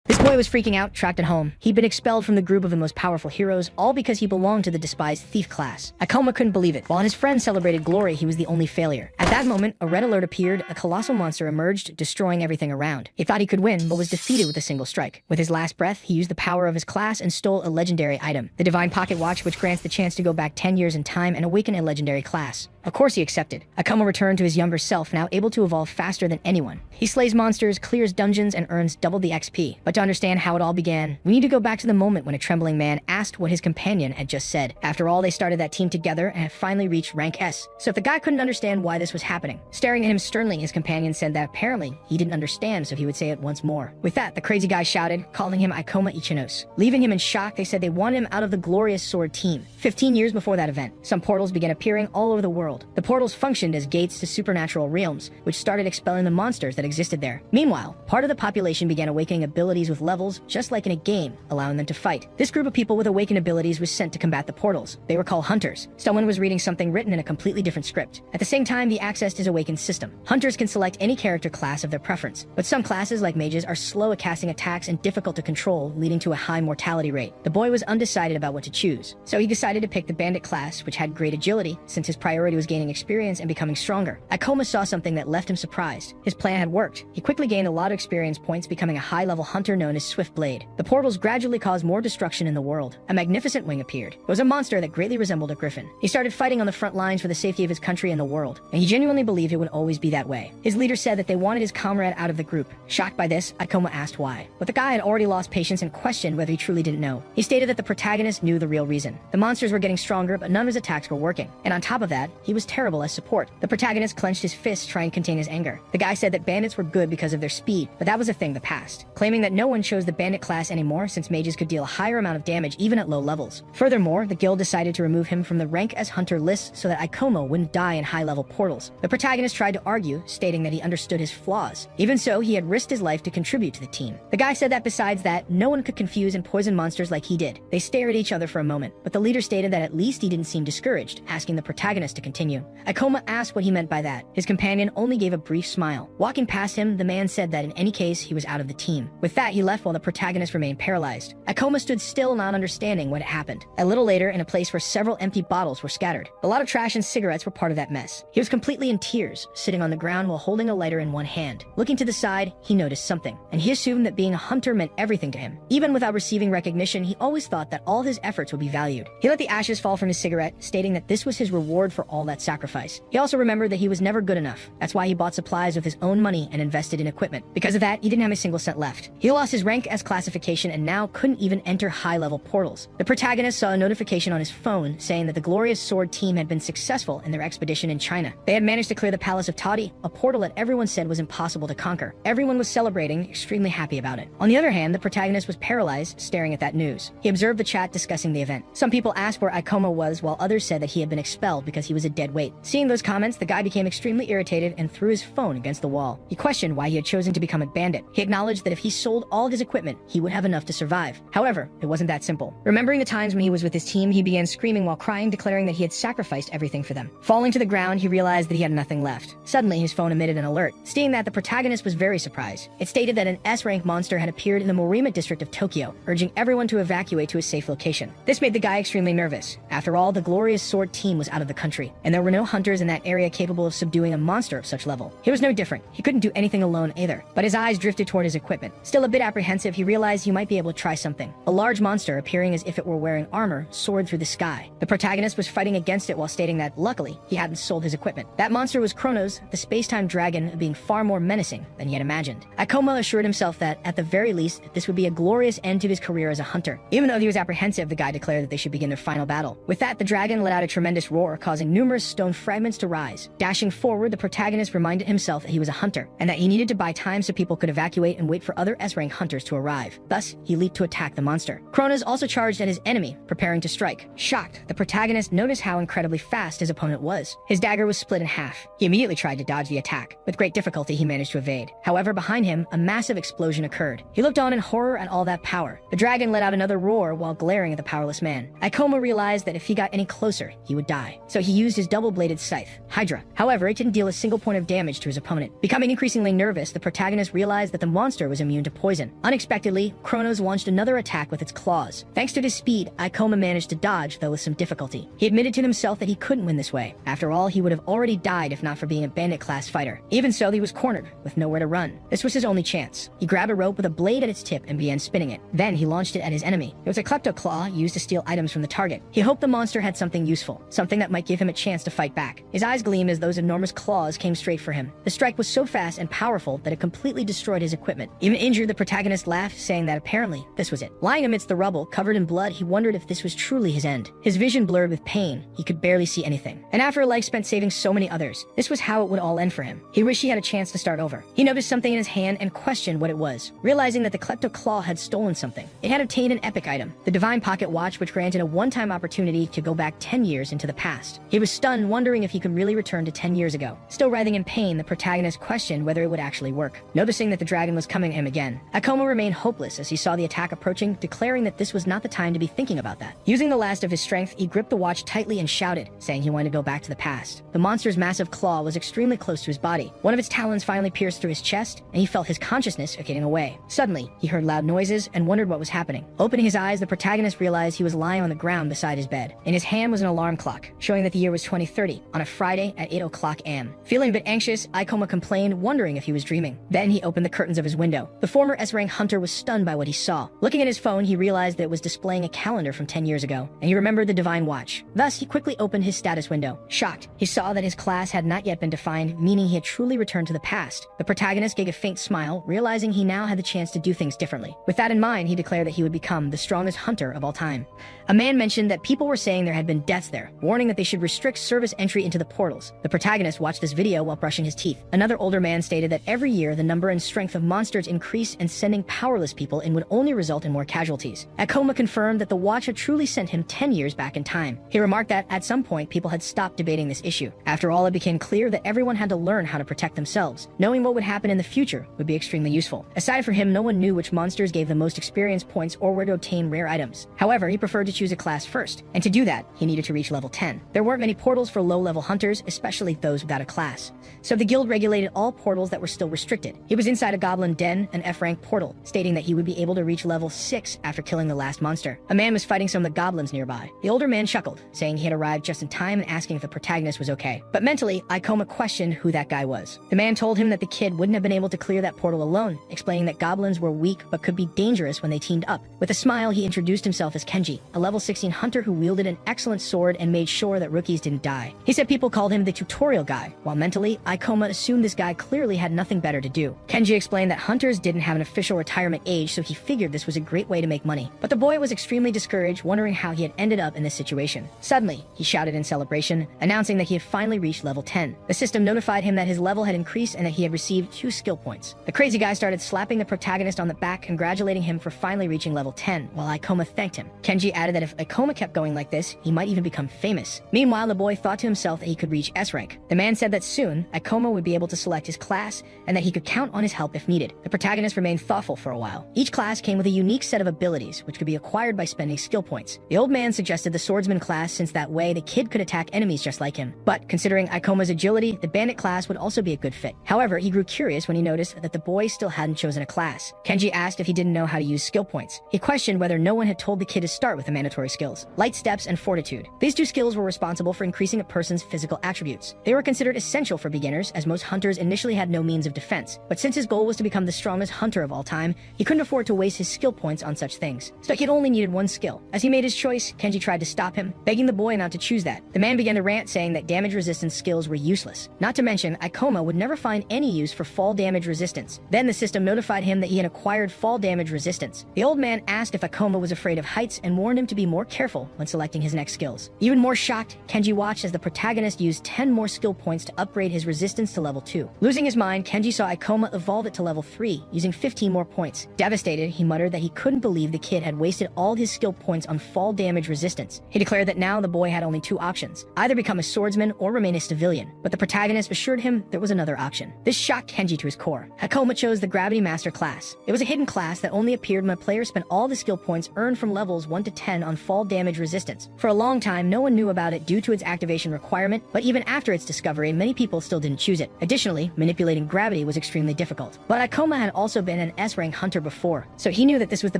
This boy was freaking out, trapped at home. He'd been expelled from the group of the most powerful heroes, all because he belonged to the despised thief class. Akuma couldn't believe it. While his friends celebrated glory, he was the only failure. At that moment, a red alert appeared, a colossal monster emerged, destroying everything around. He thought he could win, but was defeated with a single strike. With his last breath, he used the power of his class and stole a legendary item, the Divine Pocket Watch, which grants the chance to go back 10 years in time and awaken a legendary class. Of course he accepted. Akuma returned to his younger self, now able to evolve faster than anyone. He slays monsters, clears dungeons, and earns double the XP. But to understand how it all began, we need to go back to the moment when a trembling man asked what his companion had just said. After all, they started that team together and have finally reached rank S. So if the guy couldn't understand why this was happening, staring at him sternly, his companion said that apparently he didn't understand, so he would say it once more. With that, the crazy guy shouted, calling him Ikoma Ichinos. Leaving him in shock, they said they wanted him out of the glorious sword team. 15 years before that event, some portals began appearing all over the world. The portals functioned as gates to supernatural realms, which started expelling the monsters that existed there. Meanwhile, part of the population began awakening abilities with levels, just like in a game, allowing them to fight. This group of people with awakened abilities was sent to combat the portals. They were called hunters. Someone was reading something written in a completely different script. At the same time, he accessed his awakened system. Hunters can select any character class of their preference, but some classes, like mages, are slow at casting attacks and difficult to control, leading to a high mortality rate. The boy was undecided about what to choose, so he decided to pick the bandit class, which had great agility, since his priority was gaining experience and becoming stronger. Akoma saw something that left him surprised. His plan had worked. He quickly gained a lot of experience points, becoming a high-level hunter known as Swift Blade. The portals gradually caused more destruction in the world. A magnificent wing appeared. It was a monster that greatly resembled a griffin. He started fighting on the front lines for the safety of his country and the world, and he genuinely believed it would always be that way. His leader said that they wanted his comrade out of the group. Shocked by this, Akoma asked why. But the guy had already lost patience and questioned whether he truly didn't know. He stated that the protagonist knew the real reason. The monsters were getting stronger, but none of his attacks were working. And on top of that, he was terrible as support. The protagonist clenched his fists, trying to contain his anger. The guy said that bandits were good because of their speed, but that was a thing of the past, claiming that no one chose the bandit class anymore since mages could deal a higher amount of damage even at low levels. Furthermore, the guild decided to remove him from the rank as hunter list so that Ikoma wouldn't die in high-level portals. The protagonist tried to argue, stating that he understood his flaws. Even so, he had risked his life to contribute to the team. The guy said that besides that, no one could confuse and poison monsters like he did. They stared at each other for a moment, but the leader stated that at least he didn't seem discouraged, asking the protagonist to continue. Ikoma asked what he meant by that. His companion only gave a brief smile. Walking past him, the man said that in any case, he was out of the team. With that, he left while the protagonist remained paralyzed. Ikoma stood still, not understanding what had happened. A little later, in a place where several empty bottles were scattered, a lot of trash and cigarettes were part of that mess. He was completely in tears, sitting on the ground while holding a lighter in one hand. Looking to the side, he noticed something, and he assumed that being a hunter meant everything to him. Even without receiving recognition, he always thought that all his efforts would be valued. He let the ashes fall from his cigarette, stating that this was his reward for all that sacrifice. He also remembered that he was never good enough. That's why he bought supplies with his own money and invested in equipment. Because of that, he didn't have a single cent left. He lost his rank as classification and now couldn't even enter high-level portals. The protagonist saw a notification on his phone saying that the glorious sword team had been successful in their expedition in China. They had managed to clear the palace of Toddy, a portal that everyone said was impossible to conquer. Everyone was celebrating, extremely happy about it. On the other hand, the protagonist was paralyzed, staring at that news. He observed the chat discussing the event. Some people asked where Ikoma was, while others said that he had been expelled because he was a dead weight. Seeing those comments, the guy became extremely irritated and threw his phone against the wall. He questioned why he had chosen to become a bandit. He acknowledged that if he sold all of his equipment, he would have enough to survive. However, it wasn't that simple. Remembering the times when he was with his team, he began screaming while crying, declaring that he had sacrificed everything for them. Falling to the ground, he realized that he had nothing left. Suddenly, his phone emitted an alert, stating that the protagonist was very surprised. It stated that an S-rank monster had appeared in the Morima district of Tokyo, urging everyone to evacuate to a safe location. This made the guy extremely nervous. After all, the glorious sword team was out of the country, and there were no hunters in that area capable of subduing a monster of such level. He was no different. He couldn't do anything alone either, but his eyes drifted toward his equipment. Still a bit apprehensive, he realized he might be able to try something. A large monster, appearing as if it were wearing armor, soared through the sky. The protagonist was fighting against it while stating that, luckily, he hadn't sold his equipment. That monster was Kronos, the space-time dragon, being far more menacing than he had imagined. Ikoma assured himself that, at the very least, this would be a glorious end to his career as a hunter. Even though he was apprehensive, the guy declared that they should begin their final battle. With that, the dragon let out a tremendous roar, causing numerous stone fragments to rise. Dashing forward, the protagonist reminded himself that he was a hunter, and that he needed to buy time so people could evacuate and wait for other S-rank hunters to arrive. Thus, he leaped to attack the monster. Kronos also charged at his enemy, preparing to strike. Shocked, the protagonist noticed how incredibly fast his opponent was. His dagger was split in half. He immediately tried to dodge the attack. With great difficulty, he managed to evade. However, behind him, a massive explosion occurred. He looked on in horror at all that power. The dragon let out another roar while glaring at the powerless man. Ikoma realized that if he got any closer, he would die. So he used his double-bladed scythe, Hydra. However, it didn't deal a single point of damage to his opponent. Becoming increasingly nervous, the protagonist realized that the monster was immune to poison. Unexpectedly, Kronos launched another attack with its claws. Thanks to his speed, Ikoma managed to dodge, though with some difficulty. He admitted to himself that he couldn't win this way. After all, he would have already died if not for being a bandit-class fighter. Even so, he was cornered, with nowhere to run. This was his only chance. He grabbed a rope with a blade at its tip and began spinning it. Then he launched it at his enemy. It was a klepto claw used to steal items from the target. He hoped the monster had something useful, something that might give him a chance to fight back. His eyes gleamed as those enormous claws came straight for him. The strike was so fast and powerful that it completely destroyed his equipment. Even injured, the protagonist laughed, saying that apparently this was it. Lying amidst the rubble, covered in blood, he wondered if this was truly his end. His vision blurred with pain. He could barely see anything. And after a life spent saving so many others, this was how it would all end for him. He wished he had a chance to start over. He noticed something in his hand and questioned what it was, realizing that the klepto claw had stolen something. It had obtained an epic item, the divine pocket watch, which granted a one-time opportunity to go back 10 years into the past. He was stunned, wondering if he could really return to 10 years ago. Still writhing in pain, the protagonist questioned whether it would actually work. Noticing that the dragon was coming at him again, Ikoma remained hopeless as he saw the attack approaching, declaring that this was not the time to be thinking about that. Using the last of his strength, he gripped the watch tightly and shouted, saying he wanted to go back to the past. The monster's massive claw was extremely close to his body. One of its talons finally pierced through his chest, and he felt his consciousness getting away. Suddenly, he heard loud noises and wondered what was happening. Opening his eyes, the protagonist realized he was lying on the ground beside his bed. In his hand was an alarm clock, showing that the year was 2030, on a Friday at 8 o'clock a.m. Feeling a bit anxious, Ikoma complained, wondering if he was dreaming. Then he opened the curtains of his window. The former S-rank hunter was stunned by what he saw. Looking at his phone, he realized that it was displaying a calendar from 10 years ago, and he remembered the divine watch. Thus, he quickly opened his status window. Shocked, he saw that his class had not yet been defined, meaning he had truly returned to the past. The protagonist gave a faint smile, realizing he now had the chance to do things differently. With that in mind, he declared that he would become the strongest hunter of all time. A man mentioned that people were saying there had been deaths there, warning that they should restrict service entry into the portals. The protagonist watched this video while brushing his teeth. Another older man stated that every year the number and strength of monsters increase, and sending powerless people in would only result in more casualties. Ikoma confirmed that the watch had truly sent him 10 years back in time. He remarked that at some point people had stopped debating this issue. After all, it became clear that everyone had to learn how to protect themselves. Knowing what would happen in the future would be extremely useful. Aside from him, no one knew which monsters gave the most experience points or where to obtain rare items. However, he preferred to choose a class first, and to do that, he needed to reach level 10. There weren't many portals for low-level hunters, especially those without a class. So the guild regulated all portals that were still restricted. He was inside a goblin den, an F-rank portal, stating that he would be able to reach level 6 after killing the last monster. A man was fighting some of the goblins nearby. The older man chuckled, saying he had arrived just in time and asking if the protagonist was okay. But mentally, Ikoma questioned who that guy was. The man told him that the kid wouldn't have been able to clear that portal alone, explaining that goblins were weak but could be dangerous when they teamed up. With a smile, he introduced himself as Kenji, a level 16 hunter who wielded an excellent sword and made sure that rookies didn't die. He said people called him the tutorial guy, while mentally, Ikoma assumed this guy clearly had nothing better to do. Kenji explained that hunters didn't have an official retirement age, so he figured this was a great way to make money. But the boy was extremely discouraged, wondering how he had ended up in this situation. Suddenly, he shouted in celebration, announcing that he had finally reached level 10. The system notified him that his level had increased and that he had received 2 skill points. The crazy guy started slapping the protagonist on the back, congratulating him for finally reaching level 10, while Ikoma thanked him. Kenji added that if Ikoma kept going like this, he might even become famous. Meanwhile, the boy thought to himself that he could reach S rank. The man said that soon, Ikoma would be able to select his class, and that he could count on his help if needed. The protagonist remained thoughtful for a while. Each class came with a unique set of abilities, which could be acquired by spending skill points. The old man suggested the swordsman class, since that way the kid could attack enemies just like him. But considering Ikoma's agility, the bandit class would also be a good fit. However, he grew curious when he noticed that the boy still hadn't chosen a class. Kenji asked if he didn't know how to use skill points. He questioned whether no one had told the kid to start with the mandatory skills, light steps and fortitude. These 2 skills were responsible for increasing a person's physical attributes. They were considered essential for beginners, as most hunters initially had no means of defense. But since his goal was to become the strongest hunter of all time, he couldn't afford to waste his skill points on such things. So he only needed 1 skill. As he made his choice, Kenji tried to stop him, begging the boy not to choose that. The man began to rant, saying that damage resistance skills were useless. Not to mention, Ikoma would never find any use for fall damage resistance. Then the system notified him that he had acquired fall damage resistance. The old man asked if Ikoma was afraid of heights and warned him to be more careful when selecting his next skills. Even more shocked, Kenji watched as the protagonist used 10 more skill points to upgrade his resistance to level 2. Losing his mind, Kenji saw Ikoma evolve it to level 3, using 15 more points. Devastated, he muttered that he couldn't believe the kid had wasted all his skill points on fall damage resistance. He declared that now the boy had only 2 options, either become a swordsman or remain a civilian. But the protagonist assured him there was another option. This shocked Kenji to his core. Ikoma chose the Gravity Master class. It was a hidden class that only appeared when a player spent all the skill points earned from levels 1 to 10 on fall damage resistance. For a long time, no one knew about it due to its activation requirement, but even after its discovery, many people still didn't choose it. Additionally, manipulating gravity was extremely difficult. But Ikoma had also been an S-rank hunter before, so he knew that this was the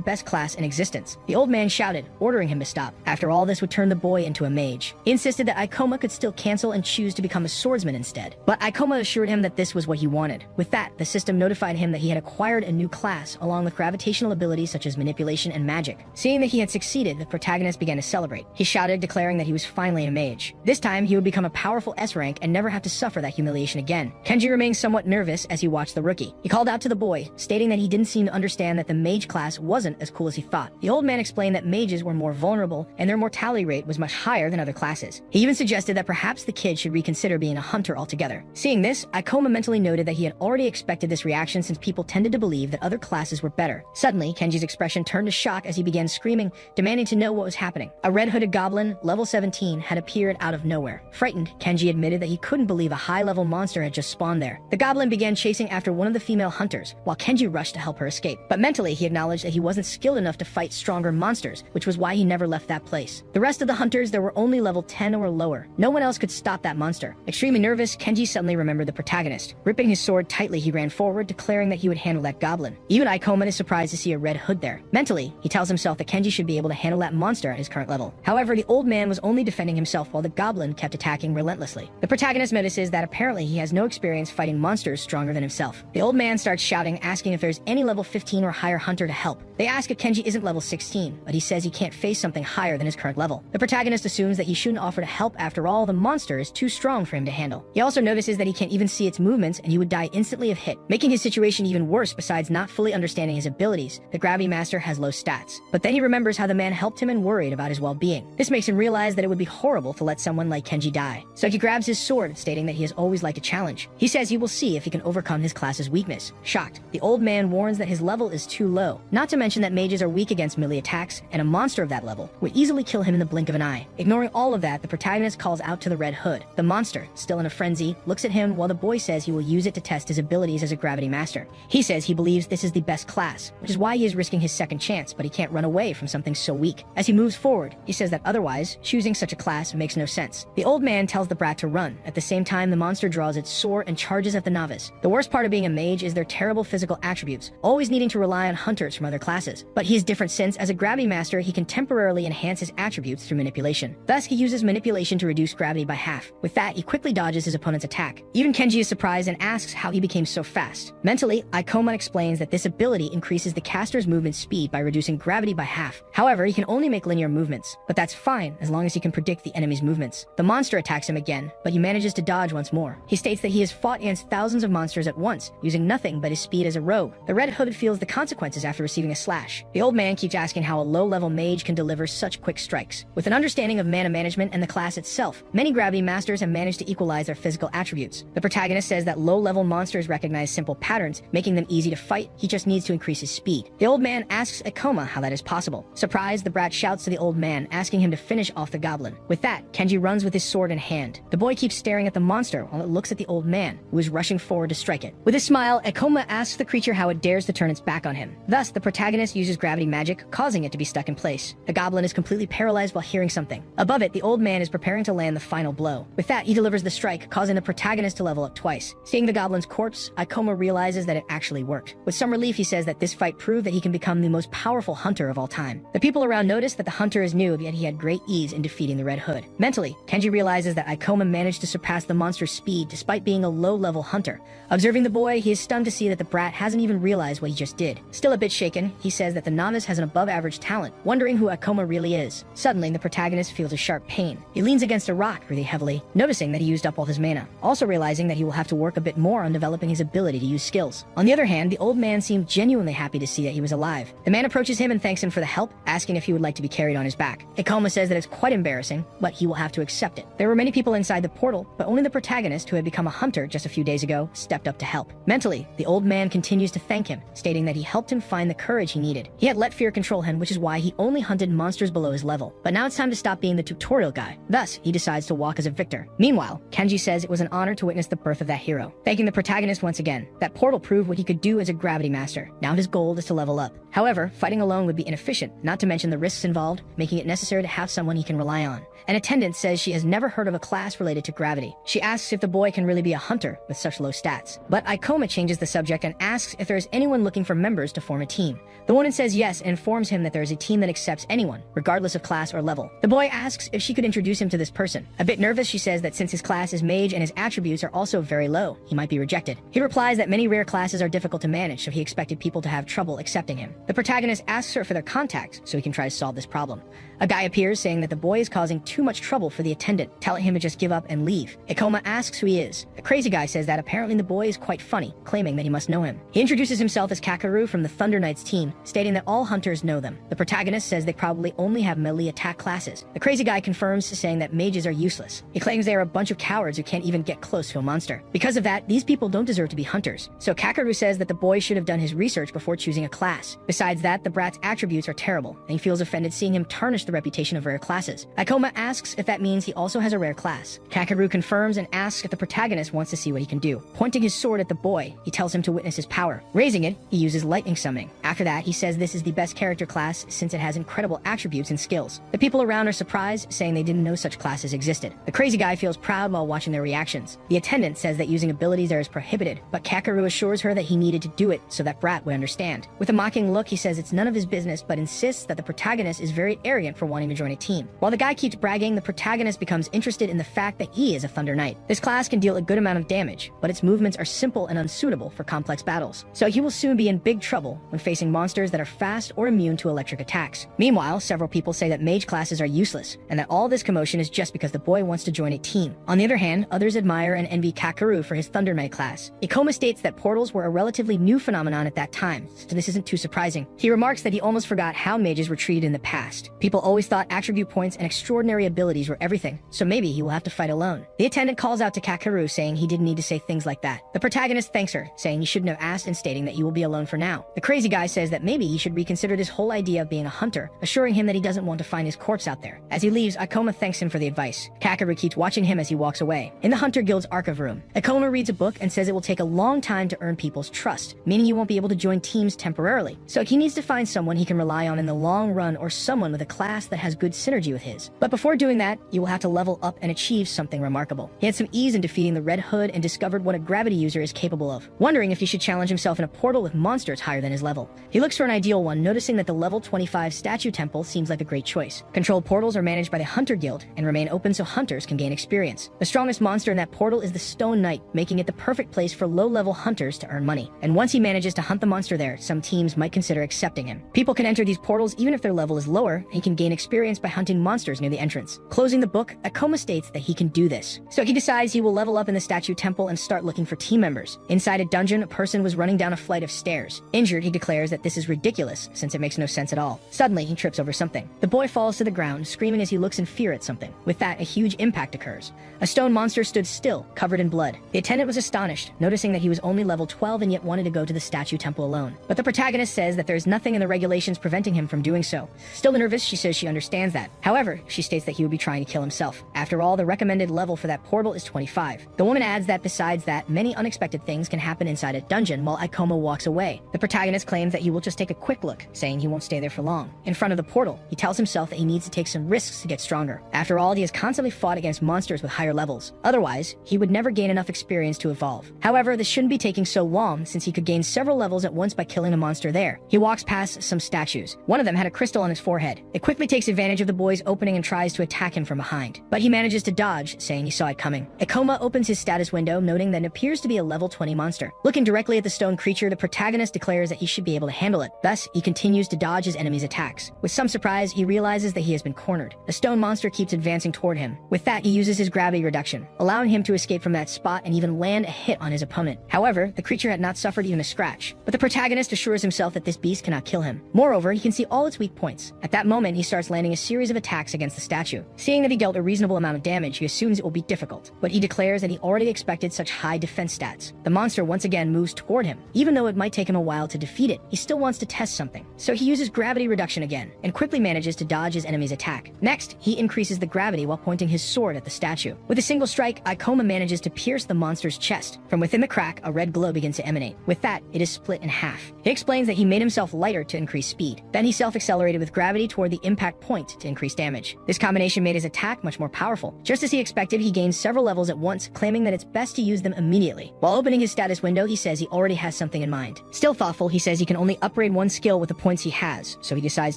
best class in existence. The old man shouted, ordering him to stop. After all, this would turn the boy into a mage. He insisted that Ikoma could still cancel and choose to become a swordsman instead. But Ikoma assured him that this was what he wanted. With that, the system notified him that he had acquired a new class, along with gravitational abilities such as manipulation and magic. Seeing that he had succeeded, the protagonist began to celebrate. He shouted, declaring that he was finally a mage. This time, he would become a powerful S-rank and never have to suffer that humiliation again. Kenji remained somewhat nervous as he watched the rookie. He called out to the boy, stating that he didn't seem to understand that the mage class wasn't as cool as he thought. The old man explained that mages were more vulnerable and their mortality rate was much higher than other classes. He even suggested that perhaps the kid should reconsider being a hunter altogether. Seeing this, Ikoma mentally noted that he had already expected this reaction since people tended to believe that other classes were better. Suddenly, Kenji's expression turned to shock as he began screaming, demanding to know what was happening. A red-hooded goblin, level 17, had appeared out of nowhere. Frightened, Kenji admitted that he couldn't believe a high-level monster had just spawned there. The goblin began chasing after one of the female hunters, while Kenji rushed to help her escape. But mentally, he acknowledged that he wasn't skilled enough to fight stronger monsters, which was why he never left that place. The rest of the hunters, there were only level 10 or lower. No one else could stop that monster. Extremely nervous, Kenji suddenly remembered the protagonist. Gripping his sword tightly, he ran forward, declaring that he would handle that goblin. Even Ikoma is surprised to see a red hood there. Mentally, he tells himself that Kenji should be able to handle that monster at his current level. However, the old man was only defending himself while the goblin kept attacking relentlessly. The protagonist notices that apparently he has no experience fighting monsters stronger than himself. The old man starts shouting, asking if there's any level 15 or higher hunter to help. They ask if Kenji isn't level 16, but he says he can't face something higher than his current level. The protagonist assumes that he shouldn't offer to help. After all, the monster is too strong for him to handle. He also notices that he can't even see its movements and he would die instantly if hit, making his situation even worse. Besides not fully understanding his abilities, the Gravity Master has low stats. But then he remembers how the man helped him and worried about his well-being. This makes him realize that it would be horrible to let someone like Kenji die. So he grabs his sword, stating that he has always liked a challenge. He says he will see if he can overcome his class's weakness. Shocked, the old man warns that his level is too low, not to mention that mages are weak against melee attacks, and a monster of that level would easily kill him in the blink of an eye. Ignoring all of that, the protagonist calls out to the Red Hood. The monster, still in a frenzy, looks at him while the boy says he will use it to test his abilities as a Gravity Master. He says he believes this is the best class, which is why he is risking his second chance, but he can't run away from something so weak. As he moves forward, he says that otherwise, choosing such a class makes no sense. The old man tells the brat to run. At the same time, the monster draws its sword and charges at the novice. The worst part of being a mage is their terrible physical attributes, always needing to rely on hunters from other classes. But he is different since, as a Gravity Master, he can temporarily enhance his attributes through manipulation. Thus, he uses manipulation to reduce gravity by half. With that, he quickly dodges his opponent's attack. Even Kenji is surprised and asks how he became so fast. Mentally, Ikoma explains that this ability increases the caster's movement speed by reducing gravity by half. However, he can only make linear movements, but that's fine as long as he can predict the enemy's movements. The monster attacks him again, but he manages to dodge once more. He states that he has fought against thousands of monsters at once, using nothing but his speed as a rogue. The Red Hood feels the consequences after receiving a slash. The old man keeps asking how a low-level mage can deliver such quick strikes. With an understanding of mana management and the class itself, many Gravity Masters have managed to equalize their physical attributes. The protagonist says that low-level monsters recognize simple patterns, making them easy to fight. He just needs to increase his speed. The old man asks Ikoma how that is possible. Surprised, the brat shouts to the old man, asking him to finish off the goblin. With that, Kenji runs with his sword in hand. The boy keeps staring at the monster while it looks at the old man, who is rushing forward to strike it. With a smile, Ikoma asks the creature how it dares to turn its back on him. Thus, the protagonist uses gravity magic, causing it to be stuck in place. The goblin is completely paralyzed while hearing something. Above it, the old man is preparing to land the final blow. With that, he delivers the strike, causing the protagonist to level up twice. Seeing the goblin's corpse, Ikoma realizes that it actually worked. With some relief, he says that this fight proved that he can become the most powerful hunter of all time. The people around notice that the hunter is new, yet he had great ease in defeating the Red Hood. Mentally, Kenji realizes that Ikoma managed to surpass the monster's speed despite being a low-level hunter. Observing the boy, he is stunned to see that the brat hasn't even realized what he just did. Still a bit shaken, he says that the novice has an above-average talent, wondering who Ikoma really is. Suddenly, the protagonist feels a sharp pain. He leans against a rock really heavily, noticing that he used up all his mana, also realizing that he will have to work a bit more on developing his ability to use skills. On the other hand, the old man seemed genuinely happy to see that he was alive. The man approaches him and thanks him for the help, asking if he would like to be carried on his back. Ikoma says that it's quite embarrassing, but he will have to accept it. There were many people inside the portal, but only the protagonist, who had become a hunter just a few days ago, stepped up to help. Mentally, the old man continues to thank him, stating that he helped him find the courage he needed. He had let fear control him, which is why he only hunted monsters below his level. But now it's time to stop being the tutorial guy. Thus, he decides to walk as a victor. Meanwhile, Kenji says it was an honor to witness the birth of that hero, thanking the protagonist once again. That portal proved what he could do as a Gravity Master. Now his goal is to level up. However, fighting alone would be inefficient, not to mention the risks involved, making it necessary to have someone he can rely on. An attendant says she has never heard of a class related to gravity. She asks if the boy can really be a hunter with such low stats. But Ikoma changes the subject and asks if there is is anyone looking for members to form a team. The woman says yes and informs him that there is a team that accepts anyone, regardless of class or level. The boy asks if she could introduce him to this person. A bit nervous, she says that since his class is mage and his attributes are also very low, he might be rejected. He replies that many rare classes are difficult to manage, so he expected people to have trouble accepting him. The protagonist asks her for their contacts so he can try to solve this problem. A guy appears saying that the boy is causing too much trouble for the attendant, telling him to just give up and leave. Ikoma asks who he is. The crazy guy says that apparently the boy is quite funny, claiming that he must know him. He introduces himself as Kakeru from the Thunder Knights team, stating that all hunters know them. The protagonist says they probably only have melee attack classes. The crazy guy confirms, saying that mages are useless. He claims they are a bunch of cowards who can't even get close to a monster. Because of that, these people don't deserve to be hunters. So Kakeru says that the boy should have done his research before choosing a class. Besides that, the brat's attributes are terrible, and he feels offended seeing him tarnish the reputation of rare classes. Ikoma asks if that means he also has a rare class. Kakeru confirms and asks if the protagonist wants to see what he can do. Pointing his sword at the boy, he tells him to witness his power. Raising it, he uses lightning summoning. After that, he says this is the best character class since it has incredible attributes and skills. The people around are surprised, saying they didn't know such classes existed. The crazy guy feels proud while watching their reactions. The attendant says that using abilities there is prohibited, but Kakeru assures her that he needed to do it so that brat would understand. With a mocking look, he says it's none of his business, but insists that the protagonist is very arrogant for wanting to join a team. While the guy keeps bragging, the protagonist becomes interested in the fact that he is a Thunder Knight. This class can deal a good amount of damage, but its movements are simple and unsuitable for complex battles. So he will soon be in big trouble when facing monsters that are fast or immune to electric attacks. Meanwhile, several people say that mage classes are useless, and that all this commotion is just because the boy wants to join a team. On the other hand, others admire and envy Kakeru for his Thunder Knight class. Ikoma states that portals were a relatively new phenomenon at that time, so this isn't too surprising. He remarks that he almost forgot how mages were treated in the past. People always thought attribute points and extraordinary abilities were everything, so maybe he will have to fight alone. The attendant calls out to Kakeru, saying he didn't need to say things like that. The protagonist thanks her, saying he shouldn't have asked and stating that you will be alone for now. The crazy guy says that maybe he should reconsider this whole idea of being a hunter, assuring him that he doesn't want to find his corpse out there. As he leaves, Ikoma thanks him for the advice. Kakeru keeps watching him as he walks away. In the Hunter Guild's archive room, Ikoma reads a book and says it will take a long time to earn people's trust, meaning he won't be able to join teams temporarily. So he needs to find someone he can rely on in the long run, or someone with a class that has good synergy with his. But before doing that, you will have to level up and achieve something remarkable. He had some ease in defeating the Red Hood and discovered what a gravity user is capable of, wondering if he should challenge himself in a portal with monsters higher than his level. He looks for an ideal one, noticing that the level 25 statue temple seems like a great choice. Controlled portals are managed by the Hunter Guild and remain open so hunters can gain experience. The strongest monster in that portal is the Stone Knight, making it the perfect place for low-level hunters to earn money. And once he manages to hunt the monster there, some teams might consider accepting him. People can enter these portals even if their level is lower, and he can gain experience by hunting monsters near the entrance. Closing the book, Ikoma states that he can do this. So he decides he will level up in the statue temple and start looking for team members. Inside a dungeon, a person was running down a flight of stairs. Injured, he declares that this is ridiculous, since it makes no sense at all. Suddenly, he trips over something. The boy falls to the ground, screaming as he looks in fear at something. With that, a huge impact occurs. A stone monster stood still, covered in blood. The attendant was astonished, noticing that he was only level 12 and yet wanted to go to the statue temple alone. But the protagonist says that there is nothing in the regulations preventing him from doing so. Still nervous, she says she understands that. However, she states that he would be trying to kill himself. After all, the recommended level for that portal is 25. The woman adds that besides that, many unexpected things can happen inside a dungeon while Ikoma walks away. The protagonist claims that he will just take a quick look, saying he won't stay there for long. In front of the portal, he tells himself that he needs to take some risks to get stronger. After all, he has constantly fought against monsters with higher levels. Otherwise, he would never gain enough experience to evolve. However, this shouldn't be taking so long, since he could gain several levels at once by killing a monster there. He walks past some statues. One of them had a crystal on his forehead. It quickly takes advantage of the boy's opening and tries to attack him from behind. But he manages to dodge, saying he saw it coming. Ikoma opens his status window, noting that it appears to be a level 20 monster. Looking directly at the stone creature, the protagonist declares that he should be able to handle it. Thus, he continues to dodge his enemy's attacks. With some surprise, he realizes that he has been cornered. The stone monster keeps advancing toward him. With that, he uses his gravity reduction, allowing him to escape from that spot and even land a hit on his opponent. However, the creature had not suffered even a scratch. But the protagonist assures himself that this beast cannot kill him. Moreover, he can see all its weak points. At that moment, he starts landing a series of attacks against the statue. Seeing that he dealt a reasonable amount of damage, he assumes it will be difficult. But he declares that he already expected such high defense stats. The monster once again moves toward him. Even though it might take him a while to defeat it, he still wants to test something. So he uses gravity reduction again, and quickly manages to dodge his enemy's attack. Next, he increases the gravity while pointing his sword at the statue. With a single strike, Ikoma manages to pierce the monster's chest. From within the crack, a red glow begins to emanate. With that, it is split in half. He explains that he made himself lighter to increase speed. Then he self-accelerated with gravity toward the impact point to increase damage. This combination made his attack much more powerful. Just as he expected, he gained several levels at once, claiming that it's best to use them immediately. While opening his status window, he says he already has something something in mind. Still thoughtful, he says he can only upgrade one skill with the points he has, so he decides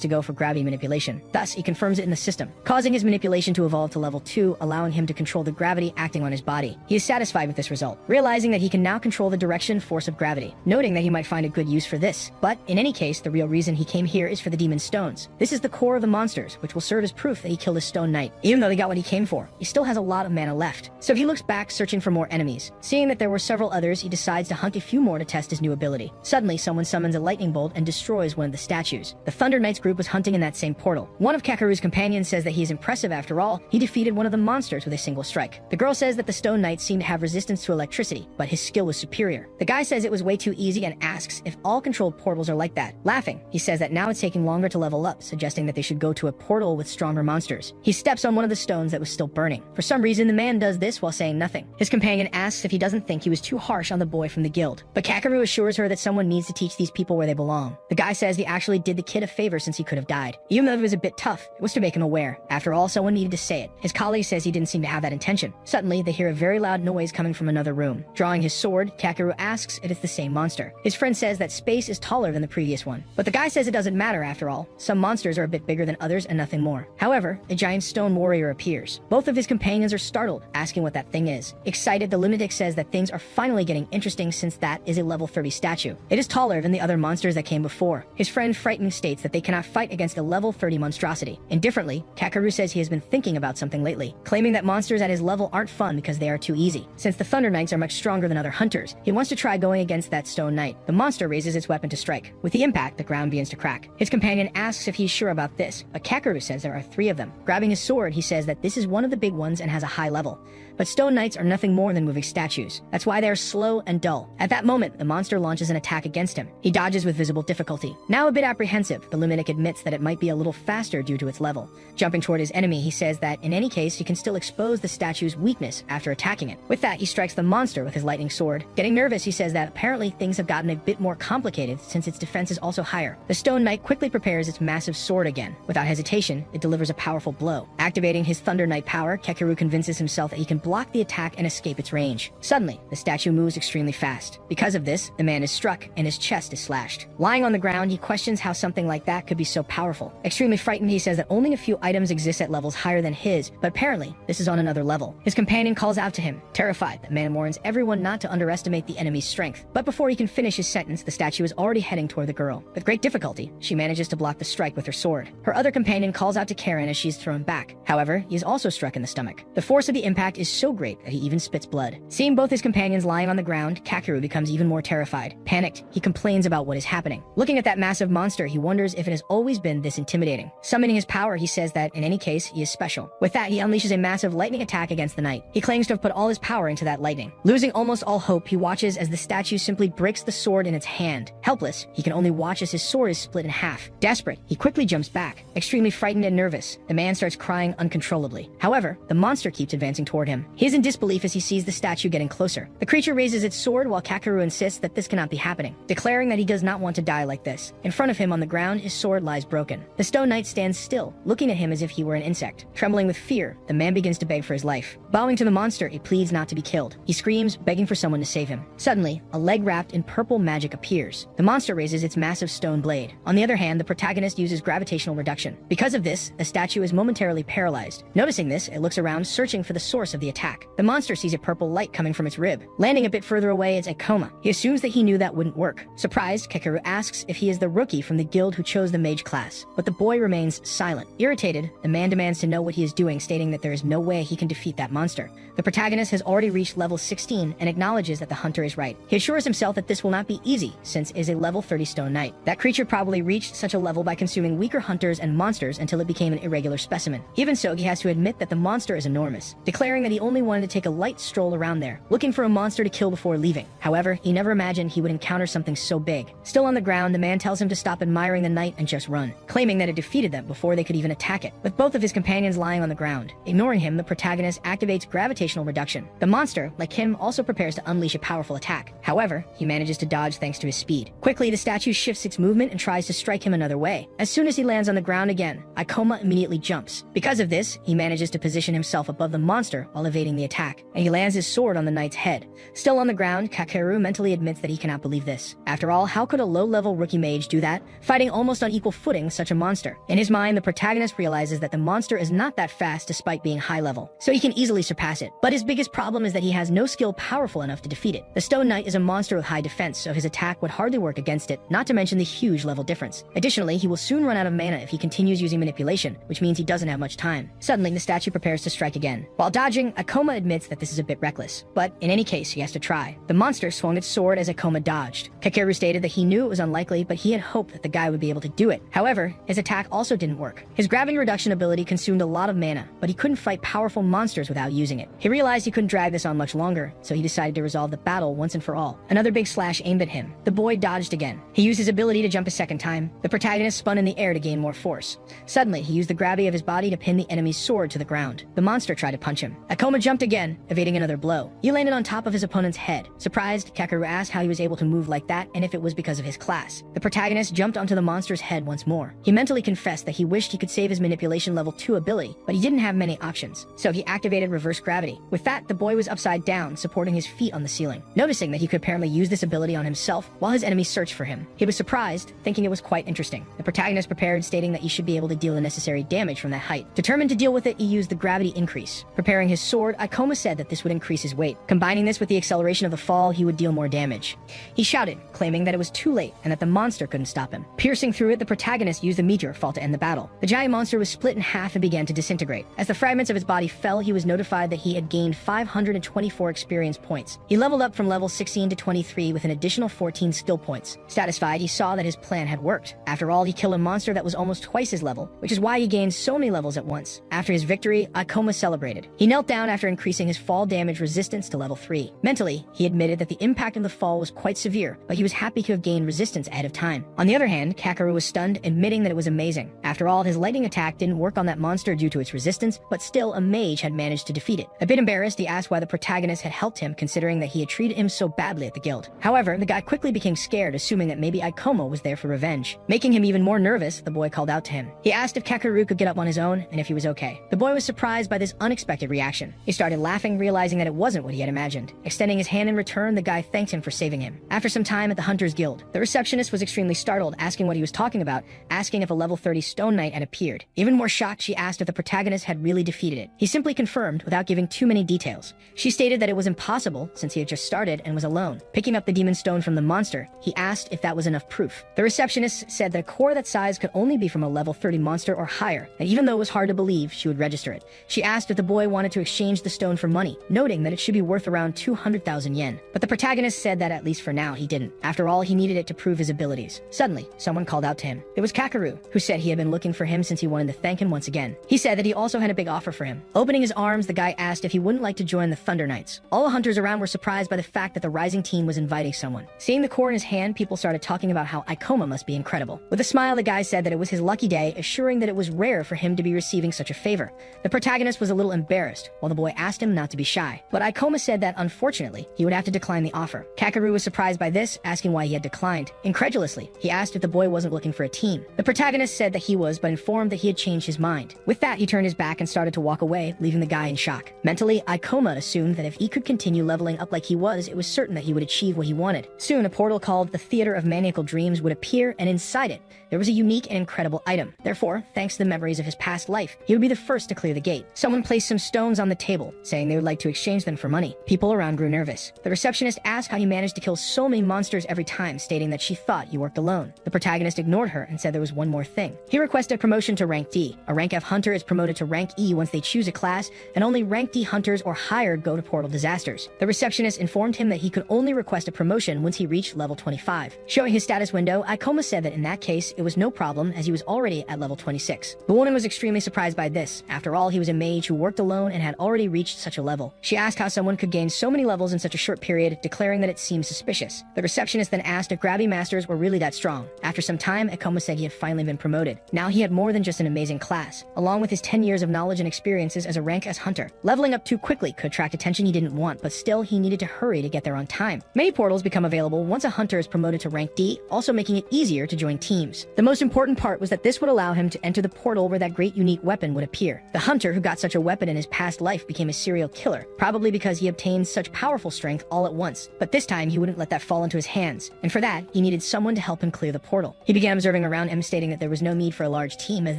to go for gravity manipulation. Thus, he confirms it in the system, causing his manipulation to evolve to level 2, allowing him to control the gravity acting on his body. He is satisfied with this result, realizing that he can now control the direction force of gravity, noting that he might find a good use for this. But in any case, the real reason he came here is for the demon stones. This is the core of the monsters, which will serve as proof that he killed a stone knight. Even though they got what he came for, he still has a lot of mana left. So he looks back, searching for more enemies. Seeing that there were several others, he decides to hunt a few more to test his new ability. Suddenly, someone summons a lightning bolt and destroys one of the statues. The Thunder Knights group was hunting in that same portal. One of Kakeru's companions says that he is impressive after all. He defeated one of the monsters with a single strike. The girl says that the stone knights seem to have resistance to electricity, but his skill was superior. The guy says it was way too easy and asks if all controlled portals are like that. Laughing, he says that now it's taking longer to level up, suggesting that they should go to a portal with stronger monsters. He steps on one of the stones that was still burning. For some reason, the man does this while saying nothing. His companion asks if he doesn't think he was too harsh on the boy from the guild, but Kakeru assures her that someone needs to teach these people where they belong. The guy says he actually did the kid a favor since he could have died. Even though it was a bit tough, it was to make him aware. After all, someone needed to say it. His colleague says he didn't seem to have that intention. Suddenly, they hear a very loud noise coming from another room. Drawing his sword, Kakeru asks if it's the same monster. His friend says that space is taller than the previous one, but the guy says it doesn't matter after all. Some monsters are a bit bigger than others and nothing more. However, a giant stone warrior appears. Both of his companions are startled, asking what that thing is. Excited, the lunatic says that things are finally getting interesting since that is a level 30 statue. It is taller than the other monsters that came before. His friend frightened states that they cannot fight against a level 30 monstrosity. Indifferently, Kakeru says he has been thinking about something lately, claiming that monsters at his level aren't fun because they are too easy. Since the Thunder Knights are much stronger than other hunters, he wants to try going against that stone knight. The monster raises its weapon to strike. With the impact, the ground begins to crack. His companion asks if he's sure about this, but Kakeru says there are 3 of them. Grabbing his sword, he says that this is one of the big ones and has a high level. But stone knights are nothing more than moving statues. That's why they are slow and dull. At that moment, the monster launches an attack against him. He dodges with visible difficulty. Now a bit apprehensive, the lunatic admits that it might be a little faster due to its level. Jumping toward his enemy, he says that in any case, he can still expose the statue's weakness after attacking it. With that, he strikes the monster with his lightning sword. Getting nervous, he says that apparently things have gotten a bit more complicated since its defense is also higher. The stone knight quickly prepares its massive sword again. Without hesitation, it delivers a powerful blow. Activating his Thunder Knight power, Kakeru convinces himself that he can block the attack and escape its range. Suddenly, the statue moves extremely fast. Because of this, the man is struck and his chest is slashed. Lying on the ground, he questions how something like that could be so powerful. Extremely frightened, he says that only a few items exist at levels higher than his, but apparently, this is on another level. His companion calls out to him. Terrified, the man warns everyone not to underestimate the enemy's strength. But before he can finish his sentence, the statue is already heading toward the girl. With great difficulty, she manages to block the strike with her sword. Her other companion calls out to Karen as she's thrown back. However, he is also struck in the stomach. The force of the impact is so great that he even spits blood. Seeing both his companions lying on the ground, Kakeru becomes even more terrified. Panicked, he complains about what is happening. Looking at that massive monster, he wonders if it has always been this intimidating. Summoning his power, he says that in any case, he is special. With that, he unleashes a massive lightning attack against the knight. He claims to have put all his power into that lightning. Losing almost all hope, he watches as the statue simply breaks the sword in its hand. Helpless, he can only watch as his sword is split in half. Desperate, he quickly jumps back. Extremely frightened and nervous, the man starts crying uncontrollably. However, the monster keeps advancing toward him. He is in disbelief as he sees the statue getting closer. The creature raises its sword while Kakeru insists that this cannot be happening, declaring that he does not want to die like this. In front of him on the ground, his sword lies broken. The stone knight stands still, looking at him as if he were an insect. Trembling with fear, the man begins to beg for his life. Bowing to the monster, he pleads not to be killed. He screams, begging for someone to save him. Suddenly, a leg wrapped in purple magic appears. The monster raises its massive stone blade. On the other hand, the protagonist uses gravitational reduction. Because of this, the statue is momentarily paralyzed. Noticing this, it looks around, searching for the source of the attack. The monster sees a purple light coming from its rib. Landing a bit further away, it's a coma. He assumes that he knew that wouldn't work. Surprised, Kakeru asks if he is the rookie from the guild who chose the mage class, but the boy remains silent. Irritated, the man demands to know what he is doing, stating that there is no way he can defeat that monster. The protagonist has already reached level 16 and acknowledges that the hunter is right. He assures himself that this will not be easy, since it is a level 30 stone knight. That creature probably reached such a level by consuming weaker hunters and monsters until it became an irregular specimen. Even so, he has to admit that the monster is enormous, declaring that he only wanted to take a light stroll around there, looking for a monster to kill before leaving. However, he never imagined he would encounter something so big. Still on the ground, the man tells him to stop admiring the knight and just run, claiming that it defeated them before they could even attack it. With both of his companions lying on the ground, ignoring him, the protagonist activates gravitational reduction. The monster, like him, also prepares to unleash a powerful attack. However, he manages to dodge thanks to his speed. Quickly, the statue shifts its movement and tries to strike him another way. As soon as he lands on the ground again, Ikoma immediately jumps. Because of this, he manages to position himself above the monster while evading the attack, and he lands his sword on the knight's head. Still on the ground, Kakeru mentally admits that he cannot believe this. After all, how could a low-level rookie mage do that, fighting almost on equal footing such a monster? In his mind, the protagonist realizes that the monster is not that fast despite being high level, so he can easily surpass it. But his biggest problem is that he has no skill powerful enough to defeat it. The Stone Knight is a monster with high defense, so his attack would hardly work against it, not to mention the huge level difference. Additionally, he will soon run out of mana if he continues using manipulation, which means he doesn't have much time. Suddenly, the statue prepares to strike again. While dodging, Akoma admits that this is a bit reckless, but in any case, he has to try. The monster swung its sword as Akoma dodged. Kakeru stated that he knew it was unlikely, but he had hoped that the guy would be able to do it. However, his attack also didn't work. His gravity reduction ability consumed a lot of mana, but he couldn't fight powerful monsters without using it. He realized he couldn't drag this on much longer, so he decided to resolve the battle once and for all. Another big slash aimed at him. The boy dodged again. He used his ability to jump a second time. The protagonist spun in the air to gain more force. Suddenly, he used the gravity of his body to pin the enemy's sword to the ground. The monster tried to punch him. Akoma jumped again, evading another blow. He landed on top of his opponent's head. Surprised, Kakeru asked how he was able to move like that and if it was because of his class. The protagonist jumped onto the monster's head once more. He mentally confessed that he wished he could save his manipulation level 2 ability, but he didn't have many options, so he activated reverse gravity. With that, the boy was upside down, supporting his feet on the ceiling. Noticing that he could apparently use this ability on himself while his enemies searched for him, he was surprised, thinking it was quite interesting. The protagonist prepared, stating that he should be able to deal the necessary damage from that height. Determined to deal with it, he used the gravity increase. Preparing his sword, Akoma said that this would increase his weight. Combining this with the acceleration of the fall, he would deal more damage. He shouted, claiming that it was too late and that the monster couldn't stop him. Piercing through it, the protagonist used the meteor fall to end the battle. The giant monster was split in half and began to disintegrate. As the fragments of his body fell, he was notified that he had gained 524 experience points. He leveled up from level 16 to 23 with an additional 14 skill points. Satisfied, he saw that his plan had worked. After all, he killed a monster that was almost twice his level, which is why he gained so many levels at once. After his victory, Akoma celebrated. He knelt down after increasing his fall damage resistance to level 3. Mentally, he admitted that the impact of the fall was quite severe, but he was happy to have gained resistance ahead of time. On the other hand, Kakeru was stunned, admitting that it was amazing. After all, his lightning attack didn't work on that monster due to its resistance, but still a mage had managed to defeat it. A bit embarrassed, he asked why the protagonist had helped him, considering that he had treated him so badly at the guild. However, the guy quickly became scared, assuming that maybe Akoma was there for revenge. Making him even more nervous, the boy called out to him. He asked if Kakeru could get up on his own and if he was okay. The boy was surprised by this unexpected reaction. He started laughing, realizing that it wasn't what he had imagined. Extending his hand in return, the guy thanked him for saving him. After some time at the Hunter's Guild, the receptionist was extremely startled, asking what he was talking about, asking if a level 30 Stone Knight had appeared. Even more shocked, she asked if the protagonist had really defeated it. He simply confirmed without giving too many details. She stated that it was impossible since he had just started and was alone. Picking up the demon stone from the monster, he asked if that was enough proof. The receptionist said that a core that size could only be from a level 30 monster or higher, and even though it was hard to believe, she would register it. She asked if the boy wanted to exchange the stone for money, noting that it should be worth around 200,000 yen. But the protagonist said that at least for now he didn't. After all, he needed it to prove his abilities. Suddenly, someone called out to him. It was Kakeru, who said he had been looking for him since he wanted to thank him once again. He said that he also had a big offer for him. Opening his arms, the guy asked if he wouldn't like to join the Thunder Knights. All the hunters around were surprised by the fact that the Rising team was inviting someone. Seeing the core in his hand, people started talking about how Akoma must be incredible. With a smile, the guy said that it was his lucky day, assuring that it was rare for him to be receiving such a favor. The protagonist was a little embarrassed, while the boy asked him not to be shy. But Akoma said that, unfortunately, he would have to decline the offer. Kakeru was surprised by this, asking why he had declined. Incredulously, he asked if the boy wasn't looking for a team. The protagonist said that he was, but informed that he had changed his mind. With that, he turned his back and started to walk away, leaving the guy in shock. Mentally, Akoma assumed that if he could continue leveling up like he was, it was certain that he would achieve what he wanted. Soon, a portal called the Theater of Maniacal Dreams would appear, and inside it, there was a unique and incredible item. Therefore, thanks to the memories of his past life, he would be the first to clear the gate. Someone placed some stones on the table, saying they would like to exchange them for money. People around grew nervous. The receptionist asked how he managed to kill so many monsters every time, stating that she thought he worked alone. The protagonist ignored her and said there was one more thing. He requested promotion to rank D. A rank F hunter is promoted to rank E once they choose a class, and only rank D hunters or higher go to portal disasters. The receptionist informed him that he could only request a promotion once he reached level 25. Showing his status window, Akoma said that in that case, it was no problem as he was already at level 26. The woman was extremely surprised by this. After all, he was a mage who worked alone and had already reached such a level. She asked how someone could gain so many levels in such a short period, declaring that it seemed suspicious. The receptionist then asked if gravity masters were really that strong. After some time, Akoma said he had finally been promoted. Now he had more than just an amazing class, along with his 10 years of knowledge and experiences as a rank S hunter. Leveling up too quickly could attract attention he didn't want, but still he needed to hurry to get there on time. Many portals become available once a hunter is promoted to rank D, also making it easier to join teams. The most important part was that this would allow him to enter the portal where that great unique weapon would appear. The hunter who got such a weapon in his past life life became a serial killer, probably because he obtained such powerful strength all at once. But this time, he wouldn't let that fall into his hands, and for that, he needed someone to help him clear the portal. He began observing around him, stating that there was no need for a large team, as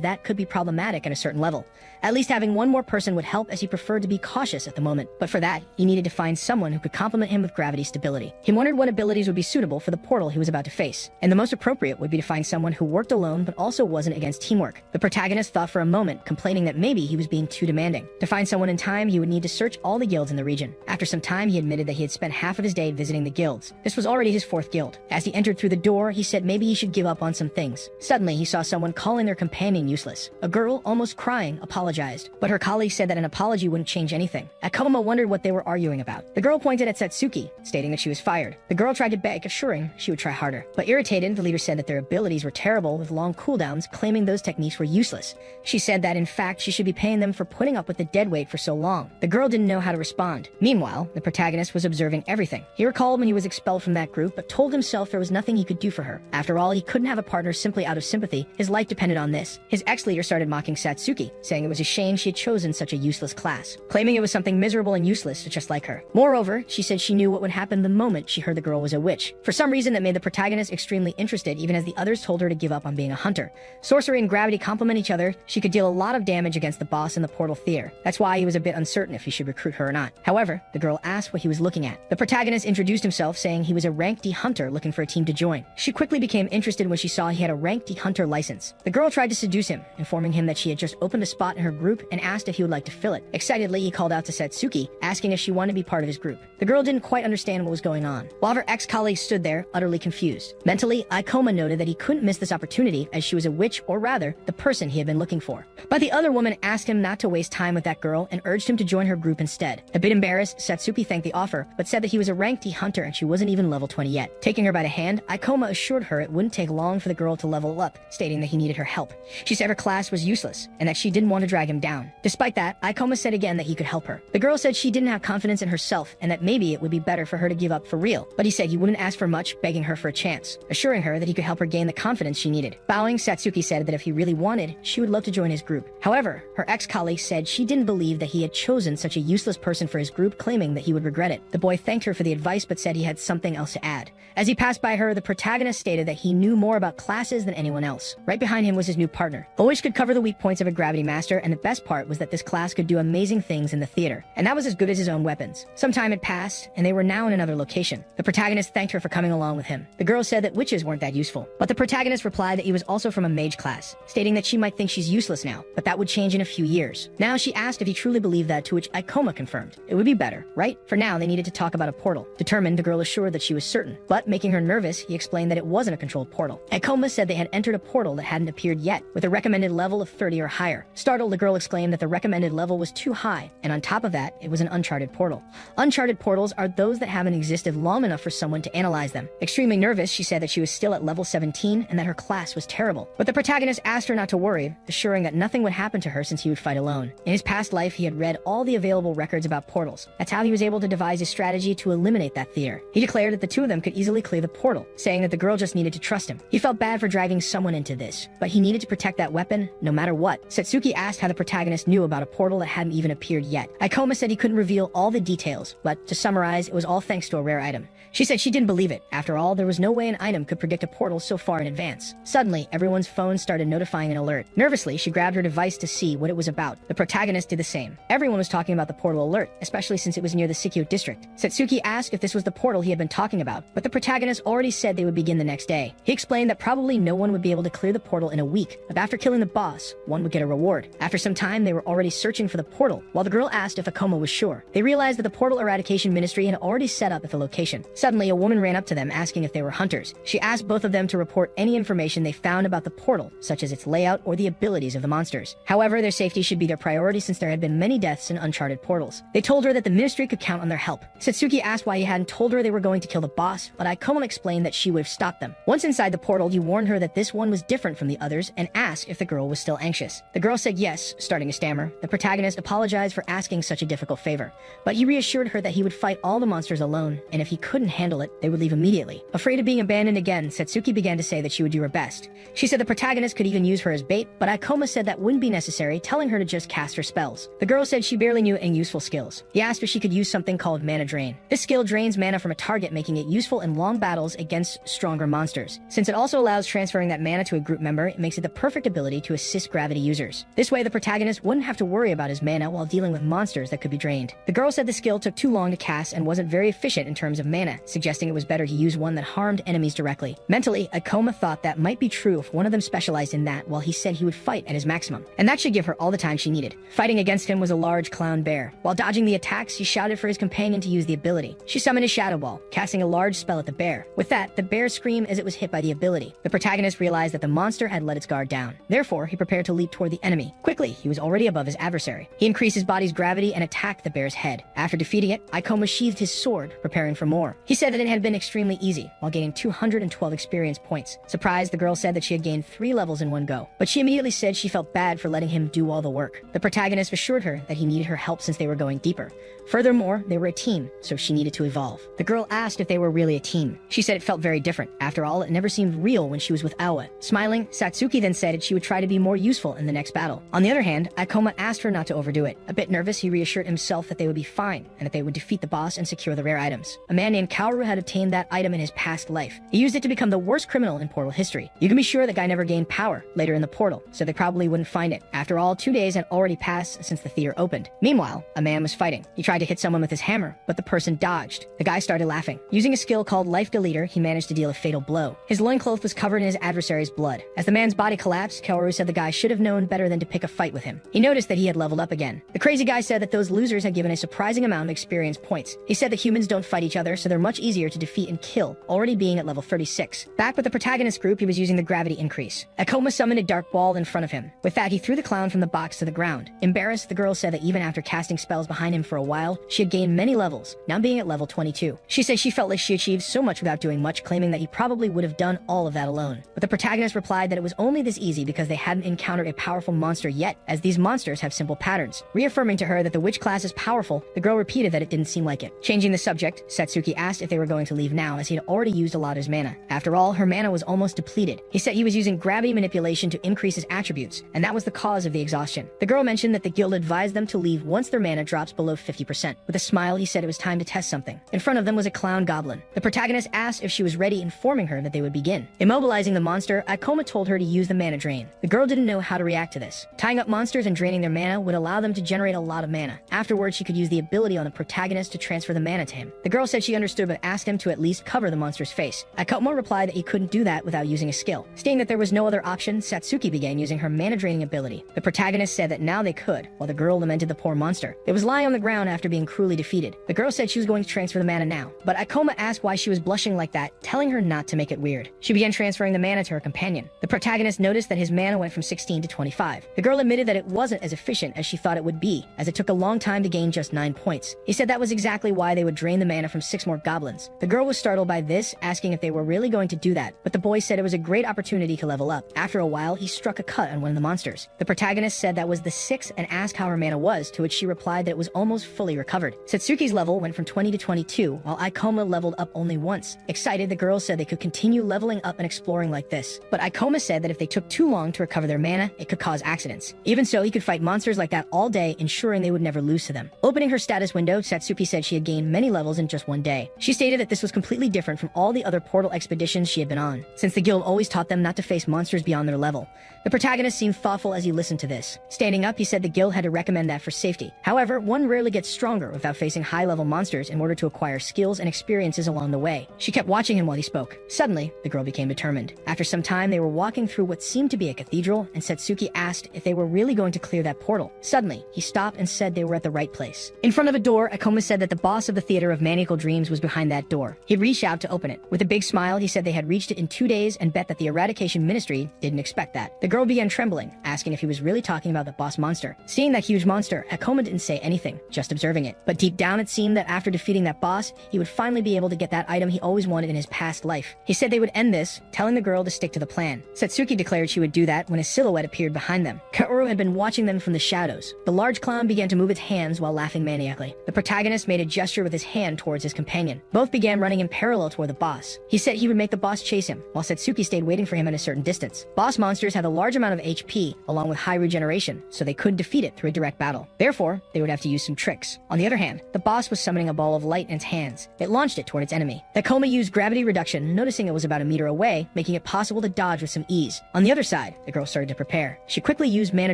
that could be problematic at a certain level. At least having one more person would help, as he preferred to be cautious at the moment. But for that, he needed to find someone who could complement him with gravity stability. He wondered what abilities would be suitable for the portal he was about to face, and the most appropriate would be to find someone who worked alone but also wasn't against teamwork. The protagonist thought for a moment, complaining that maybe he was being too demanding. To find someone in time, he would need to search all the guilds in the region. After some time, he admitted that he had spent half of his day visiting the guilds. This was already his 4th guild. As he entered through the door, he said maybe he should give up on some things. Suddenly, he saw someone calling their companion useless. A girl, almost crying, apologized, but her colleague said that an apology wouldn't change anything. Akoma wondered what they were arguing about. The girl pointed at Satsuki, stating that she was fired. The girl tried to beg, assuring she would try harder. But irritated, the leader said that their abilities were terrible with long cooldowns, claiming those techniques were useless. She said that in fact she should be paying them for putting up with the dead weight for so long. The girl didn't know how to respond. Meanwhile, the protagonist was observing everything. He recalled when he was expelled from that group, but told himself there was nothing he could do for her. After all, he couldn't have a partner simply out of sympathy. His life depended on this. His ex-leader started mocking Satsuki, saying it was a shame she had chosen such a useless class, claiming it was something miserable and useless just like her. Moreover, she said she knew what would happen the moment she heard the girl was a witch. For some reason that made the protagonist extremely interested, even as the others told her to give up on being a hunter. Sorcery and gravity complement each other. She could deal a lot of damage against the boss in the portal theater. That's why he was a bit uncertain if he should recruit her or not. However, the girl asked what he was looking at. The protagonist introduced himself, saying he was a rank D hunter looking for a team to join. She quickly became interested when she saw he had a rank D hunter license. The girl tried to seduce him, informing him that she had just opened a spot in her group and asked if he would like to fill it. Excitedly, he called out to Satsuki, asking if she wanted to be part of his group. The girl didn't quite understand what was going on, while her ex-colleague stood there, utterly confused. Mentally, Ikoma noted that he couldn't miss this opportunity, as she was a witch, or rather, the person he had been looking for. But the other woman asked him not to waste time with that girl and urged him to join her group instead. A bit embarrassed, Satsuki thanked the offer, but said that he was a rank D hunter and she wasn't even level 20 yet. Taking her by the hand, Ikoma assured her it wouldn't take long for the girl to level up, stating that he needed her help. She said her class was useless, and that she didn't want to drag him down. Despite that, Ikoma said again that he could help her. The girl said she didn't have confidence in herself, and that maybe it would be better for her to give up for real, but he said he wouldn't ask for much, begging her for a chance, assuring her that he could help her gain the confidence she needed. Bowing, Satsuki said that if he really wanted, she would love to join his group. However, her ex-colleague said she didn't believe that he had chosen such a useless person for his group, claiming that he would regret it. The boy thanked her for the advice, but said he had something else to add. As he passed by her, the protagonist stated that he knew more about classes than anyone else. Right behind him was his new partner. Boyish could cover the weak points of a gravity master, and the best part was that this class could do amazing things in the theater, and that was as good as his own weapons. Some time had passed, and they were now in another location. The protagonist thanked her for coming along with him. The girl said that witches weren't that useful, but the protagonist replied that he was also from a mage class, stating that she might think she's useless now, but that would change in a few years. Now she asked if he truly believed that, to which Ikoma confirmed. It would be better, right? For now, they needed to talk about a portal. Determined, the girl assured that she was certain, but making her nervous, he explained that it wasn't a controlled portal. Ikoma said they had entered a portal that hadn't appeared yet, with a recommended level of 30 or higher. Startled, the girl exclaimed that the recommended level was too high, and on top of that, it was an uncharted portal. Uncharted portals are those that haven't existed long enough for someone to analyze them. Extremely nervous, she said that she was still at level 17 and that her class was terrible. But the protagonist asked her not to worry, assuring that nothing would happen to her since he would fight alone. In his past life, he had read all the available records about portals. That's how he was able to devise a strategy to eliminate that theater. He declared that the two of them could easily clear the portal, saying that the girl just needed to trust him. He felt bad for dragging someone into this, but he needed to protect that weapon no matter what. Satsuki asked how the protagonist knew about a portal that hadn't even appeared yet. Ikoma said he couldn't reveal all the details, but to summarize, it was all thanks to a rare item. She said she didn't believe it. After all, there was no way an item could predict a portal so far in advance. Suddenly, everyone's phone started notifying an alert. Nervously, she grabbed her device to see what it was about. The protagonist did the same. Everyone was talking about the portal alert, especially since it was near the Sikyo district. Satsuki asked if this was the portal he had been talking about, but the protagonist already said they would begin the next day. He explained that probably no one would be able to clear the portal in a week, but after killing the boss, one would get a reward. After some time, they were already searching for the portal, while the girl asked if Ikoma was sure. They realized that the portal eradication ministry had already set up at the location. Suddenly, a woman ran up to them asking if they were hunters. She asked both of them to report any information they found about the portal, such as its layout or the abilities of the monsters. However, their safety should be their priority since there had been many deaths in uncharted portals. They told her that the ministry could count on their help. Satsuki asked why he hadn't told her they were going to kill the boss, but Ikoma explained that she would have stopped them. Once inside the portal, he warned her that this one was different from the others and asked if the girl was still anxious. The girl said yes, starting to stammer. The protagonist apologized for asking such a difficult favor, but he reassured her that he would fight all the monsters alone, and if he couldn't handle it, they would leave immediately. Afraid of being abandoned again, Satsuki began to say that she would do her best. She said the protagonist could even use her as bait, but Ikoma said that wouldn't be necessary, telling her to just cast her spells. The girl said said she barely knew any useful skills. He asked if she could use something called Mana Drain. This skill drains mana from a target, making it useful in long battles against stronger monsters. Since it also allows transferring that mana to a group member, it makes it the perfect ability to assist gravity users. This way, the protagonist wouldn't have to worry about his mana while dealing with monsters that could be drained. The girl said the skill took too long to cast and wasn't very efficient in terms of mana, suggesting it was better to use one that harmed enemies directly. Mentally, Akoma thought that might be true if one of them specialized in that, while he said he would fight at his maximum, and that should give her all the time she needed. Fighting against him was a large clown bear. While dodging the attacks, she shouted for his companion to use the ability. She summoned a shadow ball, casting a large spell at the bear. With that, the bear screamed as it was hit by the ability. The protagonist realized that the monster had let its guard down. Therefore, he prepared to leap toward the enemy. Quickly, he was already above his adversary. He increased his body's gravity and attacked the bear's head. After defeating it, Ikoma sheathed his sword, preparing for more. He said that it had been extremely easy, while gaining 212 experience points. Surprised, the girl said that she had gained 3 levels in one go, but she immediately said she felt bad for letting him do all the work. The protagonist assured her that he needed her help since they were going deeper. Furthermore, they were a team, so she needed to evolve. The girl asked if they were really a team. She said it felt very different. After all, it never seemed real when she was with Awa. Smiling, Satsuki then said that she would try to be more useful in the next battle. On the other hand, Ikoma asked her not to overdo it. A bit nervous, he reassured himself that they would be fine, and that they would defeat the boss and secure the rare items. A man named Kaoru had obtained that item in his past life. He used it to become the worst criminal in Portal history. You can be sure the guy never gained power later in the portal, so they probably wouldn't find it. After all, 2 days had already passed since the theater opened. Meanwhile, a man was fighting. He tried to hit someone with his hammer, but the person dodged. The guy started laughing. Using a skill called Life Deleter, he managed to deal a fatal blow. His loincloth was covered in his adversary's blood. As the man's body collapsed, Kaoru said the guy should have known better than to pick a fight with him. He noticed that he had leveled up again. The crazy guy said that those losers had given a surprising amount of experience points. He said that humans don't fight each other, so they're much easier to defeat and kill, already being at level 36. Back with the protagonist group, he was using the gravity increase. Akoma summoned a dark ball in front of him. With that, he threw the clown from the box to the ground. Embarrassed, the girl said that even after casting spells behind him for a while, she had gained many levels, now being at level 22. She said she felt like she achieved so much without doing much, claiming that he probably would have done all of that alone. But the protagonist replied that it was only this easy because they hadn't encountered a powerful monster yet, as these monsters have simple patterns. Reaffirming to her that the witch class is powerful, the girl repeated that it didn't seem like it. Changing the subject, Satsuki asked if they were going to leave now, as he had already used a lot of his mana. After all, her mana was almost depleted. He said he was using gravity manipulation to increase his attributes, and that was the cause of the exhaustion. The girl mentioned that the guild advised them to leave once their mana drops below 50%. With a smile, he said it was time to test something. In front of them was a clown goblin. The protagonist asked if she was ready, informing her that they would begin. Immobilizing the monster, Ikoma told her to use the mana drain. The girl didn't know how to react to this. Tying up monsters and draining their mana would allow them to generate a lot of mana. Afterwards, she could use the ability on the protagonist to transfer the mana to him. The girl said she understood but asked him to at least cover the monster's face. Ikoma replied that he couldn't do that without using a skill. Stating that there was no other option, Satsuki began using her mana draining ability. The protagonist said that now they could, while the girl lamented the poor monster. It was lying on the ground after being cruelly defeated. The girl said she was going to transfer the mana now, but Ikoma asked why she was blushing like that, telling her not to make it weird. She began transferring the mana to her companion. The protagonist noticed that his mana went from 16 to 25. The girl admitted that it wasn't as efficient as she thought it would be, as it took a long time to gain just 9 points. He said that was exactly why they would drain the mana from 6 more goblins. The girl was startled by this, asking if they were really going to do that, but the boy said it was a great opportunity to level up. After a while, he struck a cut on one of the monsters. The protagonist said that was the 6th and asked how her mana was, to which she replied that it was almost fully recovered. Satsuki's level went from 20 to 22, while Ikoma leveled up only once. Excited, the girl said they could continue leveling up and exploring like this. But Ikoma said that if they took too long to recover their mana, it could cause accidents. Even so, he could fight monsters like that all day, ensuring they would never lose to them. Opening her status window, Satsuki said she had gained many levels in just one day. She stated that this was completely different from all the other portal expeditions she had been on, since the guild always taught them not to face monsters beyond their level. The protagonist seemed thoughtful as he listened to this. Standing up, he said the guild had to recommend that for safety. However, one rarely gets stronger without facing high-level monsters in order to acquire skills and experiences along the way. She kept watching him while he spoke. Suddenly, the girl became determined. After some time, they were walking through what seemed to be a cathedral, and Satsuki asked if they were really going to clear that portal. Suddenly, he stopped and said they were at the right place. In front of a door, Ikoma said that the boss of the Theater of Maniacal Dreams was behind that door. He reached out to open it. With a big smile, he said they had reached it in 2 days and bet that the Eradication Ministry didn't expect that. The girl began trembling, asking if he was really talking about the boss monster. Seeing that huge monster, Ikoma didn't say anything, just observing it. But deep down, it seemed that after defeating that boss, he would finally be able to get that item he always wanted in his past life. He said they would end this, telling the girl to stick to the plan. Satsuki declared she would do that when a silhouette appeared behind them. Kaoru had been watching them from the shadows. The large clown began to move its hands while laughing maniacally. The protagonist made a gesture with his hand towards his companion. Both began running in parallel toward the boss. He said he would make the boss chase him, while Satsuki stayed waiting for him at a certain distance. Boss monsters have a large amount of HP, along with high regeneration, so they couldn't defeat it through a direct direct battle. Therefore, they would have to use some tricks. On the other hand, the boss was summoning a ball of light in its hands. It launched it toward its enemy. Akoma used gravity reduction, noticing it was about a meter away, making it possible to dodge with some ease. On the other side, the girl started to prepare. She quickly used mana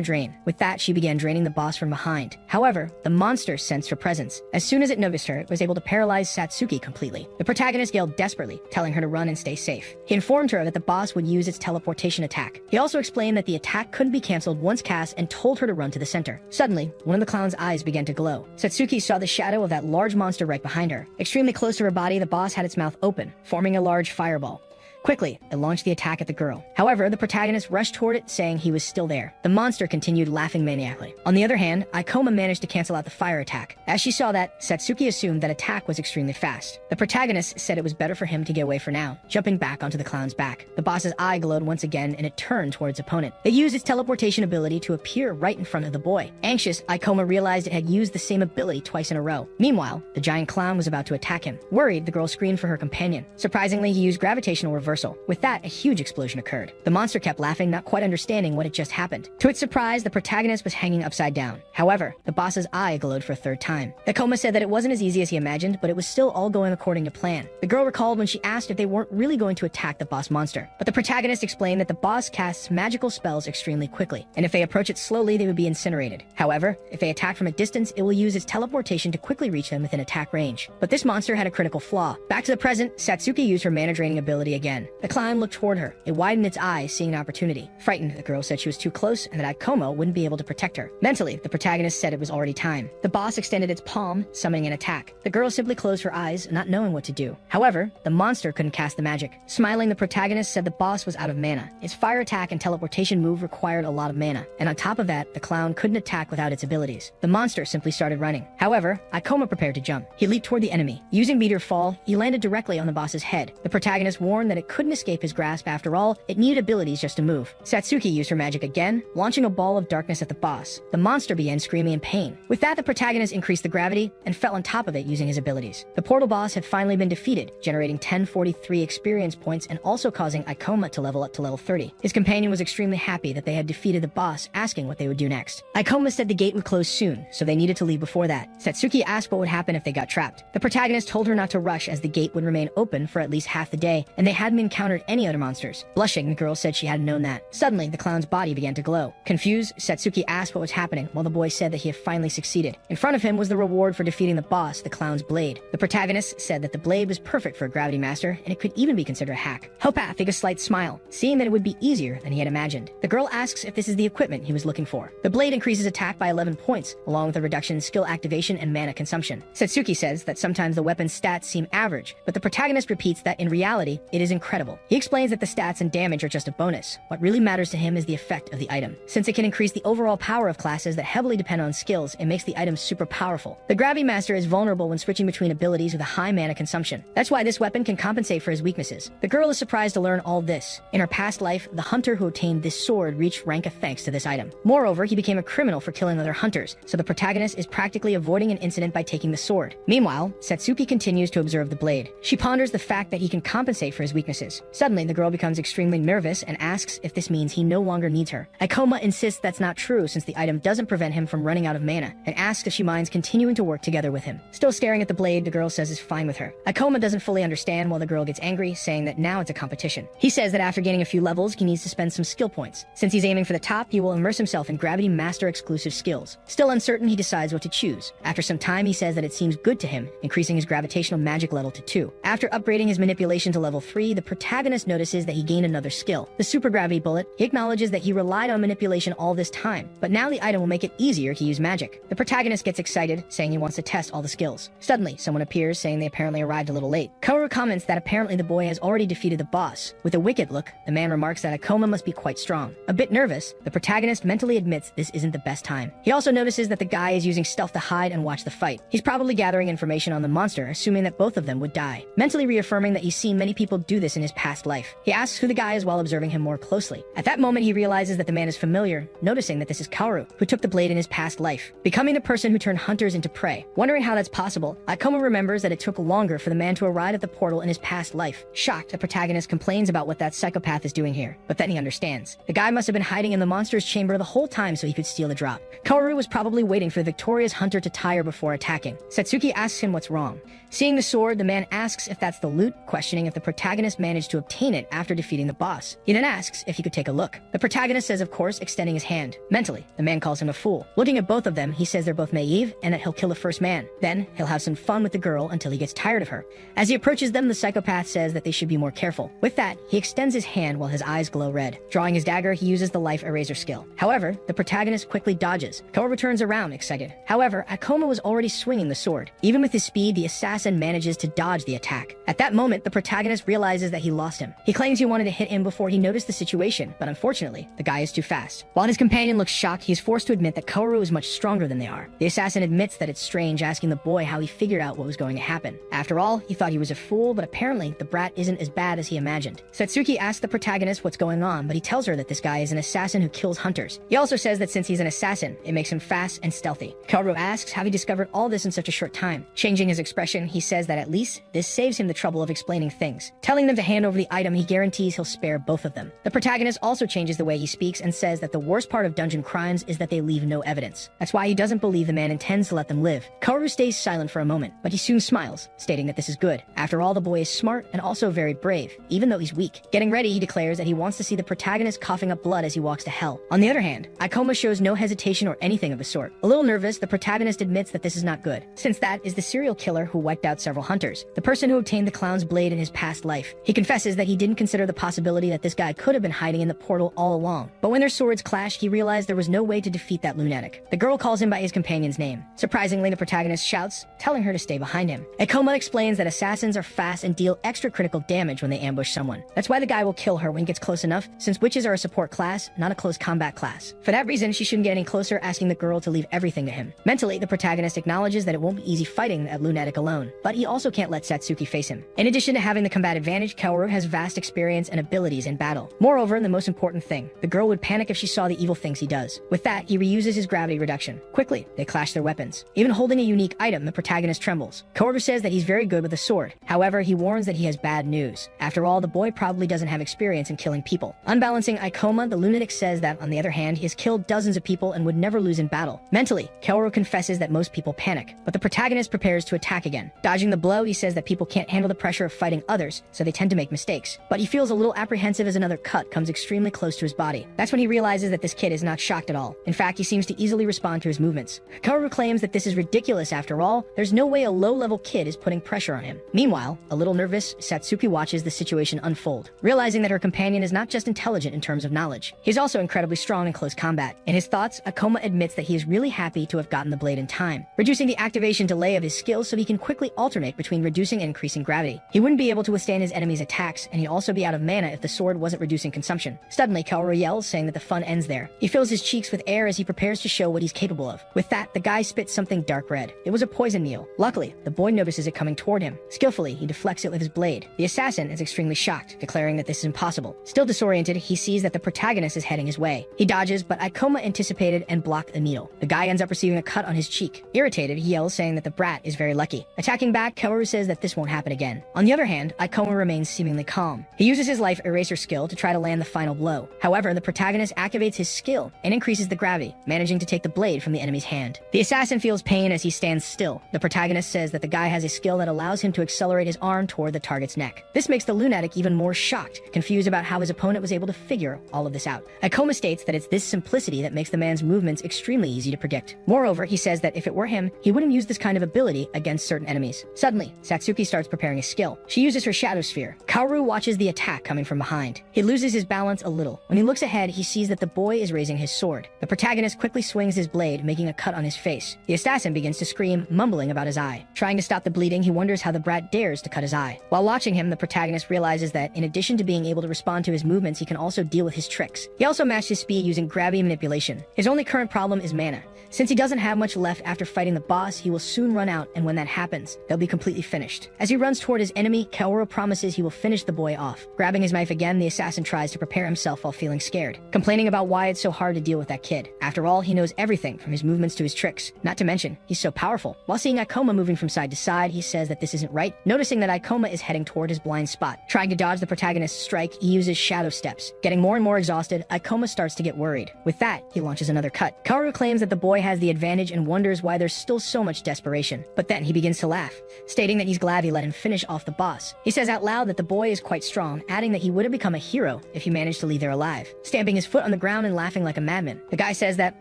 drain. With that, she began draining the boss from behind. However, the monster sensed her presence. As soon as it noticed her, it was able to paralyze Satsuki completely. The protagonist yelled desperately, telling her to run and stay safe. He informed her that the boss would use its teleportation attack. He also explained that the attack couldn't be cancelled once cast and told her to run to the center. Suddenly, one of the clown's eyes began to glow. Satsuki saw the shadow of that large monster right behind her. Extremely close to her body, the boss had its mouth open, forming a large fireball. Quickly, it launched the attack at the girl. However, the protagonist rushed toward it, saying he was still there. The monster continued laughing maniacally. On the other hand, Ikoma managed to cancel out the fire attack. As she saw that, Satsuki assumed that attack was extremely fast. The protagonist said it was better for him to get away for now, jumping back onto the clown's back. The boss's eye glowed once again, and it turned towards its opponent. It used its teleportation ability to appear right in front of the boy. Anxious, Ikoma realized it had used the same ability twice in a row. Meanwhile, the giant clown was about to attack him. Worried, the girl screamed for her companion. Surprisingly, he used gravitational reversal. With that, a huge explosion occurred. The monster kept laughing, not quite understanding what had just happened. To its surprise, the protagonist was hanging upside down. However, the boss's eye glowed for a third time. Ikoma said that it wasn't as easy as he imagined, but it was still all going according to plan. The girl recalled when she asked if they weren't really going to attack the boss monster. But the protagonist explained that the boss casts magical spells extremely quickly, and if they approach it slowly, they would be incinerated. However, if they attack from a distance, it will use its teleportation to quickly reach them within attack range. But this monster had a critical flaw. Back to the present, Satsuki used her mana draining ability again. The clown looked toward her. It widened its eyes, seeing an opportunity. Frightened, the girl said she was too close and that Ikoma wouldn't be able to protect her. Mentally, the protagonist said it was already time. The boss extended its palm, summoning an attack. The girl simply closed her eyes, not knowing what to do. However, the monster couldn't cast the magic. Smiling, the protagonist said the boss was out of mana. Its fire attack and teleportation move required a lot of mana, and on top of that, the clown couldn't attack without its abilities. The monster simply started running. However, Ikoma prepared to jump. He leaped toward the enemy. Using meteor fall, he landed directly on the boss's head. The protagonist warned that it couldn't escape his grasp. After all, it needed abilities just to move. Satsuki used her magic again, launching a ball of darkness at the boss. The monster began screaming in pain. With that, the protagonist increased the gravity and fell on top of it using his abilities. The portal boss had finally been defeated, generating 1043 experience points and also causing Ikoma to level up to level 30. His companion was extremely happy that they had defeated the boss, asking what they would do next. Ikoma said the gate would close soon, so they needed to leave before that. Satsuki asked what would happen if they got trapped. The protagonist told her not to rush as the gate would remain open for at least half the day, and they hadn't encountered any other monsters. Blushing, the girl said she hadn't known that. Suddenly, the clown's body began to glow. Confused, Satsuki asked what was happening, while the boy said that he had finally succeeded. In front of him was the reward for defeating the boss, the clown's blade. The protagonist said that the blade was perfect for a gravity master, and it could even be considered a hack. Hopath gave a slight smile, seeing that it would be easier than he had imagined. The girl asks if this is the equipment he was looking for. The blade increases attack by 11 points, along with a reduction in skill activation and mana consumption. Satsuki says that sometimes the weapon's stats seem average, but the protagonist repeats that in reality, it is incredible. He explains that the stats and damage are just a bonus. What really matters to him is the effect of the item. Since it can increase the overall power of classes that heavily depend on skills, it makes the item super powerful. The Gravity Master is vulnerable when switching between abilities with a high mana consumption. That's why this weapon can compensate for his weaknesses. The girl is surprised to learn all this. In her past life, the hunter who obtained this sword reached rank of thanks to this item. Moreover, he became a criminal for killing other hunters, so the protagonist is practically avoiding an incident by taking the sword. Meanwhile, Satsuki continues to observe the blade. She ponders the fact that he can compensate for his weaknesses. Suddenly, the girl becomes extremely nervous and asks if this means he no longer needs her. Ikoma insists that's not true since the item doesn't prevent him from running out of mana, and asks if she minds continuing to work together with him. Still staring at the blade, the girl says is fine with her. Ikoma doesn't fully understand while the girl gets angry, saying that now it's a competition. He says that after gaining a few levels, he needs to spend some skill points. Since he's aiming for the top, he will immerse himself in Gravity Master exclusive skills. Still uncertain, he decides what to choose. After some time, he says that it seems good to him, increasing his gravitational magic level to 2. After upgrading his manipulation to level 3, the protagonist notices that he gained another skill, the Super Gravity Bullet. He acknowledges that he relied on manipulation all this time, but now the item will make it easier to use magic. The protagonist gets excited, saying he wants to test all the skills. Suddenly, someone appears, saying they apparently arrived a little late. Kaoru comments that apparently the boy has already defeated the boss. With a wicked look, the man remarks that Ikoma must be quite strong. A bit nervous, the protagonist mentally admits this isn't the best time. He also notices that the guy is using stealth to hide and watch the fight. He's probably gathering information on the monster, assuming that both of them would die. Mentally reaffirming that he's seen many people do this this in his past life. He asks who the guy is while observing him more closely. At that moment, he realizes that the man is familiar, noticing that this is Kaoru, who took the blade in his past life, becoming the person who turned hunters into prey. Wondering how that's possible, Akoma remembers that it took longer for the man to arrive at the portal in his past life. Shocked, the protagonist complains about what that psychopath is doing here, but then he understands. The guy must have been hiding in the monster's chamber the whole time so he could steal the drop. Kaoru was probably waiting for the victorious hunter to tire before attacking. Satsuki asks him what's wrong. Seeing the sword, the man asks if that's the loot, questioning if the protagonist managed to obtain it after defeating the boss. He then asks if he could take a look. The protagonist says of course, extending his hand. Mentally, the man calls him a fool. Looking at both of them, he says they're both naive and that he'll kill the first man. Then, he'll have some fun with the girl until he gets tired of her. As he approaches them, the psychopath says that they should be more careful. With that, he extends his hand while his eyes glow red. Drawing his dagger, he uses the life eraser skill. However, the protagonist quickly dodges. Kaoru turns around, excited. However, Akoma was already swinging the sword. Even with his speed, the assassin manages to dodge the attack. At that moment, the protagonist realizes that he lost him. He claims he wanted to hit him before he noticed the situation, but unfortunately, the guy is too fast. While his companion looks shocked, he is forced to admit that Kaoru is much stronger than they are. The assassin admits that it's strange, asking the boy how he figured out what was going to happen. After all, he thought he was a fool, but apparently the brat isn't as bad as he imagined. Satsuki asks the protagonist what's going on, but he tells her that this guy is an assassin who kills hunters. He also says that since he's an assassin, it makes him fast and stealthy. Kaoru asks how he discovered all this in such a short time. Changing his expression, he says that at least this saves him the trouble of explaining things. Telling them to hand over the item, he guarantees he'll spare both of them. The protagonist also changes the way he speaks and says that the worst part of dungeon crimes is that they leave no evidence. That's why he doesn't believe the man intends to let them live. Kaoru stays silent for a moment, but he soon smiles, stating that this is good. After all, the boy is smart and also very brave, even though he's weak. Getting ready, he declares that he wants to see the protagonist coughing up blood as he walks to hell. On the other hand, Akoma shows no hesitation or anything of the sort. A little nervous, the protagonist admits that this is not good, since that is the serial killer who wiped out several hunters, the person who obtained the clown's blade in his past life. He confesses that he didn't consider the possibility that this guy could have been hiding in the portal all along. But when their swords clashed, he realized there was no way to defeat that lunatic. The girl calls him by his companion's name. Surprisingly, the protagonist shouts, telling her to stay behind him. Akoma explains that assassins are fast and deal extra critical damage when they ambush someone. That's why the guy will kill her when he gets close enough, since witches are a support class, not a close combat class. For that reason, she shouldn't get any closer, asking the girl to leave everything to him. Mentally, the protagonist acknowledges that it won't be easy fighting that lunatic alone, but he also can't let Satsuki face him. In addition to having the combat advantage, Kaoru has vast experience and abilities in battle. Moreover, and the most important thing, the girl would panic if she saw the evil things he does. With that, he reuses his gravity reduction. Quickly, they clash their weapons. Even holding a unique item, the protagonist trembles. Kaoru says that he's very good with a sword. However, he warns that he has bad news. After all, the boy probably doesn't have experience in killing people. Unbalancing Akoma, the lunatic says that, on the other hand, he has killed dozens of people and would never lose in battle. Mentally, Kaoru confesses that most people panic, but the protagonist prepares to attack again. Dodging the blow, he says that people can't handle the pressure of fighting others, so they tend to make mistakes. But he feels a little apprehensive as another cut comes extremely close to his body. That's when he realizes that this kid is not shocked at all. In fact, he seems to easily respond to his movements. Kaoru claims that this is ridiculous after all. There's no way a low-level kid is putting pressure on him. Meanwhile, a little nervous, Satsuki watches the situation unfold, realizing that her companion is not just intelligent in terms of knowledge. He's also incredibly strong in close combat. In his thoughts, Akoma admits that he is really happy to have gotten the blade in time, reducing the activation delay of his skills so he can quickly alternate between reducing and increasing gravity. He wouldn't be able to withstand his enemy's attacks, and he'd also be out of mana if the sword wasn't reducing consumption. Suddenly, Kaoru yells, saying that the fun ends there. He fills his cheeks with air as he prepares to show what he's capable of. With that, the guy spits something dark red. It was a poison needle. Luckily, the boy notices it coming toward him. Skillfully, he deflects it with his blade. The assassin is extremely shocked, declaring that this is impossible. Still disoriented, he sees that the protagonist is heading his way. He dodges, but Akoma anticipated and blocked the needle. The guy ends up receiving a cut on his cheek. Irritated, he yells, saying that the brat is very lucky. Attacking back, Kaoru says that this won't happen again. On the other hand, Akoma remains seemingly calm. He uses his life eraser skill to try to land the final blow. However, the protagonist activates his skill and increases the gravity, managing to take the blade from the enemy's hand. The assassin feels pain as he stands still. The protagonist says that the guy has a skill that allows him to accelerate his arm toward the target's neck. This makes the lunatic even more shocked, confused about how his opponent was able to figure all of this out. Akoma states that it's this simplicity that makes the man's movements extremely easy to predict. Moreover, he says that if it were him, he wouldn't use this kind of ability against certain enemies. Suddenly, Satsuki starts preparing a skill. She uses her shadow sphere. Kaoru watches the attack coming from behind. He loses his balance a little. When he looks ahead, he sees that the boy is raising his sword. The protagonist quickly swings his blade, making a cut on his face. The assassin begins to scream, mumbling about his eye. Trying to stop the bleeding, he wonders how the brat dares to cut his eye. While watching him, the protagonist realizes that in addition to being able to respond to his movements, he can also deal with his tricks. He also matched his speed using gravity manipulation. His only current problem is mana. Since he doesn't have much left after fighting the boss, he will soon run out, and when that happens, they'll be completely finished. As he runs toward his enemy, Kaoru promises he he will finish the boy off. Grabbing his knife again, the assassin tries to prepare himself while feeling scared, complaining about why it's so hard to deal with that kid. After all, he knows everything from his movements to his tricks. Not to mention, he's so powerful. While seeing Ikoma moving from side to side, he says that this isn't right, noticing that Ikoma is heading toward his blind spot. Trying to dodge the protagonist's strike, he uses shadow steps. Getting more and more exhausted, Ikoma starts to get worried. With that, he launches another cut. Kaoru claims that the boy has the advantage and wonders why there's still so much desperation. But then he begins to laugh, stating that he's glad he let him finish off the boss. He says out loud that the boy is quite strong, adding that he would have become a hero if he managed to leave there alive, stamping his foot on the ground and laughing like a madman. The guy says that,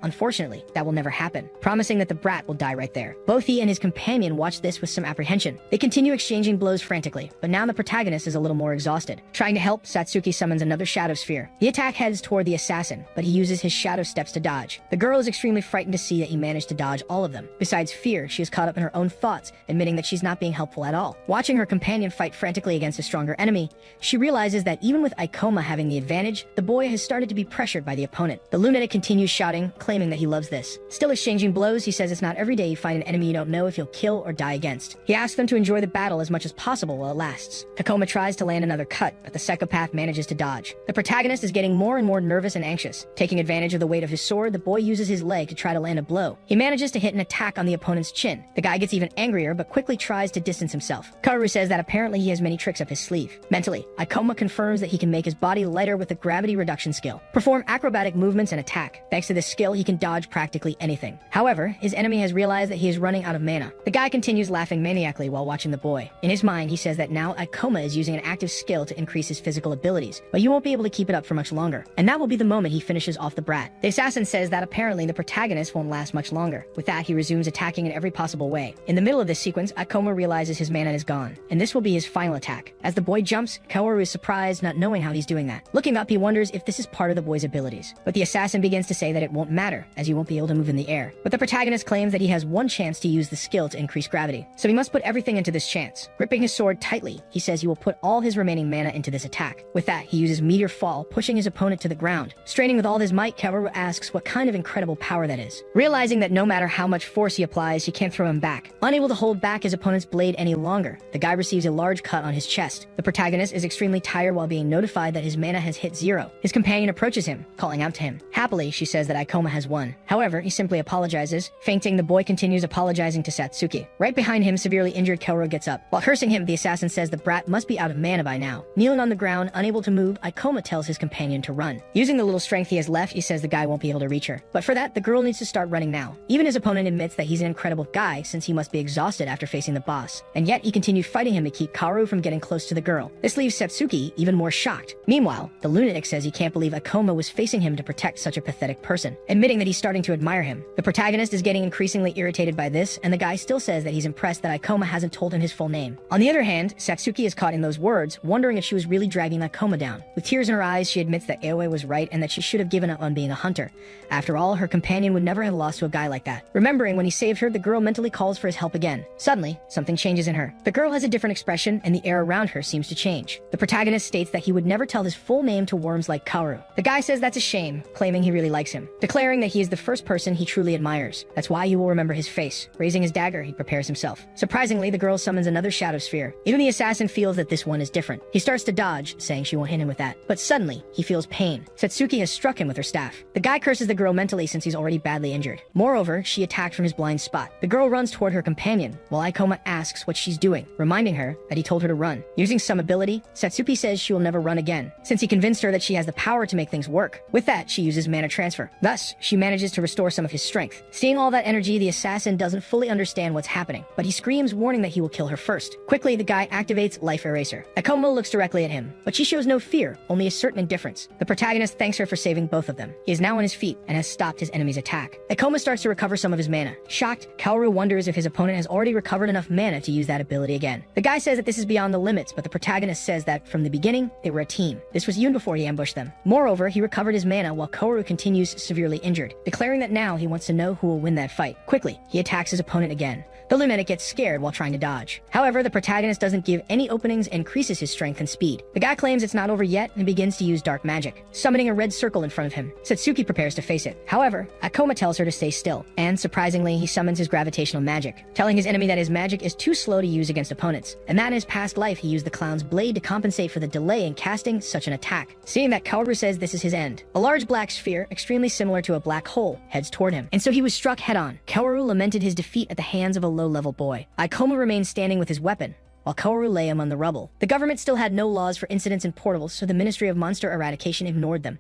unfortunately, that will never happen, promising that the brat will die right there. Both he and his companion watch this with some apprehension. They continue exchanging blows frantically, but now the protagonist is a little more exhausted. Trying to help, Satsuki summons another shadow sphere. The attack heads toward the assassin, but he uses his shadow steps to dodge. The girl is extremely frightened to see that he managed to dodge all of them. Besides fear, she is caught up in her own thoughts, admitting that she's not being helpful at all. Watching her companion fight frantically against a stronger enemy, she realizes that even with Ikoma having the advantage, the boy has started to be pressured by the opponent. The lunatic continues shouting, claiming that he loves this. Still exchanging blows, he says it's not every day you find an enemy you don't know if you'll kill or die against. He asks them to enjoy the battle as much as possible while it lasts. Ikoma tries to land another cut, but the psychopath manages to dodge. The protagonist is getting more and more nervous and anxious. Taking advantage of the weight of his sword, the boy uses his leg to try to land a blow. He manages to hit an attack on the opponent's chin. The guy gets even angrier, but quickly tries to distance himself. Kaoru says that apparently he has many tricks up his sleeve. Mentally, Ikoma confirms that he can make his body lighter with the gravity reduction skill, perform acrobatic movements and attack. Thanks to this skill, he can dodge practically anything. However, his enemy has realized that he is running out of mana. The guy continues laughing maniacally while watching the boy. In his mind, he says that now Ikoma is using an active skill to increase his physical abilities, but he won't be able to keep it up for much longer. And that will be the moment he finishes off the brat. The assassin says that apparently the protagonist won't last much longer. With that, he resumes attacking in every possible way. In the middle of this sequence, Ikoma realizes his mana is gone, and this will be his final attack. As the boy jumps, Kaoru is surprised, not knowing how he's doing that. Looking up, he wonders if this is part of the boy's abilities. But the assassin begins to say that it won't matter, as he won't be able to move in the air. But the protagonist claims that he has one chance to use the skill to increase gravity, so he must put everything into this chance. Gripping his sword tightly, he says he will put all his remaining mana into this attack. With that, he uses Meteor Fall, pushing his opponent to the ground. Straining with all his might, Kaoru asks what kind of incredible power that is. Realizing that no matter how much force he applies, he can't throw him back. Unable to hold back his opponent's blade any longer, the guy receives a large cut on his chest. The protagonist is extremely tired while being notified that his mana has hit 0. His companion approaches him, calling out to him. Happily, she says that Ikoma has won. However, he simply apologizes. Fainting, the boy continues apologizing to Satsuki. Right behind him, severely injured Kaoru gets up. While cursing him, the assassin says the brat must be out of mana by now. Kneeling on the ground, unable to move, Ikoma tells his companion to run. Using the little strength he has left, he says the guy won't be able to reach her. But for that, the girl needs to start running now. Even his opponent admits that he's an incredible guy since he must be exhausted after facing the boss. And yet, he continued fighting him to keep Kaoru from getting close to the girl. This leaves Satsuki even more shocked. Meanwhile, the lunatic says he can't believe Ikoma was facing him to protect such a pathetic person, admitting that he's starting to admire him. The protagonist is getting increasingly irritated by this, and the guy still says that he's impressed that Ikoma hasn't told him his full name. On the other hand, Satsuki is caught in those words, wondering if she was really dragging Ikoma down. With tears in her eyes, she admits that Aoi was right and that she should have given up on being a hunter. After all, her companion would never have lost to a guy like that. Remembering when he saved her, the girl mentally calls for his help again. Suddenly, something changes in her. The girl has a different expression, and the air around her seems to change. The protagonist states that he would never tell his full name to worms like Kaoru. The guy says that's a shame, claiming he really likes him, declaring that he is the first person he truly admires. That's why he will remember his face. Raising his dagger, he prepares himself. Surprisingly, the girl summons another shadow sphere. Even the assassin feels that this one is different. He starts to dodge, saying she won't hit him with that. But suddenly, he feels pain. Satsuki has struck him with her staff. The guy curses the girl mentally since he's already badly injured. Moreover, she attacked from his blind spot. The girl runs toward her companion, while Ikoma asks what she's doing, reminding her that he told her to run. Using some ability, Satsuki says she will never run again, since he convinced her that she has the power to make things work. With that, she uses mana transfer. Thus, she manages to restore some of his strength. Seeing all that energy, the assassin doesn't fully understand what's happening, but he screams, warning that he will kill her first. Quickly, the guy activates Life Eraser. Ikoma looks directly at him, but she shows no fear, only a certain indifference. The protagonist thanks her for saving both of them. He is now on his feet and has stopped his enemy's attack. Ikoma starts to recover some of his mana. Shocked, Kaoru wonders if his opponent has already recovered enough mana to use that ability again. The guy says that this is beyond the limits, but the protagonist says that from the beginning, they were a team. This was even before he ambushed them. Moreover, he recovered his mana while Kaoru continues severely injured, declaring that now he wants to know who will win that fight. Quickly, he attacks his opponent again. The lunatic gets scared while trying to dodge. However, the protagonist doesn't give any openings and increases his strength and speed. The guy claims it's not over yet and begins to use dark magic, summoning a red circle in front of him. Satsuki prepares to face it. However, Ikoma tells her to stay still, and surprisingly, he summons his gravitational magic, telling his enemy that his magic is too slow to use against opponents, and that in his past life he used the clown's blade to compensate for the delay in casting such an attack. Seeing that, Kaoru says this is his end. A large black sphere, extremely similar to a black hole, heads toward him, and so he was struck head-on. Kaoru lamented his defeat at the hands of a low-level boy. Ikoma remained standing with his weapon, while Kaoru lay among the rubble. The government still had no laws for incidents in portals, so the Ministry of Monster Eradication ignored them.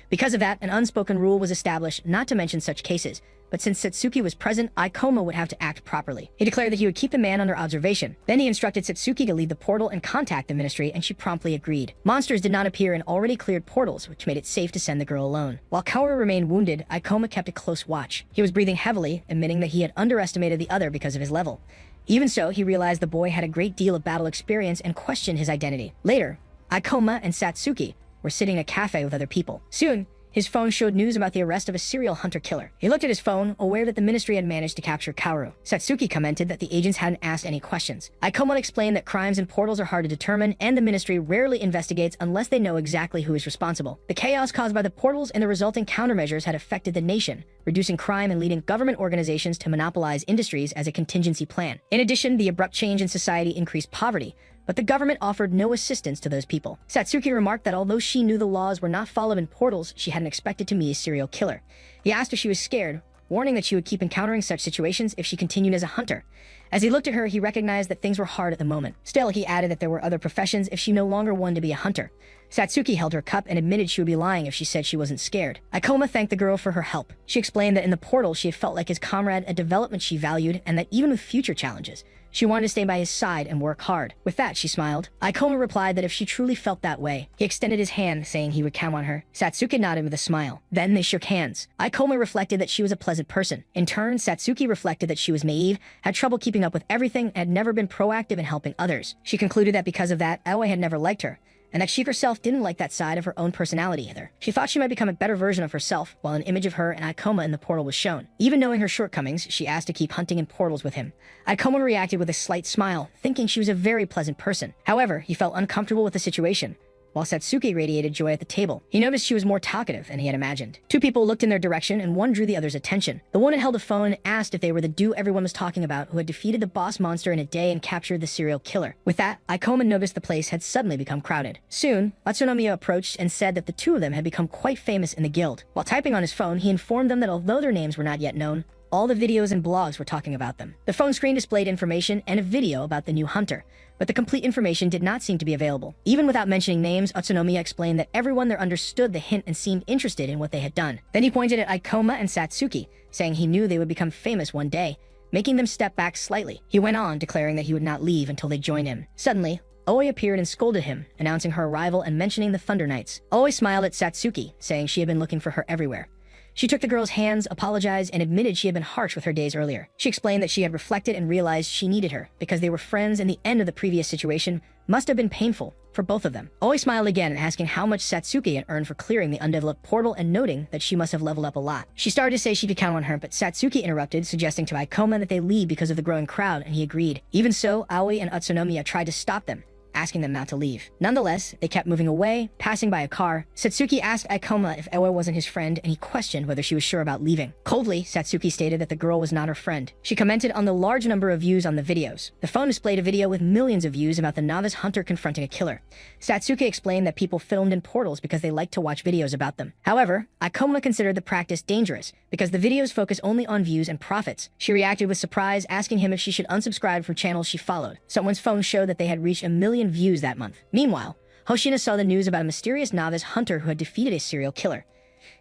Because of that, an unspoken rule was established not to mention such cases, but since Satsuki was present, Ikoma would have to act properly. He declared that he would keep the man under observation. Then he instructed Satsuki to leave the portal and contact the ministry, and she promptly agreed. Monsters did not appear in already cleared portals, which made it safe to send the girl alone. While Kaoru remained wounded, Ikoma kept a close watch. He was breathing heavily, admitting that he had underestimated the other because of his level. Even so, he realized the boy had a great deal of battle experience and questioned his identity. Later, Ikoma and Satsuki were sitting in a cafe with other people. Soon, his phone showed news about the arrest of a serial hunter-killer. He looked at his phone, aware that the ministry had managed to capture Kaoru. Satsuki commented that the agents hadn't asked any questions. Ikoma explained that crimes in portals are hard to determine, and the ministry rarely investigates unless they know exactly who is responsible. The chaos caused by the portals and the resulting countermeasures had affected the nation, reducing crime and leading government organizations to monopolize industries as a contingency plan. In addition, the abrupt change in society increased poverty, but the government offered no assistance to those people. Satsuki remarked that although she knew the laws were not followed in portals, she hadn't expected to meet a serial killer. He asked if she was scared, warning that she would keep encountering such situations if she continued as a hunter. As he looked at her, he recognized that things were hard at the moment. Still, he added that there were other professions if she no longer wanted to be a hunter. Satsuki held her cup and admitted she would be lying if she said she wasn't scared. Ikoma thanked the girl for her help. She explained that in the portal she had felt like his comrade, a development she valued, and that even with future challenges, she wanted to stay by his side and work hard. With that, she smiled. Ikoma replied that if she truly felt that way, he extended his hand, saying he would count on her. Satsuki nodded with a smile. Then they shook hands. Ikoma reflected that she was a pleasant person. In turn, Satsuki reflected that she was naive, had trouble keeping up with everything, and had never been proactive in helping others. She concluded that because of that, Aoi had never liked her, and that she herself didn't like that side of her own personality either. She thought she might become a better version of herself, while an image of her and Ikoma in the portal was shown. Even knowing her shortcomings, she asked to keep hunting in portals with him. Ikoma reacted with a slight smile, thinking she was a very pleasant person. However, he felt uncomfortable with the situation, while Satsuki radiated joy at the table. He noticed she was more talkative than he had imagined. Two people looked in their direction, and one drew the other's attention. The one had held a phone and asked if they were the dude everyone was talking about who had defeated the boss monster in a day and captured the serial killer. With that, Ikoma noticed the place had suddenly become crowded. Soon, Utsunomiya approached and said that the two of them had become quite famous in the guild. While typing on his phone, he informed them that although their names were not yet known, all the videos and blogs were talking about them. The phone screen displayed information and a video about the new hunter, but the complete information did not seem to be available. Even without mentioning names, Utsunomiya explained that everyone there understood the hint and seemed interested in what they had done. Then he pointed at Ikoma and Satsuki, saying he knew they would become famous one day, making them step back slightly. He went on, declaring that he would not leave until they joined him. Suddenly, Aoi appeared and scolded him, announcing her arrival and mentioning the Thunder Knights. Aoi smiled at Satsuki, saying she had been looking for her everywhere. She took the girl's hands, apologized, and admitted she had been harsh with her days earlier. She explained that she had reflected and realized she needed her, because they were friends and the end of the previous situation must have been painful for both of them. Aoi smiled again, asking how much Satsuki had earned for clearing the undeveloped portal and noting that she must have leveled up a lot. She started to say she could count on her, but Satsuki interrupted, suggesting to Ikoma that they leave because of the growing crowd, and he agreed. Even so, Aoi and Utsunomiya tried to stop them, asking them not to leave. Nonetheless, they kept moving away, passing by a car. Satsuki asked Ikoma if Aoi wasn't his friend, and he questioned whether she was sure about leaving. Coldly, Satsuki stated that the girl was not her friend. She commented on the large number of views on the videos. The phone displayed a video with millions of views about the novice hunter confronting a killer. Satsuki explained that people filmed in portals because they liked to watch videos about them. However, Ikoma considered the practice dangerous because the videos focus only on views and profits. She reacted with surprise, asking him if she should unsubscribe from channels she followed. Someone's phone showed that they had reached 1 million views that month. Meanwhile, Hoshina saw the news about a mysterious novice hunter who had defeated a serial killer.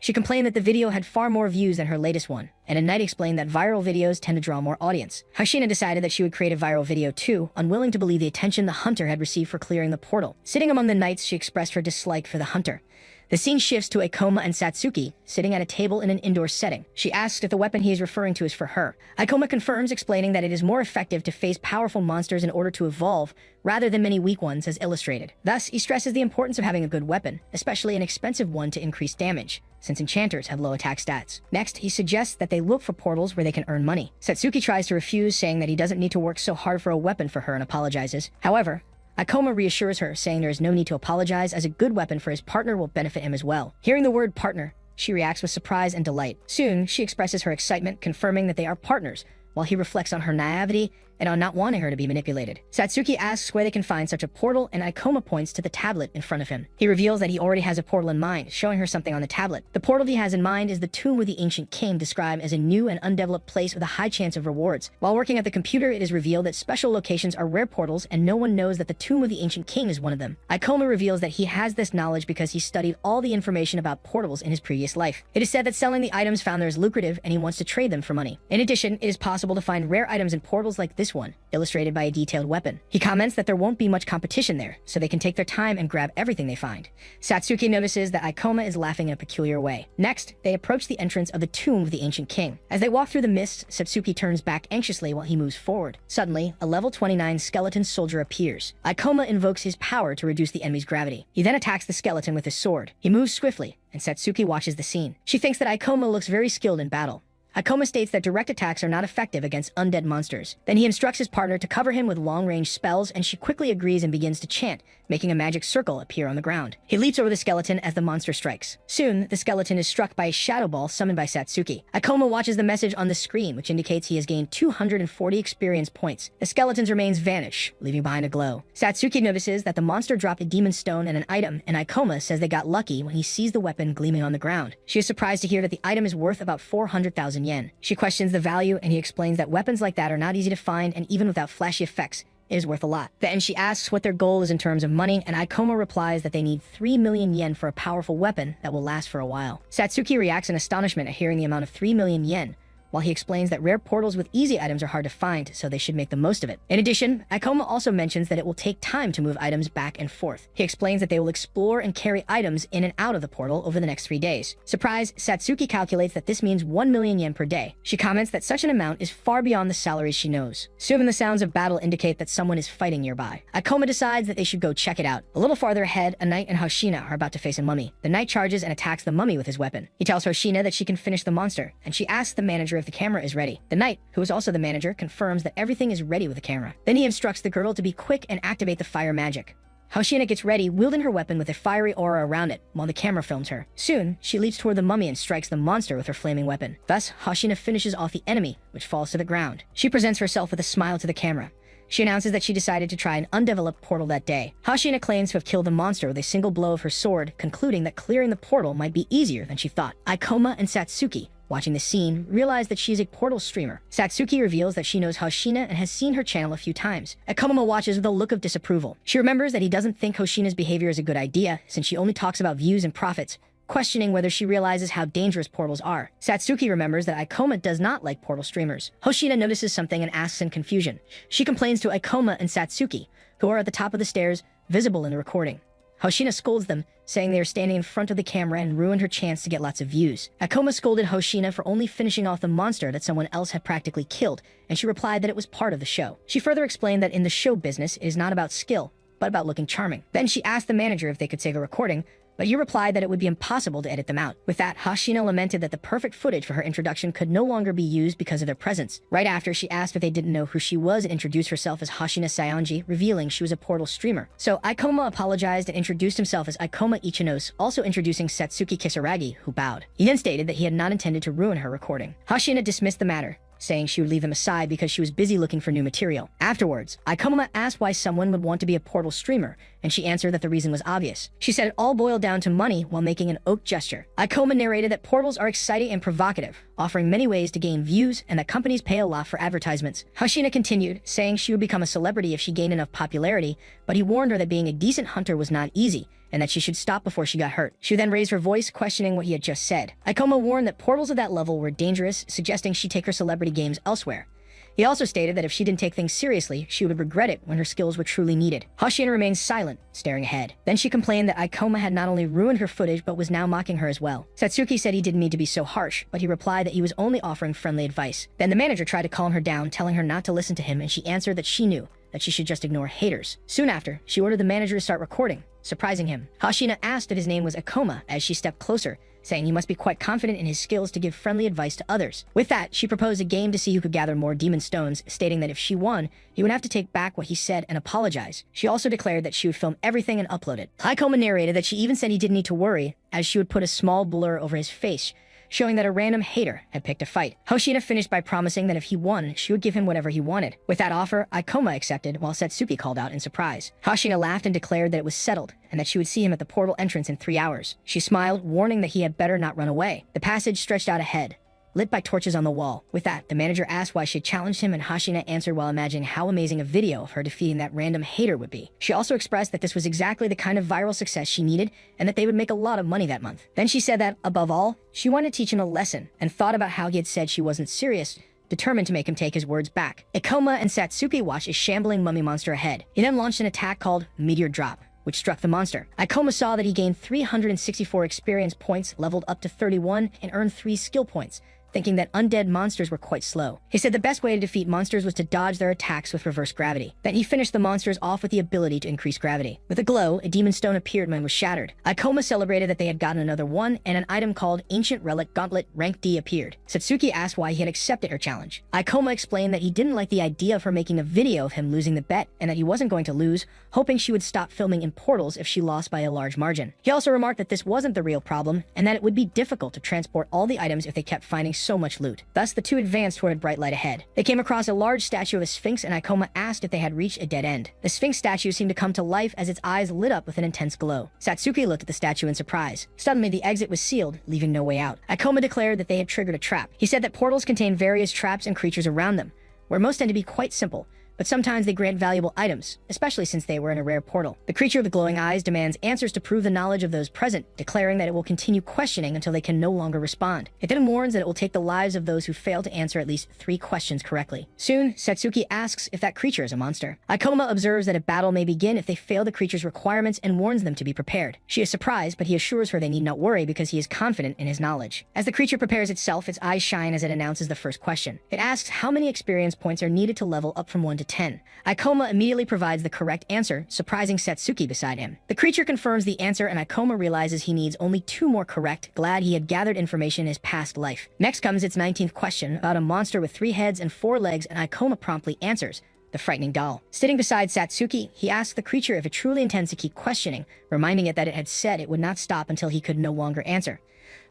She complained that the video had far more views than her latest one, and a Knight explained that viral videos tend to draw more audience. Hoshina decided that she would create a viral video too, unwilling to believe the attention the hunter had received for clearing the portal. Sitting among the Knights, she expressed her dislike for the hunter. The scene shifts to Ikoma and Satsuki, sitting at a table in an indoor setting. She asks if the weapon he is referring to is for her. Ikoma confirms, explaining that it is more effective to face powerful monsters in order to evolve, rather than many weak ones as illustrated. Thus, he stresses the importance of having a good weapon, especially an expensive one to increase damage, since enchanters have low attack stats. Next, he suggests that they look for portals where they can earn money. Satsuki tries to refuse, saying that he doesn't need to work so hard for a weapon for her, and apologizes. However, Ikoma reassures her, saying there is no need to apologize, as a good weapon for his partner will benefit him as well. Hearing the word partner, she reacts with surprise and delight. Soon, she expresses her excitement, confirming that they are partners, while he reflects on her naivety and on not wanting her to be manipulated. Satsuki asks where they can find such a portal, and Ikoma points to the tablet in front of him. He reveals that he already has a portal in mind, showing her something on the tablet. The portal he has in mind is the tomb with the ancient king, described as a new and undeveloped place with a high chance of rewards. While working at the computer, it is revealed that special locations are rare portals, and no one knows that the tomb of the ancient king is one of them. Ikoma reveals that he has this knowledge because he studied all the information about portals in his previous life. It is said that selling the items found there is lucrative, and he wants to trade them for money. In addition, it is possible to find rare items in portals like this one, illustrated by a detailed weapon. He comments that there won't be much competition there, so they can take their time and grab everything they find. Satsuki notices that Ikoma is laughing in a peculiar way. Next, they approach the entrance of the tomb of the ancient king. As they walk through the mist, Satsuki turns back anxiously while he moves forward. Suddenly, a level 29 skeleton soldier appears. Ikoma invokes his power to reduce the enemy's gravity. He then attacks the skeleton with his sword. He moves swiftly, and Satsuki watches the scene. She thinks that Ikoma looks very skilled in battle. Ikoma states that direct attacks are not effective against undead monsters. Then he instructs his partner to cover him with long-range spells, and she quickly agrees and begins to chant, making a magic circle appear on the ground. He leaps over the skeleton as the monster strikes. Soon, the skeleton is struck by a shadow ball summoned by Satsuki. Ikoma watches the message on the screen, which indicates he has gained 240 experience points. The skeleton's remains vanish, leaving behind a glow. Satsuki notices that the monster dropped a demon stone and an item, and Ikoma says they got lucky when he sees the weapon gleaming on the ground. She is surprised to hear that the item is worth about 400,000 yen. She questions the value, and he explains that weapons like that are not easy to find, and even without flashy effects, it is worth a lot. Then she asks what their goal is in terms of money, and Ikoma replies that they need 3 million yen for a powerful weapon that will last for a while. Satsuki reacts in astonishment at hearing the amount of 3 million yen, while he explains that rare portals with easy items are hard to find, so they should make the most of it. In addition, Ikoma also mentions that it will take time to move items back and forth. He explains that they will explore and carry items in and out of the portal over the next 3 days. Surprised, Satsuki calculates that this means 1 million yen per day. She comments that such an amount is far beyond the salaries she knows. Soon the sounds of battle indicate that someone is fighting nearby. Ikoma decides that they should go check it out. A little farther ahead, a knight and Hoshina are about to face a mummy. The knight charges and attacks the mummy with his weapon. He tells Hoshina that she can finish the monster, and she asks the manager if the camera is ready. The knight, who is also the manager, confirms that everything is ready with the camera. Then he instructs the girl to be quick and activate the fire magic. Hoshina gets ready, wielding her weapon with a fiery aura around it, while the camera films her. Soon, she leaps toward the mummy and strikes the monster with her flaming weapon. Thus, Hoshina finishes off the enemy, which falls to the ground. She presents herself with a smile to the camera. She announces that she decided to try an undeveloped portal that day. Hoshina claims to have killed the monster with a single blow of her sword, concluding that clearing the portal might be easier than she thought. Ikoma and Satsuki, watching the scene, realize that she is a portal streamer. Satsuki reveals that she knows Hoshina and has seen her channel a few times. Ikoma watches with a look of disapproval. She remembers that he doesn't think Hoshina's behavior is a good idea, since she only talks about views and profits, questioning whether she realizes how dangerous portals are. Satsuki remembers that Ikoma does not like portal streamers. Hoshina notices something and asks in confusion. She complains to Ikoma and Satsuki, who are at the top of the stairs, visible in the recording. Hoshina scolds them, saying they are standing in front of the camera and ruined her chance to get lots of views. Ikoma scolded Hoshina for only finishing off the monster that someone else had practically killed, and she replied that it was part of the show. She further explained that in the show business, it is not about skill, but about looking charming. Then she asked the manager if they could take a recording, but he replied that it would be impossible to edit them out. With that, Hoshina lamented that the perfect footage for her introduction could no longer be used because of their presence. Right after, she asked if they didn't know who she was and introduced herself as Hoshina Saionji, revealing she was a portal streamer. So Ikoma apologized and introduced himself as Ikoma Ichinos, also introducing Satsuki Kisaragi, who bowed. He then stated that he had not intended to ruin her recording. Hoshina dismissed the matter, saying she would leave him aside because she was busy looking for new material. Afterwards, Ikoma asked why someone would want to be a portal streamer, and she answered that the reason was obvious. She said it all boiled down to money while making an oak gesture. Ikoma narrated that portals are exciting and provocative, offering many ways to gain views, and that companies pay a lot for advertisements. Hoshina continued, saying she would become a celebrity if she gained enough popularity, but he warned her that being a decent hunter was not easy, and that she should stop before she got hurt. She then raised her voice, questioning what he had just said. Ikoma warned that portals of that level were dangerous, suggesting she take her celebrity games elsewhere. He also stated that if she didn't take things seriously, she would regret it when her skills were truly needed. Hoshina remained silent, staring ahead. Then she complained that Ikoma had not only ruined her footage, but was now mocking her as well. Satsuki said he didn't mean to be so harsh, but he replied that he was only offering friendly advice. Then the manager tried to calm her down, telling her not to listen to him, and she answered that she knew that she should just ignore haters. Soon after, she ordered the manager to start recording, surprising him. Hoshina asked if his name was Ikoma as she stepped closer, saying he must be quite confident in his skills to give friendly advice to others. With that, she proposed a game to see who could gather more demon stones, stating that if she won, he would have to take back what he said and apologize. She also declared that she would film everything and upload it. Ikoma narrated that she even said he didn't need to worry, as she would put a small blur over his face, showing that a random hater had picked a fight. Hoshina finished by promising that if he won, she would give him whatever he wanted. With that offer, Ikoma accepted, while Satsuki called out in surprise. Hoshina laughed and declared that it was settled, and that she would see him at the portal entrance in 3 hours. She smiled, warning that he had better not run away. The passage stretched out ahead, lit by torches on the wall. With that, the manager asked why she had challenged him, and Hoshina answered while imagining how amazing a video of her defeating that random hater would be. She also expressed that this was exactly the kind of viral success she needed, and that they would make a lot of money that month. Then she said that, above all, she wanted to teach him a lesson, and thought about how he had said she wasn't serious, determined to make him take his words back. Ikoma and Satsuki watched a shambling mummy monster ahead. He then launched an attack called Meteor Drop, which struck the monster. Ikoma saw that he gained 364 experience points, leveled up to 31, and earned 3 skill points, thinking that undead monsters were quite slow. He said the best way to defeat monsters was to dodge their attacks with reverse gravity. Then he finished the monsters off with the ability to increase gravity. With a glow, a demon stone appeared when it was shattered. Ikoma celebrated that they had gotten another one, and an item called Ancient Relic Gauntlet Rank D appeared. Satsuki asked why he had accepted her challenge. Ikoma explained that he didn't like the idea of her making a video of him losing the bet, and that he wasn't going to lose, hoping she would stop filming in portals if she lost by a large margin. He also remarked that this wasn't the real problem, and that it would be difficult to transport all the items if they kept finding so much loot. Thus, the two advanced toward a bright light ahead. They came across a large statue of a sphinx, and Ikoma asked if they had reached a dead end. The sphinx statue seemed to come to life as its eyes lit up with an intense glow. Satsuki looked at the statue in surprise. Suddenly, the exit was sealed, leaving no way out. Ikoma declared that they had triggered a trap. He said that portals contain various traps and creatures around them, where most tend to be quite simple, but sometimes they grant valuable items, especially since they were in a rare portal. The creature with the glowing eyes demands answers to prove the knowledge of those present, declaring that it will continue questioning until they can no longer respond. It then warns that it will take the lives of those who fail to answer at least 3 questions correctly. Soon, Satsuki asks if that creature is a monster. Ikoma observes that a battle may begin if they fail the creature's requirements and warns them to be prepared. She is surprised, but he assures her they need not worry because he is confident in his knowledge. As the creature prepares itself, its eyes shine as it announces the first question. It asks how many experience points are needed to level up from 1 to 10. Ikoma immediately provides the correct answer, surprising Satsuki beside him. The creature confirms the answer, and Ikoma realizes he needs only 2 more correct, glad he had gathered information in his past life. Next comes its 19th question about a monster with 3 heads and 4 legs, and Ikoma promptly answers: the frightening doll. Sitting beside Satsuki, he asks the creature if it truly intends to keep questioning, reminding it that it had said it would not stop until he could no longer answer.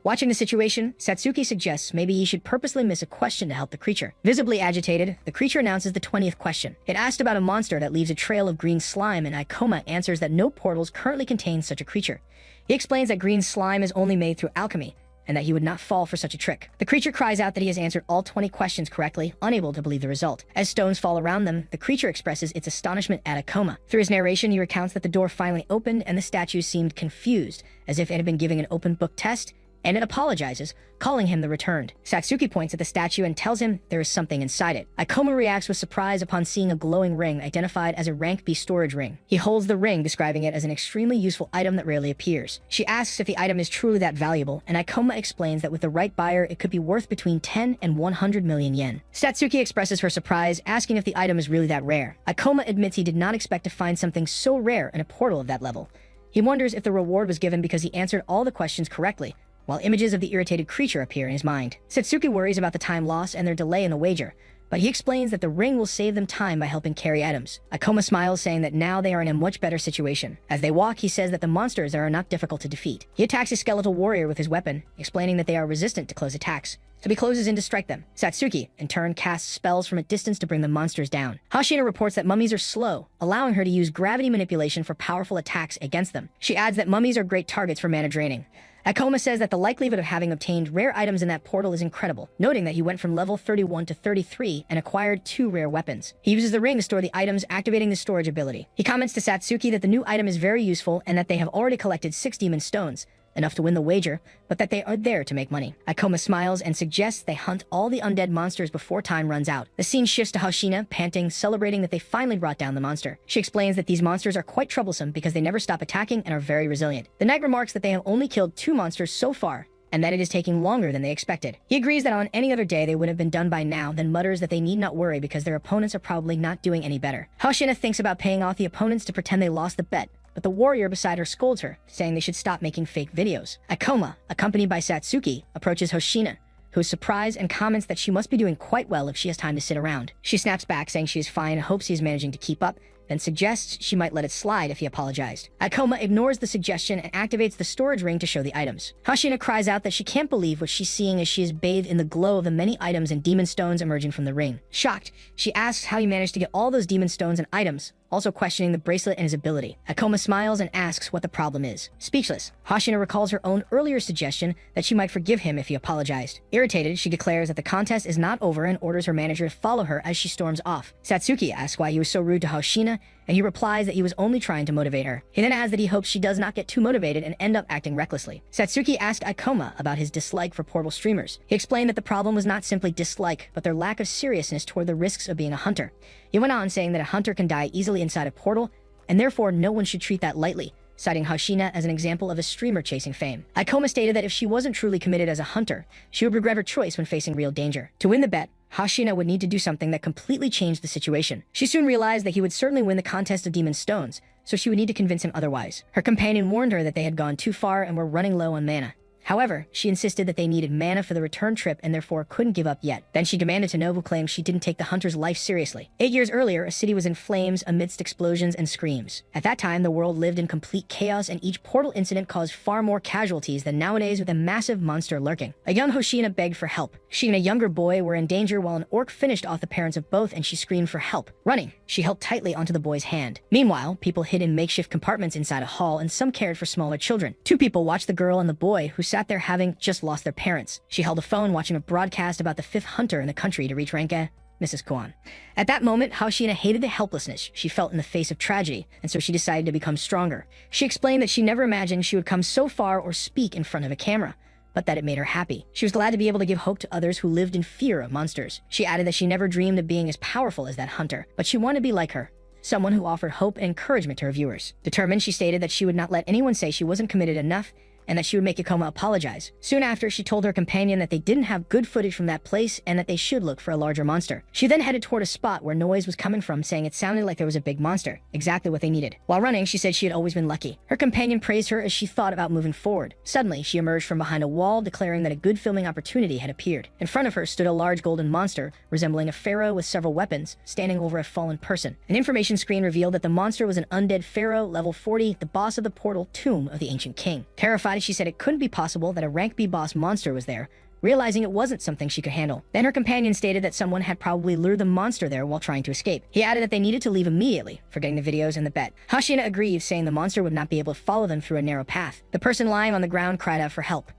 Watching the situation, Satsuki suggests maybe he should purposely miss a question to help the creature. Visibly agitated, the creature announces the 20th question. It asked about a monster that leaves a trail of green slime, and Ikoma answers that no portals currently contain such a creature. He explains that green slime is only made through alchemy, and that he would not fall for such a trick. The creature cries out that he has answered all 20 questions correctly, unable to believe the result. As stones fall around them, the creature expresses its astonishment at Ikoma. Through his narration, he recounts that the door finally opened, and the statue seemed confused, as if it had been giving an open book test, and it apologizes, calling him the returned. Satsuki points at the statue and tells him there is something inside it. Ikoma reacts with surprise upon seeing a glowing ring identified as a rank B storage ring. He holds the ring, describing it as an extremely useful item that rarely appears. She asks if the item is truly that valuable, and Ikoma explains that with the right buyer, it could be worth between 10 and 100 million yen. Satsuki expresses her surprise, asking if the item is really that rare. Ikoma admits he did not expect to find something so rare in a portal of that level. He wonders if the reward was given because he answered all the questions correctly, while images of the irritated creature appear in his mind. Satsuki worries about the time lost and their delay in the wager, but he explains that the ring will save them time by helping carry items. Ikoma smiles, saying that now they are in a much better situation. As they walk, he says that the monsters are not difficult to defeat. He attacks a skeletal warrior with his weapon, explaining that they are resistant to close attacks, so he closes in to strike them. Satsuki, in turn, casts spells from a distance to bring the monsters down. Hoshina reports that mummies are slow, allowing her to use gravity manipulation for powerful attacks against them. She adds that mummies are great targets for mana draining. Ikoma says that the likelihood of having obtained rare items in that portal is incredible, noting that he went from level 31 to 33 and acquired 2 rare weapons. He uses the ring to store the items, activating the storage ability. He comments to Satsuki that the new item is very useful and that they have already collected 6 demon stones, enough to win the wager, but that they are there to make money. Ikoma smiles and suggests they hunt all the undead monsters before time runs out. The scene shifts to Hoshina, panting, celebrating that they finally brought down the monster. She explains that these monsters are quite troublesome because they never stop attacking and are very resilient. The knight remarks that they have only killed 2 monsters so far, and that it is taking longer than they expected. He agrees that on any other day they would have been done by now, then mutters that they need not worry because their opponents are probably not doing any better. Hoshina thinks about paying off the opponents to pretend they lost the bet, but the warrior beside her scolds her, saying they should stop making fake videos. Ikoma, accompanied by Satsuki, approaches Hoshina, who is surprised and comments that she must be doing quite well if she has time to sit around. She snaps back, saying she is fine and hopes he is managing to keep up, then suggests she might let it slide if he apologized. Akoma ignores the suggestion and activates the storage ring to show the items. Hashina cries out that she can't believe what she's seeing as she is bathed in the glow of the many items and demon stones emerging from the ring. Shocked, she asks how he managed to get all those demon stones and items, also questioning the bracelet and his ability. Akoma smiles and asks what the problem is. Speechless, Hashina recalls her own earlier suggestion that she might forgive him if he apologized. Irritated, she declares that the contest is not over and orders her manager to follow her as she storms off. Satsuki asks why he was so rude to Hashina, and he replies that he was only trying to motivate her. He then adds that he hopes she does not get too motivated and end up acting recklessly. Satsuki asked Akoma about his dislike for portal streamers. He explained that the problem was not simply dislike, but their lack of seriousness toward the risks of being a hunter. He went on saying that a hunter can die easily inside a portal, and therefore no one should treat that lightly, citing Hashina as an example of a streamer chasing fame. Akoma stated that if she wasn't truly committed as a hunter, she would regret her choice when facing real danger. To win the bet, Hashina would need to do something that completely changed the situation. She soon realized that he would certainly win the contest of demon stones, so she would need to convince him otherwise. Her companion warned her that they had gone too far and were running low on mana. However, she insisted that they needed mana for the return trip and therefore couldn't give up yet. Then she demanded to know who claimed she didn't take the hunter's life seriously. 8 years earlier, a city was in flames amidst explosions and screams. At that time, the world lived in complete chaos and each portal incident caused far more casualties than nowadays with a massive monster lurking. A young Hoshina begged for help. She and a younger boy were in danger while an orc finished off the parents of both and she screamed for help. Running, she held tightly onto the boy's hand. Meanwhile, people hid in makeshift compartments inside a hall and some cared for smaller children. 2 people watched the girl and the boy who sat there having just lost their parents. She held a phone watching a broadcast about the 5th hunter in the country to reach Renka, Mrs. Kwan. At that moment, Hashina hated the helplessness she felt in the face of tragedy, and so she decided to become stronger. She explained that she never imagined she would come so far or speak in front of a camera, but that it made her happy. She was glad to be able to give hope to others who lived in fear of monsters. She added that she never dreamed of being as powerful as that hunter, but she wanted to be like her, someone who offered hope and encouragement to her viewers. Determined, she stated that she would not let anyone say she wasn't committed enough and that she would make Akoma apologize. Soon after, she told her companion that they didn't have good footage from that place and that they should look for a larger monster. She then headed toward a spot where noise was coming from, saying it sounded like there was a big monster, exactly what they needed. While running, she said she had always been lucky. Her companion praised her as she thought about moving forward. Suddenly, she emerged from behind a wall, declaring that a good filming opportunity had appeared. In front of her stood a large golden monster, resembling a pharaoh with several weapons, standing over a fallen person. An information screen revealed that the monster was an undead pharaoh, level 40, the boss of the portal tomb of the ancient king. Terrified, she said it couldn't be possible that a rank B boss monster was there, realizing it wasn't something she could handle. Then her companion stated that someone had probably lured the monster there while trying to escape. He added that they needed to leave immediately, forgetting the videos and the bet. Hashina agreed, saying the monster would not be able to follow them through a narrow path. The person lying on the ground cried out for help.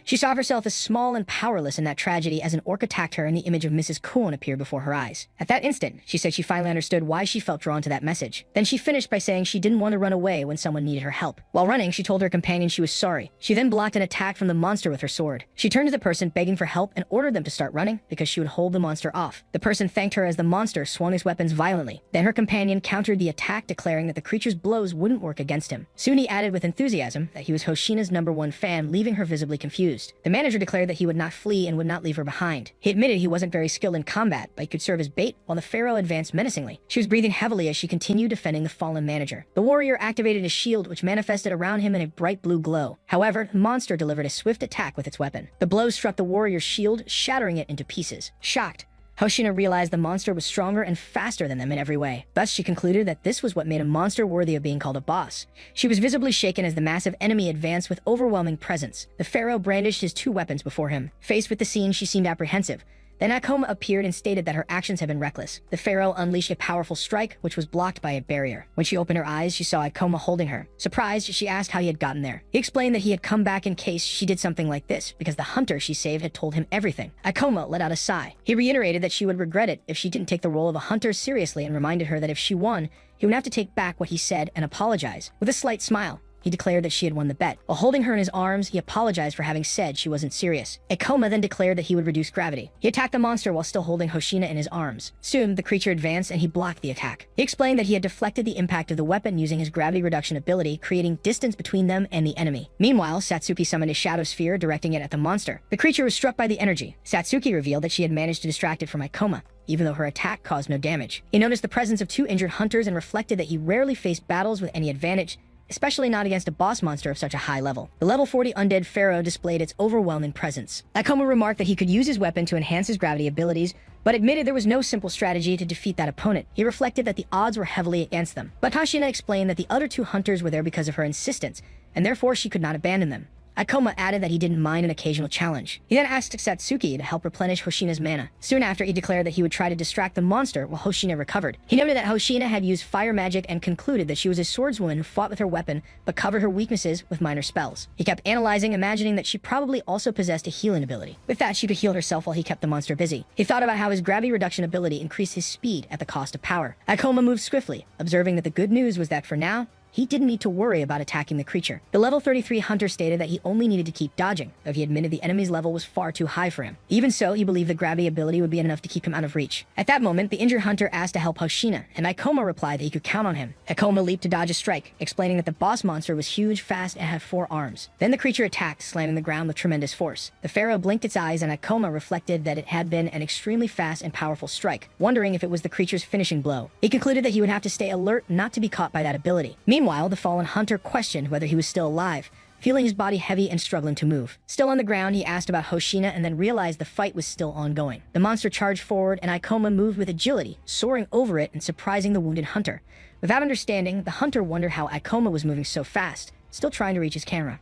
She saw herself as small and powerless in that tragedy as an orc attacked her and the image of Mrs. Kuhn appeared before her eyes. At that instant, she said she finally understood why she felt drawn to that message. Then she finished by saying she didn't want to run away when someone needed her help. While running, she told her companion she was sorry. She then blocked an attack from the monster with her sword. She turned to the person begging for help and ordered them to start running because she would hold the monster off. The person thanked her as the monster swung his weapons violently. Then her companion countered the attack, declaring that the creature's blows wouldn't work against him. Soon he added with enthusiasm that he was Hoshina's #1 fan, leaving her visibly confused. The manager declared that he would not flee and would not leave her behind. He admitted he wasn't very skilled in combat, but he could serve as bait while the pharaoh advanced menacingly. She was breathing heavily as she continued defending the fallen manager. The warrior activated his shield, which manifested around him in a bright blue glow. However, the monster delivered a swift attack with its weapon. The blow struck the warrior's shield, shattering it into pieces. Shocked, Hoshina realized the monster was stronger and faster than them in every way. Thus, she concluded that this was what made a monster worthy of being called a boss. She was visibly shaken as the massive enemy advanced with overwhelming presence. The pharaoh brandished his 2 weapons before him. Faced with the scene, she seemed apprehensive. Then Akoma appeared and stated that her actions had been reckless. The pharaoh unleashed a powerful strike, which was blocked by a barrier. When she opened her eyes, she saw Akoma holding her. Surprised, she asked how he had gotten there. He explained that he had come back in case she did something like this, because the hunter she saved had told him everything. Akoma let out a sigh. He reiterated that she would regret it if she didn't take the role of a hunter seriously and reminded her that if she won, he would have to take back what he said and apologize. With a slight smile, he declared that she had won the bet. While holding her in his arms, he apologized for having said she wasn't serious. Akoma then declared that he would reduce gravity. He attacked the monster while still holding Hoshina in his arms. Soon, the creature advanced and he blocked the attack. He explained that he had deflected the impact of the weapon using his gravity reduction ability, creating distance between them and the enemy. Meanwhile, Satsuki summoned a shadow sphere, directing it at the monster. The creature was struck by the energy. Satsuki revealed that she had managed to distract it from Akoma, even though her attack caused no damage. He noticed the presence of 2 injured hunters and reflected that he rarely faced battles with any advantage, especially not against a boss monster of such a high level. The level 40 undead pharaoh displayed its overwhelming presence. Akoma remarked that he could use his weapon to enhance his gravity abilities, but admitted there was no simple strategy to defeat that opponent. He reflected that the odds were heavily against them. But Hashina explained that the other two hunters were there because of her insistence, and therefore she could not abandon them. Akoma added that he didn't mind an occasional challenge. He then asked Satsuki to help replenish Hoshina's mana. Soon after, he declared that he would try to distract the monster while Hoshina recovered. He noted that Hoshina had used fire magic and concluded that she was a swordswoman who fought with her weapon but covered her weaknesses with minor spells. He kept analyzing, imagining that she probably also possessed a healing ability. With that, she could heal herself while he kept the monster busy. He thought about how his gravity reduction ability increased his speed at the cost of power. Akoma moved swiftly, observing that the good news was that for now, he didn't need to worry about attacking the creature. The level 33 hunter stated that he only needed to keep dodging, though he admitted the enemy's level was far too high for him. Even so, he believed the gravity ability would be enough to keep him out of reach. At that moment, the injured hunter asked to help Hoshina, and Akoma replied that he could count on him. Akoma leaped to dodge a strike, explaining that the boss monster was huge, fast, and had 4 arms. Then the creature attacked, slamming the ground with tremendous force. The pharaoh blinked its eyes, and Akoma reflected that it had been an extremely fast and powerful strike, wondering if it was the creature's finishing blow. He concluded that he would have to stay alert not to be caught by that ability. Meanwhile, the fallen hunter questioned whether he was still alive, feeling his body heavy and struggling to move. Still on the ground, he asked about Hoshina and then realized the fight was still ongoing. The monster charged forward, and Akoma moved with agility, soaring over it and surprising the wounded hunter. Without understanding, the hunter wondered how Akoma was moving so fast, still trying to reach his camera.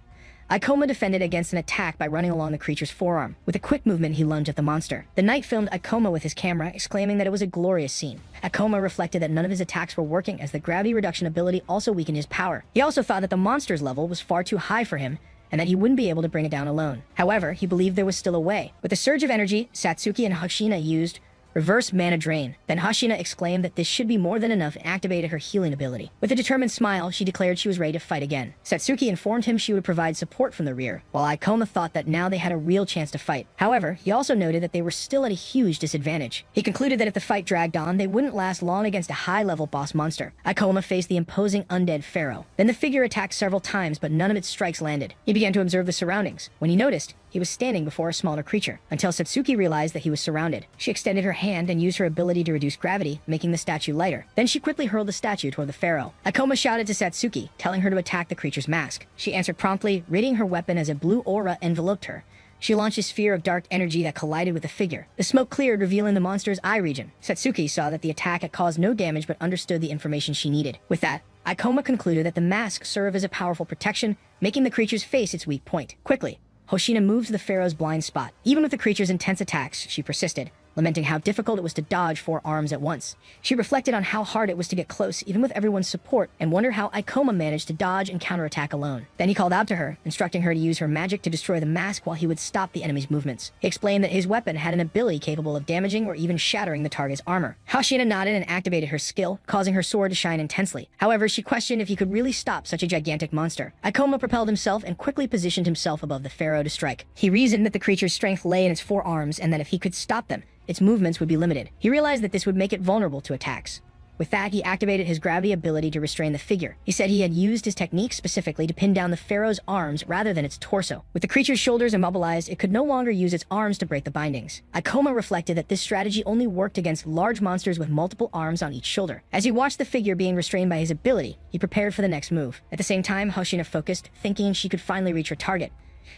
Akoma defended against an attack by running along the creature's forearm. With a quick movement, he lunged at the monster. The knight filmed Akoma with his camera, exclaiming that it was a glorious scene. Akoma reflected that none of his attacks were working, as the gravity reduction ability also weakened his power. He also thought that the monster's level was far too high for him, and that he wouldn't be able to bring it down alone. However, he believed there was still a way. With a surge of energy, Satsuki and Hoshina used reverse mana drain. Then Hoshina exclaimed that this should be more than enough and activated her healing ability. With a determined smile, she declared she was ready to fight again. Satsuki informed him she would provide support from the rear, while Akoma thought that now they had a real chance to fight. However, he also noted that they were still at a huge disadvantage. He concluded that if the fight dragged on, they wouldn't last long against a high-level boss monster. Akoma faced the imposing undead pharaoh. Then the figure attacked several times, but none of its strikes landed. He began to observe the surroundings. When he noticed, he was standing before a smaller creature, until Satsuki realized that he was surrounded. She extended her hand and used her ability to reduce gravity, making the statue lighter. Then she quickly hurled the statue toward the pharaoh. Akoma shouted to Satsuki, telling her to attack the creature's mask. She answered promptly, readying her weapon as a blue aura enveloped her. She launched a sphere of dark energy that collided with the figure. The smoke cleared, revealing the monster's eye region. Satsuki saw that the attack had caused no damage but understood the information she needed. With that, Akoma concluded that the mask served as a powerful protection, making the creature's face its weak point. Quickly, Hoshina moved to the pharaoh's blind spot. Even with the creature's intense attacks, she persisted, lamenting how difficult it was to dodge 4 arms at once. She reflected on how hard it was to get close, even with everyone's support, and wondered how Akoma managed to dodge and counterattack alone. Then he called out to her, instructing her to use her magic to destroy the mask while he would stop the enemy's movements. He explained that his weapon had an ability capable of damaging or even shattering the target's armor. Hoshina nodded and activated her skill, causing her sword to shine intensely. However, she questioned if he could really stop such a gigantic monster. Akoma propelled himself and quickly positioned himself above the pharaoh to strike. He reasoned that the creature's strength lay in its 4 arms, and that if he could stop them, its movements would be limited. He realized that this would make it vulnerable to attacks. With that, he activated his gravity ability to restrain the figure. He said he had used his technique specifically to pin down the pharaoh's arms rather than its torso. With the creature's shoulders immobilized, it could no longer use its arms to break the bindings. Akoma reflected that this strategy only worked against large monsters with multiple arms on each shoulder. As he watched the figure being restrained by his ability, he prepared for the next move. At the same time, Hoshina focused, thinking she could finally reach her target.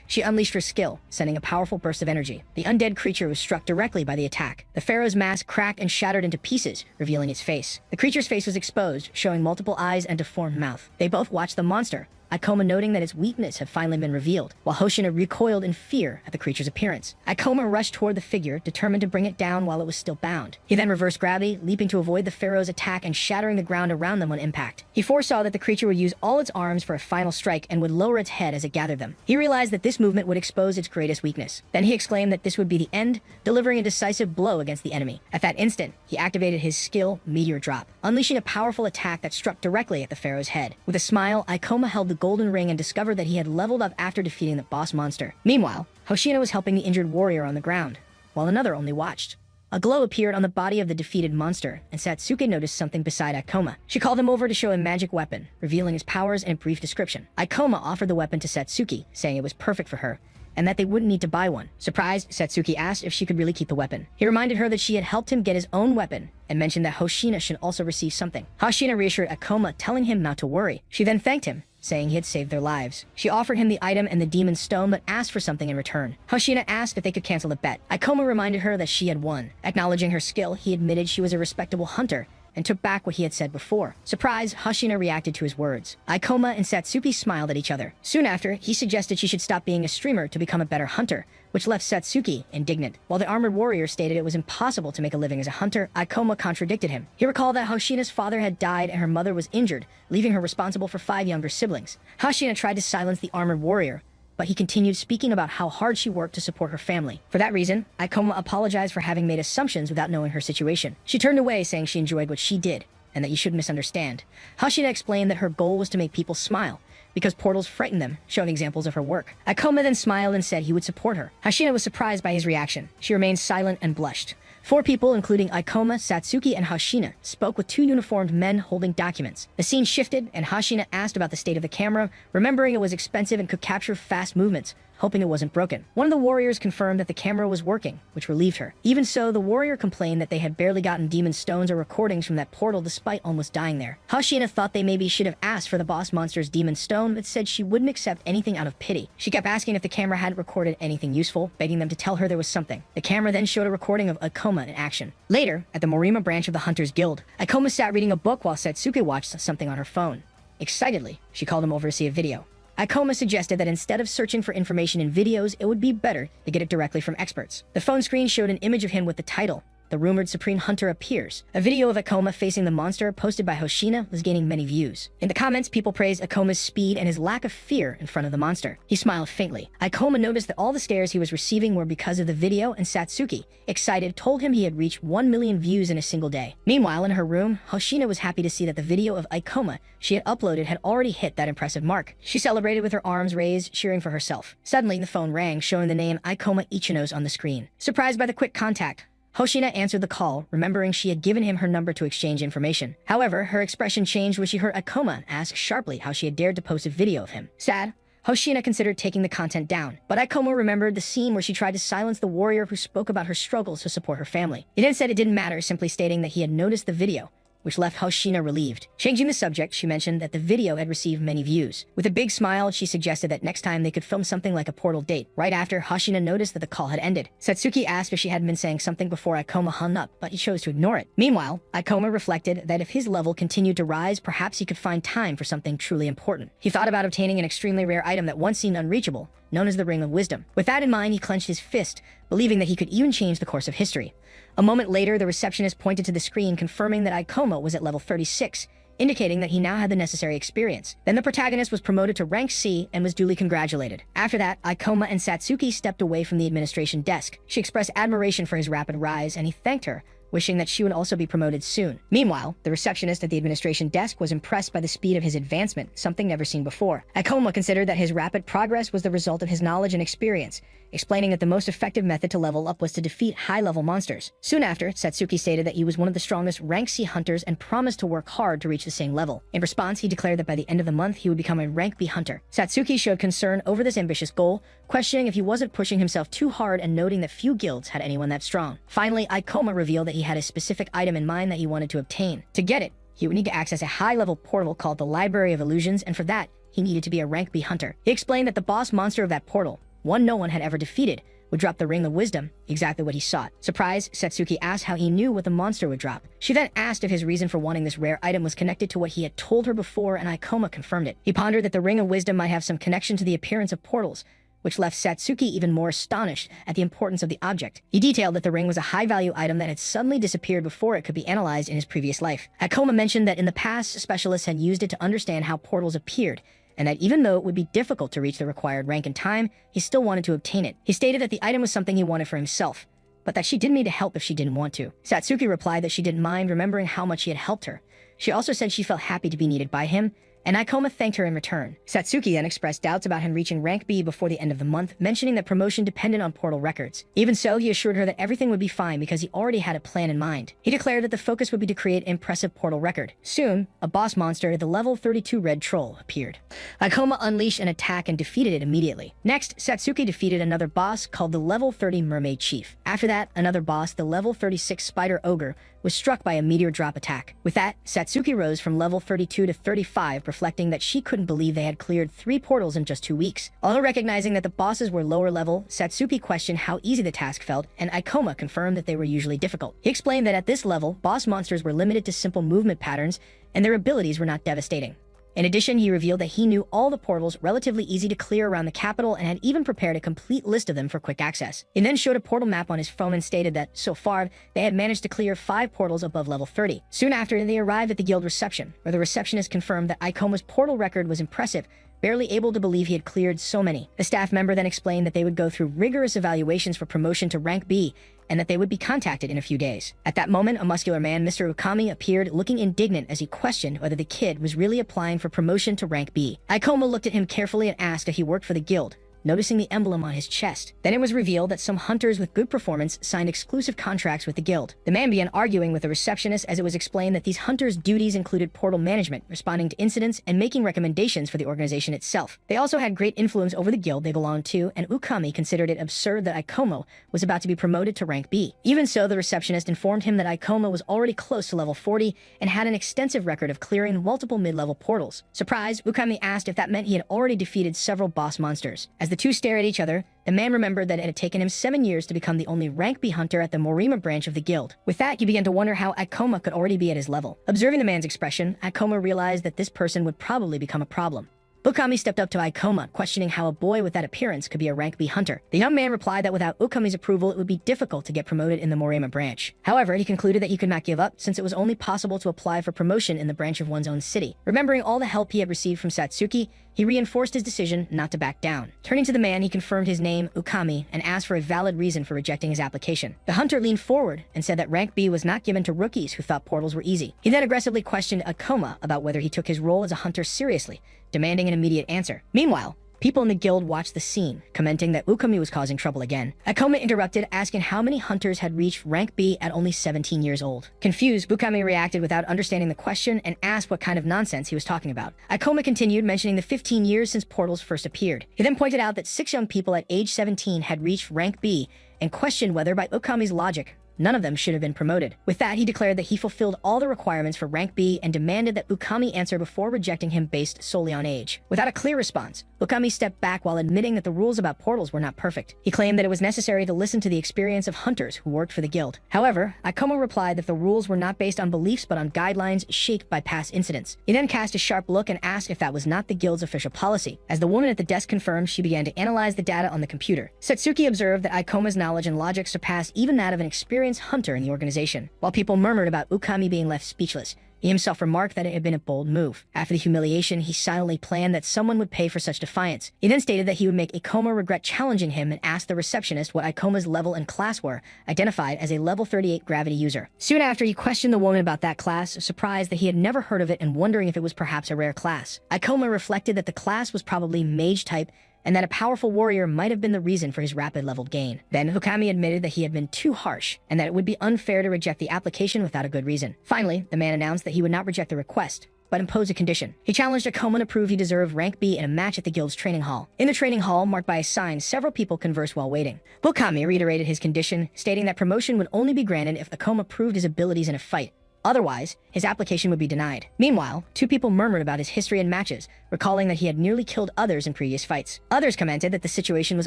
She unleashed her skill, sending a powerful burst of energy. The undead creature was struck directly by the attack. The pharaoh's mask cracked and shattered into pieces, revealing its face. The creature's face was exposed, showing multiple eyes and deformed mouth. They both watched the monster, Akoma noting that its weakness had finally been revealed, while Hoshina recoiled in fear at the creature's appearance. Akoma rushed toward the figure, determined to bring it down while it was still bound. He then reversed gravity, leaping to avoid the pharaoh's attack and shattering the ground around them on impact. He foresaw that the creature would use all its arms for a final strike and would lower its head as it gathered them. He realized that this movement would expose its greatest weakness. Then he exclaimed that this would be the end, delivering a decisive blow against the enemy. At that instant, he activated his skill, Meteor Drop, unleashing a powerful attack that struck directly at the pharaoh's head. With a smile, Akoma held the golden ring and discovered that he had leveled up after defeating the boss monster. Meanwhile, Hoshina was helping the injured warrior on the ground, while another only watched. A glow appeared on the body of the defeated monster, and Satsuki noticed something beside Akoma. She called him over to show a magic weapon, revealing its powers and a brief description. Akoma offered the weapon to Satsuki, saying it was perfect for her, and that they wouldn't need to buy one. Surprised, Satsuki asked if she could really keep the weapon. He reminded her that she had helped him get his own weapon, and mentioned that Hoshina should also receive something. Hoshina reassured Akoma, telling him not to worry. She then thanked him, saying he had saved their lives. She offered him the item and the demon stone, but asked for something in return. Hoshina asked if they could cancel the bet. Ikoma reminded her that she had won. Acknowledging her skill, he admitted she was a respectable hunter and took back what he had said before. Surprised, Hoshina reacted to his words. Ikoma and Satsuki smiled at each other. Soon after, he suggested she should stop being a streamer to become a better hunter, which left Satsuki indignant. While the armored warrior stated it was impossible to make a living as a hunter, Ikoma contradicted him. He recalled that Hoshina's father had died and her mother was injured, leaving her responsible for 5 younger siblings. Hoshina tried to silence the armored warrior, but he continued speaking about how hard she worked to support her family. For that reason, Ikoma apologized for having made assumptions without knowing her situation. She turned away, saying she enjoyed what she did, and that you shouldn't misunderstand. Hoshina explained that her goal was to make people smile, because portals frightened them, showing examples of her work. Ikoma then smiled and said he would support her. Hoshina was surprised by his reaction. She remained silent and blushed. 4 people, including Ikoma, Satsuki, and Hoshina, spoke with 2 uniformed men holding documents. The scene shifted, and Hoshina asked about the state of the camera, remembering it was expensive and could capture fast movements, hoping it wasn't broken. One of the warriors confirmed that the camera was working, which relieved her. Even so, the warrior complained that they had barely gotten demon stones or recordings from that portal despite almost dying there. Hoshina thought they maybe should have asked for the boss monster's demon stone, but said she wouldn't accept anything out of pity. She kept asking if the camera hadn't recorded anything useful, begging them to tell her there was something. The camera then showed a recording of Ikoma in action. Later, at the Morima branch of the Hunters Guild, Ikoma sat reading a book while Satsuki watched something on her phone. Excitedly, she called him over to see a video. Ikoma suggested that instead of searching for information in videos, it would be better to get it directly from experts. The phone screen showed an image of him with the title, "The Rumored Supreme Hunter Appears." A video of Ikoma facing the monster posted by Hoshina was gaining many views. In the comments, people praised Ikoma's speed and his lack of fear in front of the monster. He smiled faintly. Ikoma noticed that all the stares he was receiving were because of the video, and Satsuki, excited, told him he had reached 1 million views in a single day. Meanwhile, in her room, Hoshina was happy to see that the video of Ikoma she had uploaded had already hit that impressive mark. She celebrated with her arms raised, cheering for herself. Suddenly, the phone rang, showing the name Ikoma Ichinos on the screen. Surprised by the quick contact, Hoshina answered the call, remembering she had given him her number to exchange information. However, her expression changed when she heard Ikoma ask sharply how she had dared to post a video of him. Sad, Hoshina considered taking the content down, but Ikoma remembered the scene where she tried to silence the warrior who spoke about her struggles to support her family. He then said it didn't matter, simply stating that he had noticed the video, which left Hoshina relieved. Changing the subject, she mentioned that the video had received many views. With a big smile, she suggested that next time they could film something like a portal date. Right after, Hoshina noticed that the call had ended. Satsuki asked if she hadn't been saying something before Ikoma hung up, but he chose to ignore it. Meanwhile, Ikoma reflected that if his level continued to rise, perhaps he could find time for something truly important. He thought about obtaining an extremely rare item that once seemed unreachable, known as the Ring of Wisdom. With that in mind, he clenched his fist, believing that he could even change the course of history. A moment later, the receptionist pointed to the screen, confirming that Ikoma was at level 36, indicating that he now had the necessary experience. Then the protagonist was promoted to rank C and was duly congratulated. After that, Ikoma and Satsuki stepped away from the administration desk. She expressed admiration for his rapid rise, and he thanked her, wishing that she would also be promoted soon. Meanwhile, the receptionist at the administration desk was impressed by the speed of his advancement, something never seen before. Ikoma considered that his rapid progress was the result of his knowledge and experience, explaining that the most effective method to level up was to defeat high-level monsters. Soon after, Satsuki stated that he was one of the strongest rank C hunters and promised to work hard to reach the same level. In response, he declared that by the end of the month, he would become a rank B hunter. Satsuki showed concern over this ambitious goal, questioning if he wasn't pushing himself too hard and noting that few guilds had anyone that strong. Finally, Ikoma revealed that he had a specific item in mind that he wanted to obtain. To get it, he would need to access a high-level portal called the Library of Illusions, and for that, he needed to be a rank B hunter. He explained that the boss monster of that portal, one no one had ever defeated, would drop the Ring of Wisdom, exactly what he sought. Surprised, Satsuki asked how he knew what the monster would drop. She then asked if his reason for wanting this rare item was connected to what he had told her before, and Ikoma confirmed it. He pondered that the Ring of Wisdom might have some connection to the appearance of portals, which left Satsuki even more astonished at the importance of the object. He detailed that the ring was a high-value item that had suddenly disappeared before it could be analyzed in his previous life. Ikoma mentioned that in the past, specialists had used it to understand how portals appeared, and that even though it would be difficult to reach the required rank in time, he still wanted to obtain it. He stated that the item was something he wanted for himself, but that she didn't need to help if she didn't want to. Satsuki replied that she didn't mind, remembering how much he had helped her. She also said she felt happy to be needed by him, and Ikoma thanked her in return. Satsuki then expressed doubts about him reaching rank B before the end of the month, mentioning that promotion depended on portal records. Even so, he assured her that everything would be fine because he already had a plan in mind. He declared that the focus would be to create an impressive portal record. Soon, a boss monster, the level 32 red troll, appeared. Ikoma unleashed an attack and defeated it immediately. Next, Satsuki defeated another boss called the level 30 mermaid chief. After that, another boss, the level 36 spider ogre, was struck by a meteor drop attack. With that, Satsuki rose from level 32 to 35, reflecting that she couldn't believe they had cleared 3 portals in just 2 weeks. Although recognizing that the bosses were lower level, Satsuki questioned how easy the task felt, and Ikoma confirmed that they were usually difficult. He explained that at this level, boss monsters were limited to simple movement patterns, and their abilities were not devastating. In addition, he revealed that he knew all the portals relatively easy to clear around the capital and had even prepared a complete list of them for quick access. He then showed a portal map on his phone and stated that, so far, they had managed to clear 5 portals above level 30. Soon after, they arrived at the guild reception, where the receptionist confirmed that Ikoma's portal record was impressive, barely able to believe he had cleared so many. The staff member then explained that they would go through rigorous evaluations for promotion to rank B, and that they would be contacted in a few days. At that moment, a muscular man, Mr. Ukami, appeared, looking indignant as he questioned whether the kid was really applying for promotion to rank B. Ikoma looked at him carefully and asked if he worked for the guild, noticing the emblem on his chest. Then it was revealed that some hunters with good performance signed exclusive contracts with the guild. The man began arguing with the receptionist as it was explained that these hunters' duties included portal management, responding to incidents, and making recommendations for the organization itself. They also had great influence over the guild they belonged to, and Ukami considered it absurd that Ikoma was about to be promoted to rank B. Even so, the receptionist informed him that Ikoma was already close to level 40 and had an extensive record of clearing multiple mid-level portals. Surprised, Ukami asked if that meant he had already defeated several boss monsters. As the two stared at each other, the man remembered that it had taken him 7 years to become the only rank B hunter at the Morima branch of the guild. With that, he began to wonder how Ikoma could already be at his level. Observing the man's expression, Ikoma realized that this person would probably become a problem. Ukami stepped up to Ikoma, questioning how a boy with that appearance could be a rank B hunter. The young man replied that without Ukami's approval, it would be difficult to get promoted in the Morima branch. However, he concluded that he could not give up, since it was only possible to apply for promotion in the branch of one's own city. Remembering all the help he had received from Satsuki, he reinforced his decision not to back down. Turning to the man, he confirmed his name, Ukami, and asked for a valid reason for rejecting his application. The hunter leaned forward and said that rank B was not given to rookies who thought portals were easy. He then aggressively questioned Ikoma about whether he took his role as a hunter seriously, demanding an immediate answer. Meanwhile, people in the guild watched the scene, commenting that Ukami was causing trouble again. Ikoma interrupted, asking how many hunters had reached rank B at only 17 years old. Confused, Ukami reacted without understanding the question and asked what kind of nonsense he was talking about. Ikoma continued, mentioning the 15 years since portals first appeared. He then pointed out that 6 young people at age 17 had reached rank B and questioned whether, by Ukami's logic, none of them should have been promoted. With that, he declared that he fulfilled all the requirements for rank B and demanded that Ukami answer before rejecting him based solely on age. Without a clear response, Ukami stepped back while admitting that the rules about portals were not perfect. He claimed that it was necessary to listen to the experience of hunters who worked for the guild. However, Ikoma replied that the rules were not based on beliefs but on guidelines shaped by past incidents. He then cast a sharp look and asked if that was not the guild's official policy. As the woman at the desk confirmed, she began to analyze the data on the computer. Satsuki observed that Ikoma's knowledge and logic surpassed even that of an experienced hunter in the organization. While people murmured about Ukami being left speechless, he himself remarked that it had been a bold move. After the humiliation, he silently planned that someone would pay for such defiance. He then stated that he would make Ikoma regret challenging him and asked the receptionist what Ikoma's level and class were, identified as a level 38 gravity user. Soon after, he questioned the woman about that class, surprised that he had never heard of it and wondering if it was perhaps a rare class. Ikoma reflected that the class was probably mage type, and that a powerful warrior might have been the reason for his rapid level gain. Then Ukami admitted that he had been too harsh, and that it would be unfair to reject the application without a good reason. Finally, the man announced that he would not reject the request, but impose a condition. He challenged Ikoma to prove he deserved rank B in a match at the guild's training hall. In the training hall, marked by a sign, several people conversed while waiting. Ukami reiterated his condition, stating that promotion would only be granted if Ikoma proved his abilities in a fight. Otherwise, his application would be denied. Meanwhile, 2 people murmured about his history in matches, recalling that he had nearly killed others in previous fights. Others commented that the situation was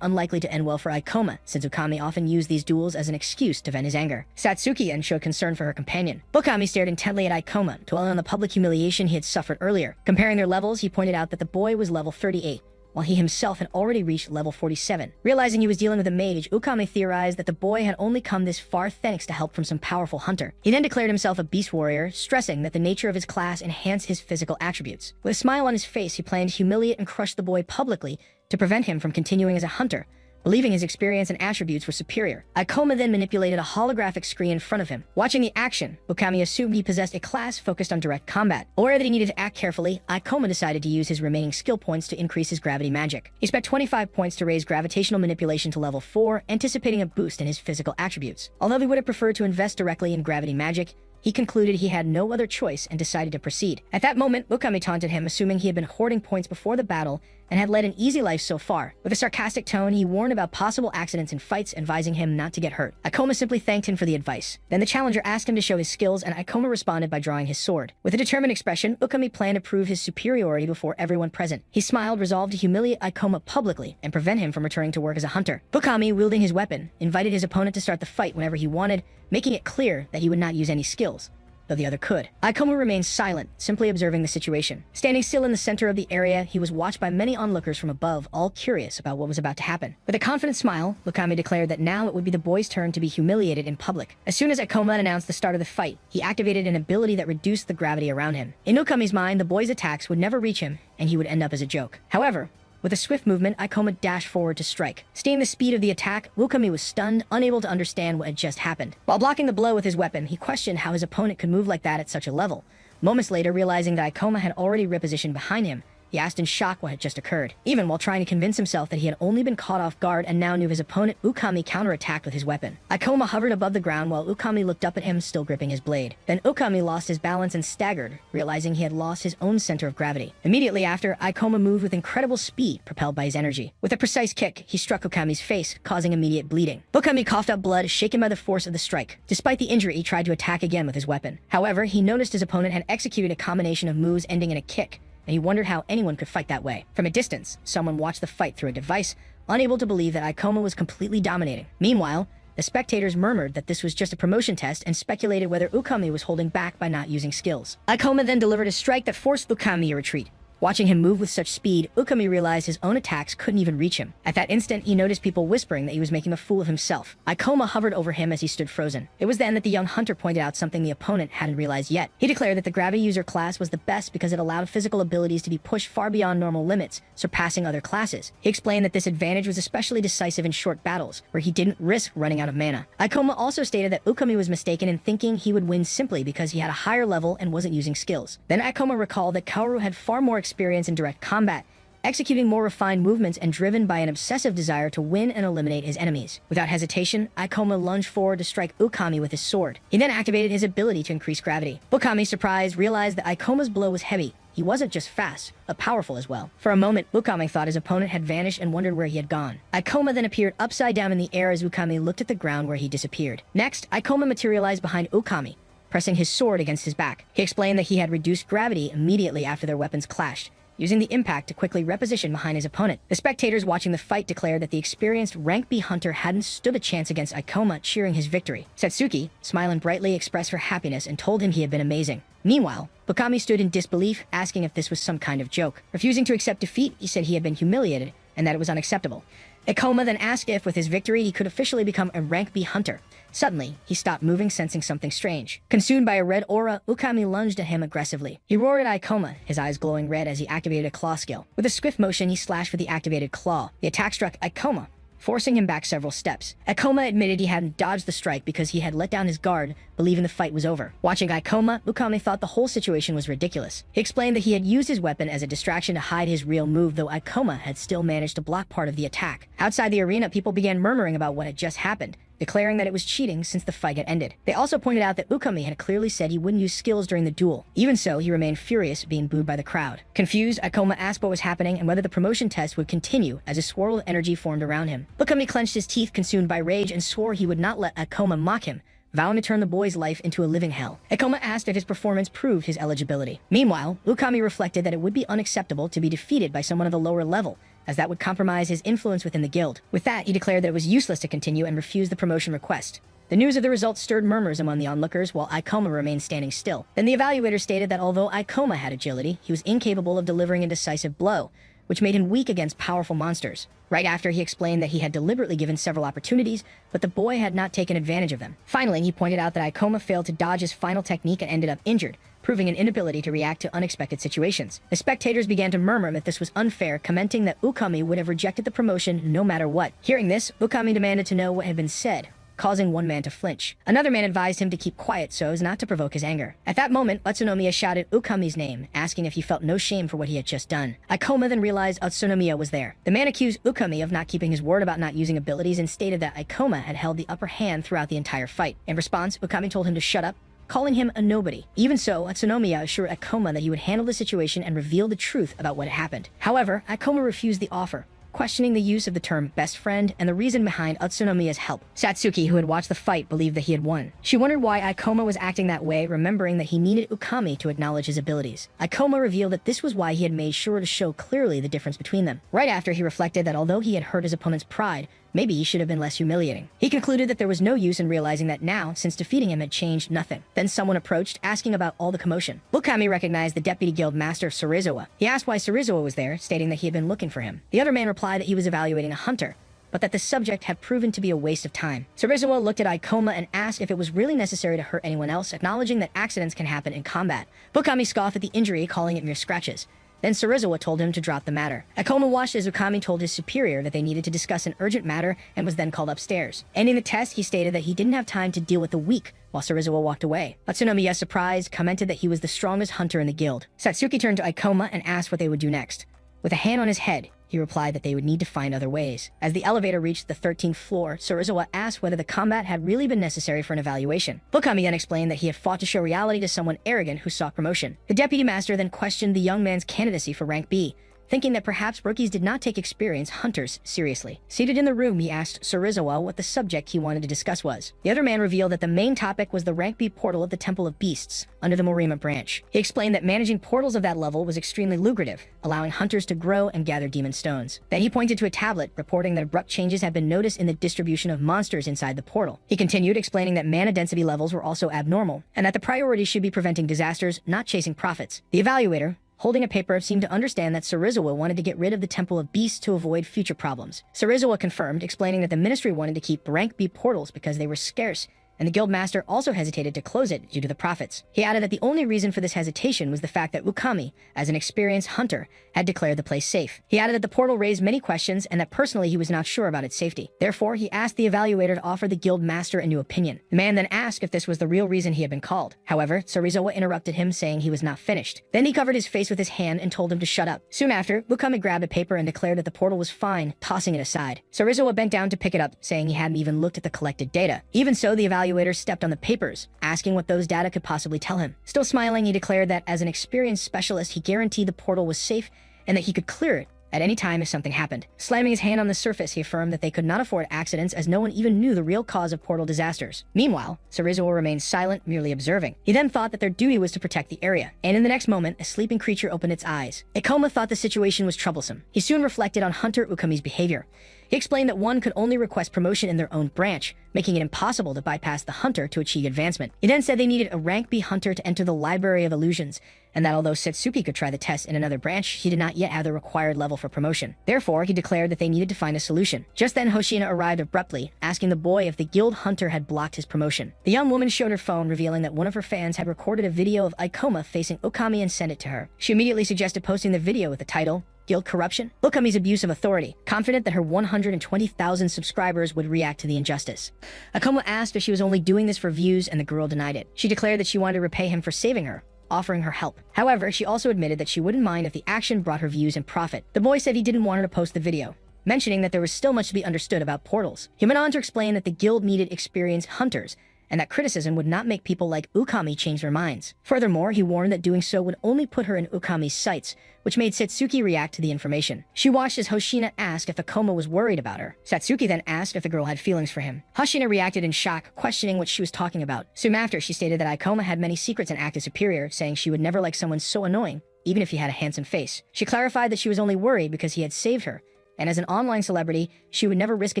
unlikely to end well for Ikoma, since Ukami often used these duels as an excuse to vent his anger. Satsuki showed concern for her companion. Ukami stared intently at Ikoma, dwelling on the public humiliation he had suffered earlier. Comparing their levels, he pointed out that the boy was level 38, while he himself had already reached level 47. Realizing he was dealing with a mage, Ukami theorized that the boy had only come this far thanks to help from some powerful hunter. He then declared himself a beast warrior, stressing that the nature of his class enhanced his physical attributes. With a smile on his face, he planned to humiliate and crush the boy publicly to prevent him from continuing as a hunter, believing his experience and attributes were superior. Ikoma then manipulated a holographic screen in front of him. Watching the action, Ukami assumed he possessed a class focused on direct combat. Aware that he needed to act carefully, Ikoma decided to use his remaining skill points to increase his gravity magic. He spent 25 points to raise gravitational manipulation to level 4, anticipating a boost in his physical attributes. Although he would have preferred to invest directly in gravity magic, he concluded he had no other choice and decided to proceed. At that moment, Ukami taunted him, assuming he had been hoarding points before the battle, and had led an easy life so far. With a sarcastic tone, he warned about possible accidents in fights, advising him not to get hurt. Ikoma simply thanked him for the advice. Then the challenger asked him to show his skills, and Ikoma responded by drawing his sword. With a determined expression, Ukami planned to prove his superiority before everyone present. He smiled, resolved to humiliate Ikoma publicly and prevent him from returning to work as a hunter. Ukami, wielding his weapon, invited his opponent to start the fight whenever he wanted, making it clear that he would not use any skills, though the other could. Ikoma remained silent, simply observing the situation. Standing still in the center of the area, he was watched by many onlookers from above, all curious about what was about to happen. With a confident smile, Ukami declared that now it would be the boy's turn to be humiliated in public. As soon as Ikoma announced the start of the fight, he activated an ability that reduced the gravity around him. In Ukami's mind, the boy's attacks would never reach him, and he would end up as a joke. However, with a swift movement, Ikoma dashed forward to strike. Seeing the speed of the attack, Ukami was stunned, unable to understand what had just happened. While blocking the blow with his weapon, he questioned how his opponent could move like that at such a level. Moments later, realizing that Ikoma had already repositioned behind him, he asked in shock what had just occurred. Even while trying to convince himself that he had only been caught off guard and now knew his opponent, Ukami counterattacked with his weapon. Ikoma hovered above the ground while Ukami looked up at him, still gripping his blade. Then Ukami lost his balance and staggered, realizing he had lost his own center of gravity. Immediately after, Ikoma moved with incredible speed, propelled by his energy. With a precise kick, he struck Ukami's face, causing immediate bleeding. Ukami coughed up blood, shaken by the force of the strike. Despite the injury, he tried to attack again with his weapon. However, he noticed his opponent had executed a combination of moves ending in a kick, and he wondered how anyone could fight that way. From a distance, someone watched the fight through a device, unable to believe that Ikoma was completely dominating. Meanwhile, the spectators murmured that this was just a promotion test and speculated whether Ukami was holding back by not using skills. Ikoma then delivered a strike that forced Ukami to retreat. Watching him move with such speed, Ukami realized his own attacks couldn't even reach him. At that instant, he noticed people whispering that he was making a fool of himself. Ikoma hovered over him as he stood frozen. It was then that the young hunter pointed out something the opponent hadn't realized yet. He declared that the gravity user class was the best because it allowed physical abilities to be pushed far beyond normal limits, surpassing other classes. He explained that this advantage was especially decisive in short battles, where he didn't risk running out of mana. Ikoma also stated that Ukami was mistaken in thinking he would win simply because he had a higher level and wasn't using skills. Then Ikoma recalled that Kaoru had far more experience in direct combat, executing more refined movements and driven by an obsessive desire to win and eliminate his enemies. Without hesitation, Ikoma lunged forward to strike Ukami with his sword. He then activated his ability to increase gravity. Ukami, surprised, realized that Ikoma's blow was heavy. He wasn't just fast, but powerful as well. For a moment, Ukami thought his opponent had vanished and wondered where he had gone. Ikoma then appeared upside down in the air as Ukami looked at the ground where he disappeared. Next, Ikoma materialized behind Ukami, pressing his sword against his back. He explained that he had reduced gravity immediately after their weapons clashed, using the impact to quickly reposition behind his opponent. The spectators watching the fight declared that the experienced rank B hunter hadn't stood a chance against Ikoma, cheering his victory. Setsuki, smiling brightly, expressed her happiness and told him he had been amazing. Meanwhile, Ukami stood in disbelief, asking if this was some kind of joke. Refusing to accept defeat, he said he had been humiliated and that it was unacceptable. Ikoma then asked if, with his victory, he could officially become a rank B hunter. Suddenly, he stopped moving, sensing something strange. Consumed by a red aura, Ukami lunged at him aggressively. He roared at Ikoma, his eyes glowing red as he activated a claw skill. With a swift motion, he slashed with the activated claw. The attack struck Ikoma, forcing him back several steps. Ikoma admitted he hadn't dodged the strike because he had let down his guard, believing the fight was over. Watching Ikoma, Ukami thought the whole situation was ridiculous. He explained that he had used his weapon as a distraction to hide his real move, though Ikoma had still managed to block part of the attack. Outside the arena, people began murmuring about what had just happened, declaring that it was cheating since the fight had ended. They also pointed out that Ukami had clearly said he wouldn't use skills during the duel. Even so, he remained furious, being booed by the crowd. Confused, Ikoma asked what was happening and whether the promotion test would continue as a swirl of energy formed around him. Ukami clenched his teeth, consumed by rage, and swore he would not let Ikoma mock him, vowing to turn the boy's life into a living hell. Ikoma asked if his performance proved his eligibility. Meanwhile, Ukami reflected that it would be unacceptable to be defeated by someone of a lower level, as that would compromise his influence within the guild. With that, he declared that it was useless to continue and refused the promotion request. The news of the results stirred murmurs among the onlookers, while Ikoma remained standing still. Then the evaluator stated that although Ikoma had agility, he was incapable of delivering a decisive blow, which made him weak against powerful monsters. Right after, he explained that he had deliberately given several opportunities, but the boy had not taken advantage of them. Finally, he pointed out that Ikoma failed to dodge his final technique and ended up injured, proving an inability to react to unexpected situations. The spectators began to murmur that this was unfair, commenting that Ukami would have rejected the promotion no matter what. Hearing this, Ukami demanded to know what had been said, causing one man to flinch. Another man advised him to keep quiet so as not to provoke his anger. At that moment, Utsunomiya shouted Ukami's name, asking if he felt no shame for what he had just done. Ikoma then realized Utsunomiya was there. The man accused Ukami of not keeping his word about not using abilities and stated that Ikoma had held the upper hand throughout the entire fight. In response, Ukami told him to shut up, calling him a nobody. Even so, Utsunomiya assured Akoma that he would handle the situation and reveal the truth about what had happened. However, Akoma refused the offer, questioning the use of the term best friend and the reason behind Utsunomiya's help. Satsuki, who had watched the fight, believed that he had won. She wondered why Ikoma was acting that way, remembering that he needed Ukami to acknowledge his abilities. Ikoma revealed that this was why he had made sure to show clearly the difference between them. Right after, he reflected that although he had hurt his opponent's pride, maybe he should have been less humiliating. He concluded that there was no use in realizing that now, since defeating him had changed nothing. Then someone approached, asking about all the commotion. Ukami recognized the deputy guild master of Surizawa. He asked why Surizawa was there, stating that he had been looking for him. The other man replied that he was evaluating a hunter, but that the subject had proven to be a waste of time. Surizawa looked at Ikoma and asked if it was really necessary to hurt anyone else, acknowledging that accidents can happen in combat. Ukami scoffed at the injury, calling it mere scratches. Then Surizawa told him to drop the matter. Akoma watched as Ukami told his superior that they needed to discuss an urgent matter and was then called upstairs. Ending the test, he stated that he didn't have time to deal with the weak, while Surizawa walked away. Utsunomiya, surprised, commented that he was the strongest hunter in the guild. Satsuki turned to Ikoma and asked what they would do next. With a hand on his head, he replied that they would need to find other ways. As the elevator reached the 13th floor, Surizawa asked whether the combat had really been necessary for an evaluation. Ukami then explained that he had fought to show reality to someone arrogant who sought promotion. The deputy master then questioned the young man's candidacy for rank B, thinking that perhaps rookies did not take experienced hunters seriously. Seated in the room, he asked Surizawa what the subject he wanted to discuss was. The other man revealed that the main topic was the rank B portal of the Temple of Beasts, under the Morima branch. He explained that managing portals of that level was extremely lucrative, allowing hunters to grow and gather demon stones. Then he pointed to a tablet, reporting that abrupt changes had been noticed in the distribution of monsters inside the portal. He continued, explaining that mana density levels were also abnormal, and that the priority should be preventing disasters, not chasing profits. The evaluator, holding a paper, seemed to understand that Surizawa wanted to get rid of the Temple of Beasts to avoid future problems. Surizawa confirmed, explaining that the ministry wanted to keep rank B portals because they were scarce, and the guild master also hesitated to close it due to the profits. He added that the only reason for this hesitation was the fact that Ukami, as an experienced hunter, had declared the place safe. He added that the portal raised many questions and that personally he was not sure about its safety. Therefore, he asked the evaluator to offer the guild master a new opinion. The man then asked if this was the real reason he had been called. However, Surizawa interrupted him, saying he was not finished. Then he covered his face with his hand and told him to shut up. Soon after, Ukami grabbed a paper and declared that the portal was fine, tossing it aside. Surizawa bent down to pick it up, saying he hadn't even looked at the collected data. Even so, the evaluator stepped on the papers, asking what those data could possibly tell him. Still smiling, he declared that as an experienced specialist, he guaranteed the portal was safe and that he could clear it at any time if something happened. Slamming his hand on the surface, he affirmed that they could not afford accidents as no one even knew the real cause of portal disasters. Meanwhile, Surizawa remained silent, merely observing. He then thought that their duty was to protect the area, and in the next moment, a sleeping creature opened its eyes. Ikoma thought the situation was troublesome. He soon reflected on Hunter Ukami's behavior. He explained that one could only request promotion in their own branch, making it impossible to bypass the hunter to achieve advancement. He then said they needed a rank B hunter to enter the Library of Illusions, and that although Setsuki could try the test in another branch, he did not yet have the required level for promotion. Therefore, he declared that they needed to find a solution. Just then, Hoshina arrived abruptly, asking the boy if the guild hunter had blocked his promotion. The young woman showed her phone, revealing that one of her fans had recorded a video of Ikoma facing Ukami and sent it to her. She immediately suggested posting the video with the title, Guild Corruption? Ukami's abuse of authority, confident that her 120,000 subscribers would react to the injustice. Akoma asked if she was only doing this for views, and the girl denied it. She declared that she wanted to repay him for saving her, offering her help. However, she also admitted that she wouldn't mind if the action brought her views and profit. The boy said he didn't want her to post the video, mentioning that there was still much to be understood about portals. He went on to explain that the guild needed experienced hunters, and that criticism would not make people like Ukami change their minds. Furthermore, he warned that doing so would only put her in Ukami's sights, which made Setsuki react to the information. She watched as Hoshina asked if Akoma was worried about her. Satsuki then asked if the girl had feelings for him. Hoshina reacted in shock, questioning what she was talking about. Soon after, she stated that Ikoma had many secrets and acted superior, saying she would never like someone so annoying, even if he had a handsome face. She clarified that she was only worried because he had saved her, and as an online celebrity, she would never risk a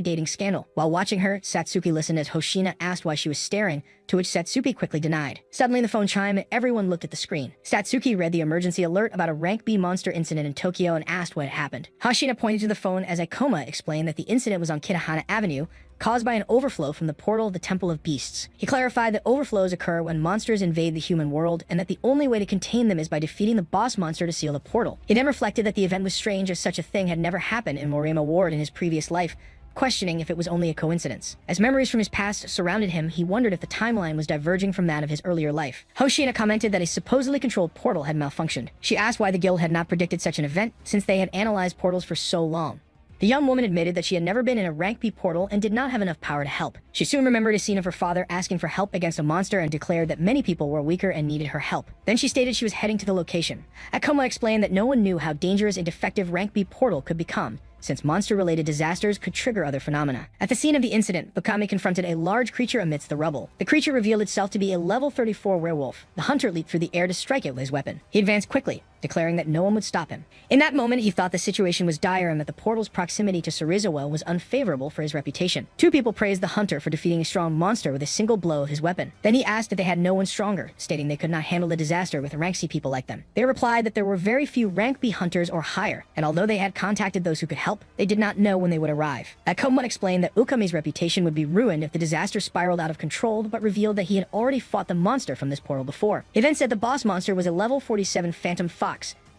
dating scandal. While watching her, Satsuki listened as Hoshina asked why she was staring, to which Satsuki quickly denied. Suddenly, the phone chimed and everyone looked at the screen. Satsuki read the emergency alert about a rank B monster incident in Tokyo and asked what had happened. Hoshina pointed to the phone as Ikoma explained that the incident was on Kitahana Avenue, caused by an overflow from the portal of the Temple of Beasts. He clarified that overflows occur when monsters invade the human world, and that the only way to contain them is by defeating the boss monster to seal the portal. He then reflected that the event was strange as such a thing had never happened in Morima Ward in his previous life, questioning if it was only a coincidence. As memories from his past surrounded him, he wondered if the timeline was diverging from that of his earlier life. Hoshina commented that a supposedly controlled portal had malfunctioned. She asked why the guild had not predicted such an event, since they had analyzed portals for so long. The young woman admitted that she had never been in a rank B portal and did not have enough power to help. She soon remembered a scene of her father asking for help against a monster and declared that many people were weaker and needed her help. Then she stated she was heading to the location. Akuma explained that no one knew how dangerous a defective rank B portal could become, since monster-related disasters could trigger other phenomena. At the scene of the incident, Okami confronted a large creature amidst the rubble. The creature revealed itself to be a level 34 werewolf. The hunter leaped through the air to strike it with his weapon. He advanced quickly, declaring that no one would stop him. In that moment, he thought the situation was dire and that the portal's proximity to Serizawa was unfavorable for his reputation. Two people praised the hunter for defeating a strong monster with a single blow of his weapon. Then he asked if they had no one stronger, stating they could not handle the disaster with rank C people like them. They replied that there were very few rank B hunters or higher, and although they had contacted those who could help, they did not know when they would arrive. Akuma explained that Ukami's reputation would be ruined if the disaster spiraled out of control, but revealed that he had already fought the monster from this portal before. He then said the boss monster was a level 47 phantom fox,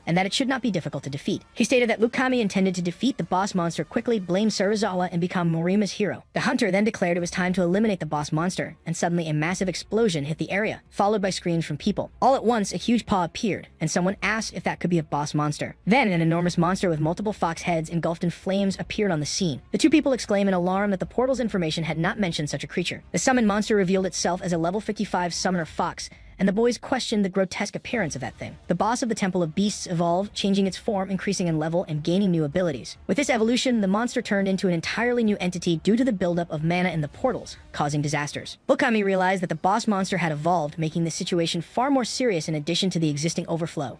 and that it should not be difficult to defeat. He stated that Ukami intended to defeat the boss monster quickly, blame Serizawa, and become Morima's hero. The hunter then declared it was time to eliminate the boss monster, and suddenly a massive explosion hit the area, followed by screams from people. All at once, a huge paw appeared, and someone asked if that could be a boss monster. Then, an enormous monster with multiple fox heads engulfed in flames appeared on the scene. The two people exclaimed in alarm that the portal's information had not mentioned such a creature. The summoned monster revealed itself as a level 55 summoner fox, and the boys questioned the grotesque appearance of that thing. The boss of the Temple of Beasts evolved, changing its form, increasing in level, and gaining new abilities. With this evolution, the monster turned into an entirely new entity due to the buildup of mana in the portals, causing disasters. Ukami realized that the boss monster had evolved, making the situation far more serious in addition to the existing overflow.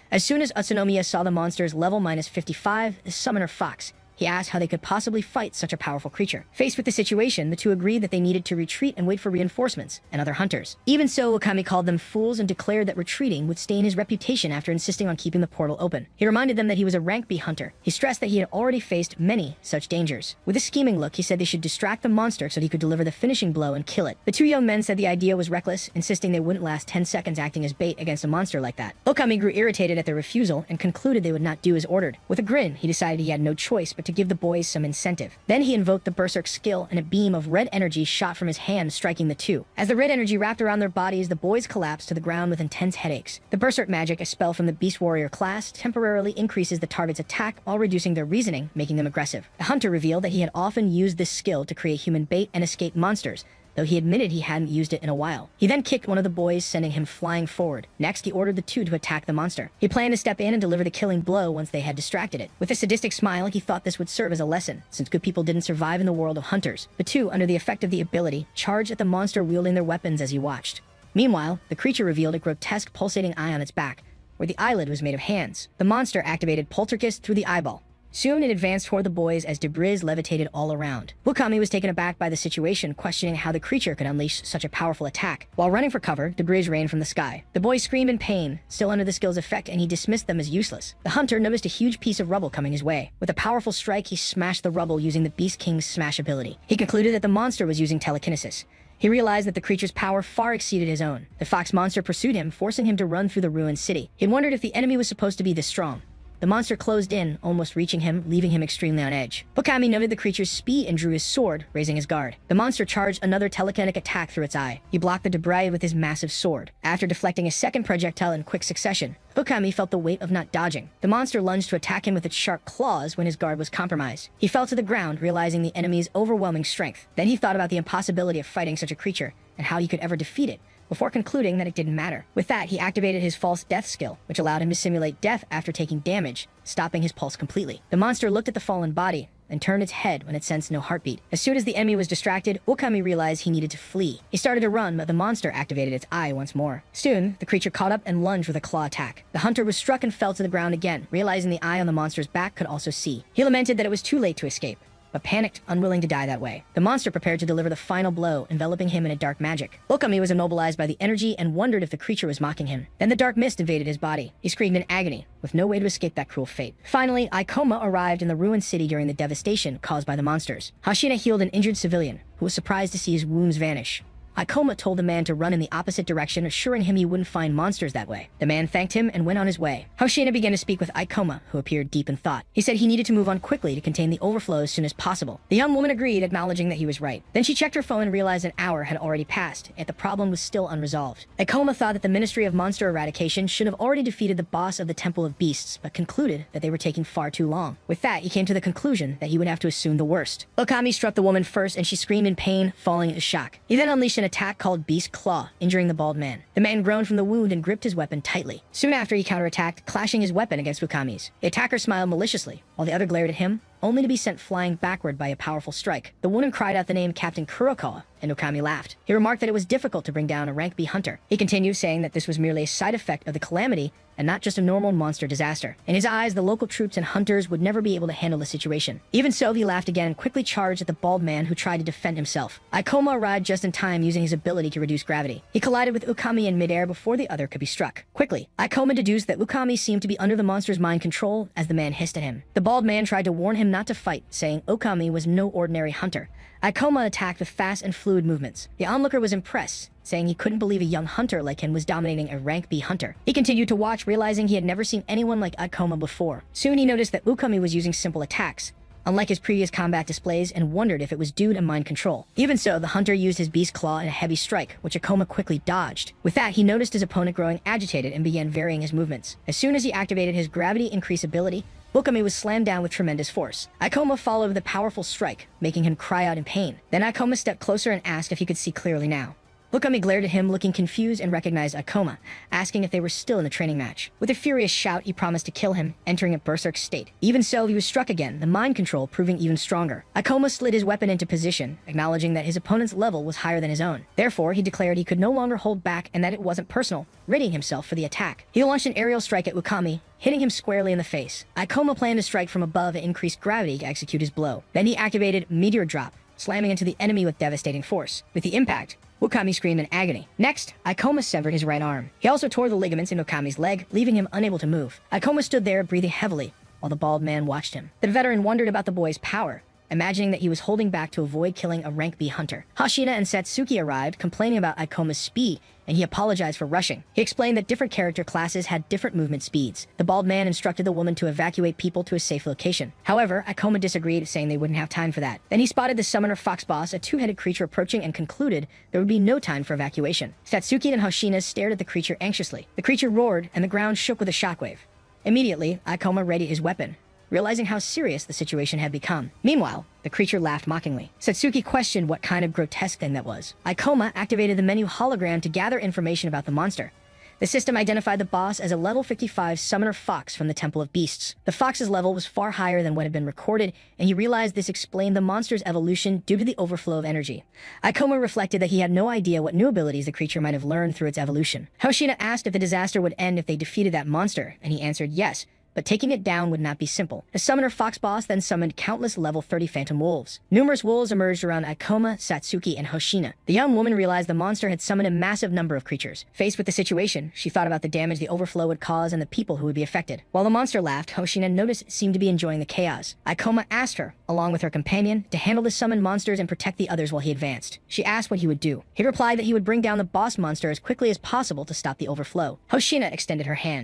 As soon as Utsunomiya saw the monster's level -55, the summoner fox, he asked how they could possibly fight such a powerful creature. Faced with the situation, the two agreed that they needed to retreat and wait for reinforcements and other hunters. Even so, Okami called them fools and declared that retreating would stain his reputation after insisting on keeping the portal open. He reminded them that he was a rank B hunter. He stressed that he had already faced many such dangers. With a scheming look, he said they should distract the monster so that he could deliver the finishing blow and kill it. The two young men said the idea was reckless, insisting they wouldn't last 10 seconds acting as bait against a monster like that. Okami grew irritated at their refusal and concluded they would not do as ordered. With a grin, he decided he had no choice but to give the boys some incentive. Then he invoked the Berserk skill, and a beam of red energy shot from his hand, striking the two. As the red energy wrapped around their bodies, the boys collapsed to the ground with intense headaches. The Berserk magic, a spell from the Beast Warrior class, temporarily increases the target's attack while reducing their reasoning, making them aggressive. The hunter revealed that he had often used this skill to create human bait and escape monsters, though he admitted he hadn't used it in a while. He then kicked one of the boys, sending him flying forward. Next, he ordered the two to attack the monster. He planned to step in and deliver the killing blow once they had distracted it. With a sadistic smile, he thought this would serve as a lesson, since good people didn't survive in the world of hunters. The two, under the effect of the ability, charged at the monster wielding their weapons as he watched. Meanwhile, the creature revealed a grotesque pulsating eye on its back, where the eyelid was made of hands. The monster activated Poltergeist through the eyeball. Soon it advanced toward the boys as debris levitated all around. Ukami was taken aback by the situation, questioning how the creature could unleash such a powerful attack. While running for cover, debris rained from the sky. The boys screamed in pain, still under the skill's effect, and he dismissed them as useless. The hunter noticed a huge piece of rubble coming his way. With a powerful strike, he smashed the rubble using the Beast King's smash ability. He concluded that the monster was using telekinesis. He realized that the creature's power far exceeded his own. The fox monster pursued him, forcing him to run through the ruined city. He had wondered if the enemy was supposed to be this strong. The monster closed in, almost reaching him, leaving him extremely on edge. Ukami noted the creature's speed and drew his sword, raising his guard. The monster charged another telekinetic attack through its eye. He blocked the debris with his massive sword. After deflecting a second projectile in quick succession, Ukami felt the weight of not dodging. The monster lunged to attack him with its sharp claws when his guard was compromised. He fell to the ground, realizing the enemy's overwhelming strength. Then he thought about the impossibility of fighting such a creature, and how he could ever defeat it, before concluding that it didn't matter. With that, he activated his false death skill, which allowed him to simulate death after taking damage, stopping his pulse completely. The monster looked at the fallen body and turned its head when it sensed no heartbeat. As soon as the enemy was distracted, Ukami realized he needed to flee. He started to run, but the monster activated its eye once more. Soon, the creature caught up and lunged with a claw attack. The hunter was struck and fell to the ground again, realizing the eye on the monster's back could also see. He lamented that it was too late to escape, but panicked, unwilling to die that way. The monster prepared to deliver the final blow, enveloping him in a dark magic. Ukami was immobilized by the energy and wondered if the creature was mocking him. Then the dark mist invaded his body. He screamed in agony, with no way to escape that cruel fate. Finally, Ikoma arrived in the ruined city during the devastation caused by the monsters. Hashina healed an injured civilian, who was surprised to see his wounds vanish. Ikoma told the man to run in the opposite direction, assuring him he wouldn't find monsters that way. The man thanked him and went on his way. Hoshina began to speak with Ikoma, who appeared deep in thought. He said he needed to move on quickly to contain the overflow as soon as possible. The young woman agreed, acknowledging that he was right. Then she checked her phone and realized an hour had already passed, yet the problem was still unresolved. Ikoma thought that the Ministry of Monster Eradication should have already defeated the boss of the Temple of Beasts, but concluded that they were taking far too long. With that, he came to the conclusion that he would have to assume the worst. Okami struck the woman first, and she screamed in pain, falling into shock. He then unleashed an attack called Beast Claw, injuring the bald man. The man groaned from the wound and gripped his weapon tightly. Soon after, he counterattacked, clashing his weapon against Okami's. The attacker smiled maliciously, while the other glared at him, only to be sent flying backward by a powerful strike. The woman cried out the name Captain Kurokawa, and Okami laughed. He remarked that it was difficult to bring down a rank B hunter. He continued, saying that this was merely a side effect of the calamity and not just a normal monster disaster. In his eyes, the local troops and hunters would never be able to handle the situation. Even so, he laughed again and quickly charged at the bald man who tried to defend himself. Ikoma arrived just in time, using his ability to reduce gravity. He collided with Okami in midair before the other could be struck. Quickly, Ikoma deduced that Okami seemed to be under the monster's mind control as the man hissed at him. The bald man tried to warn him not to fight, saying Okami was no ordinary hunter. Ikoma attacked with fast and fluid movements. The onlooker was impressed, saying he couldn't believe a young hunter like him was dominating a rank B hunter. He continued to watch, realizing he had never seen anyone like Ikoma before. Soon he noticed that Okami was using simple attacks, unlike his previous combat displays, and wondered if it was due to mind control. Even so, the hunter used his beast claw in a heavy strike, which Ikoma quickly dodged. With that, he noticed his opponent growing agitated and began varying his movements. As soon as he activated his gravity increase ability, Okami was slammed down with tremendous force. Ikoma followed with a powerful strike, making him cry out in pain. Then Ikoma stepped closer and asked if he could see clearly now. Okami glared at him, looking confused, and recognized Ikoma, asking if they were still in the training match. With a furious shout, he promised to kill him, entering a berserk state. Even so, he was struck again, the mind control proving even stronger. Ikoma slid his weapon into position, acknowledging that his opponent's level was higher than his own. Therefore, he declared he could no longer hold back and that it wasn't personal, readying himself for the attack. He launched an aerial strike at Okami, hitting him squarely in the face. Ikoma planned to strike from above and increase gravity to execute his blow. Then he activated Meteor Drop, slamming into the enemy with devastating force. With the impact, Okami screamed in agony. Next, Ikoma severed his right arm. He also tore the ligaments in Okami's leg, leaving him unable to move. Ikoma stood there, breathing heavily, while the bald man watched him. The veteran wondered about the boy's power, imagining that he was holding back to avoid killing a rank B hunter. Hashina and Satsuki arrived, complaining about Ikoma's speed, and he apologized for rushing. He explained that different character classes had different movement speeds. The bald man instructed the woman to evacuate people to a safe location. However, Ikoma disagreed, saying they wouldn't have time for that. Then he spotted the summoner fox boss, a two-headed creature, approaching, and concluded there would be no time for evacuation. Satsuki and Hoshina stared at the creature anxiously. The creature roared, and the ground shook with a shockwave. Immediately, Ikoma readied his weapon, realizing how serious the situation had become. Meanwhile, the creature laughed mockingly. Satsuki questioned what kind of grotesque thing that was. Ikoma activated the menu hologram to gather information about the monster. The system identified the boss as a level 55 summoner fox from the Temple of Beasts. The fox's level was far higher than what had been recorded, and he realized this explained the monster's evolution due to the overflow of energy. Ikoma reflected that he had no idea what new abilities the creature might have learned through its evolution. Hoshina asked if the disaster would end if they defeated that monster, and he answered yes, but taking it down would not be simple. The summoner fox boss then summoned countless level 30 phantom wolves. Numerous wolves emerged around Ikoma, Satsuki, and Hoshina. The young woman realized the monster had summoned a massive number of creatures. Faced with the situation, she thought about the damage the overflow would cause and the people who would be affected. While the monster laughed, Hoshina noticed it seemed to be enjoying the chaos. Ikoma asked her, along with her companion, to handle the summoned monsters and protect the others while he advanced. She asked what he would do. He replied that he would bring down the boss monster as quickly as possible to stop the overflow. Hoshina extended her hand.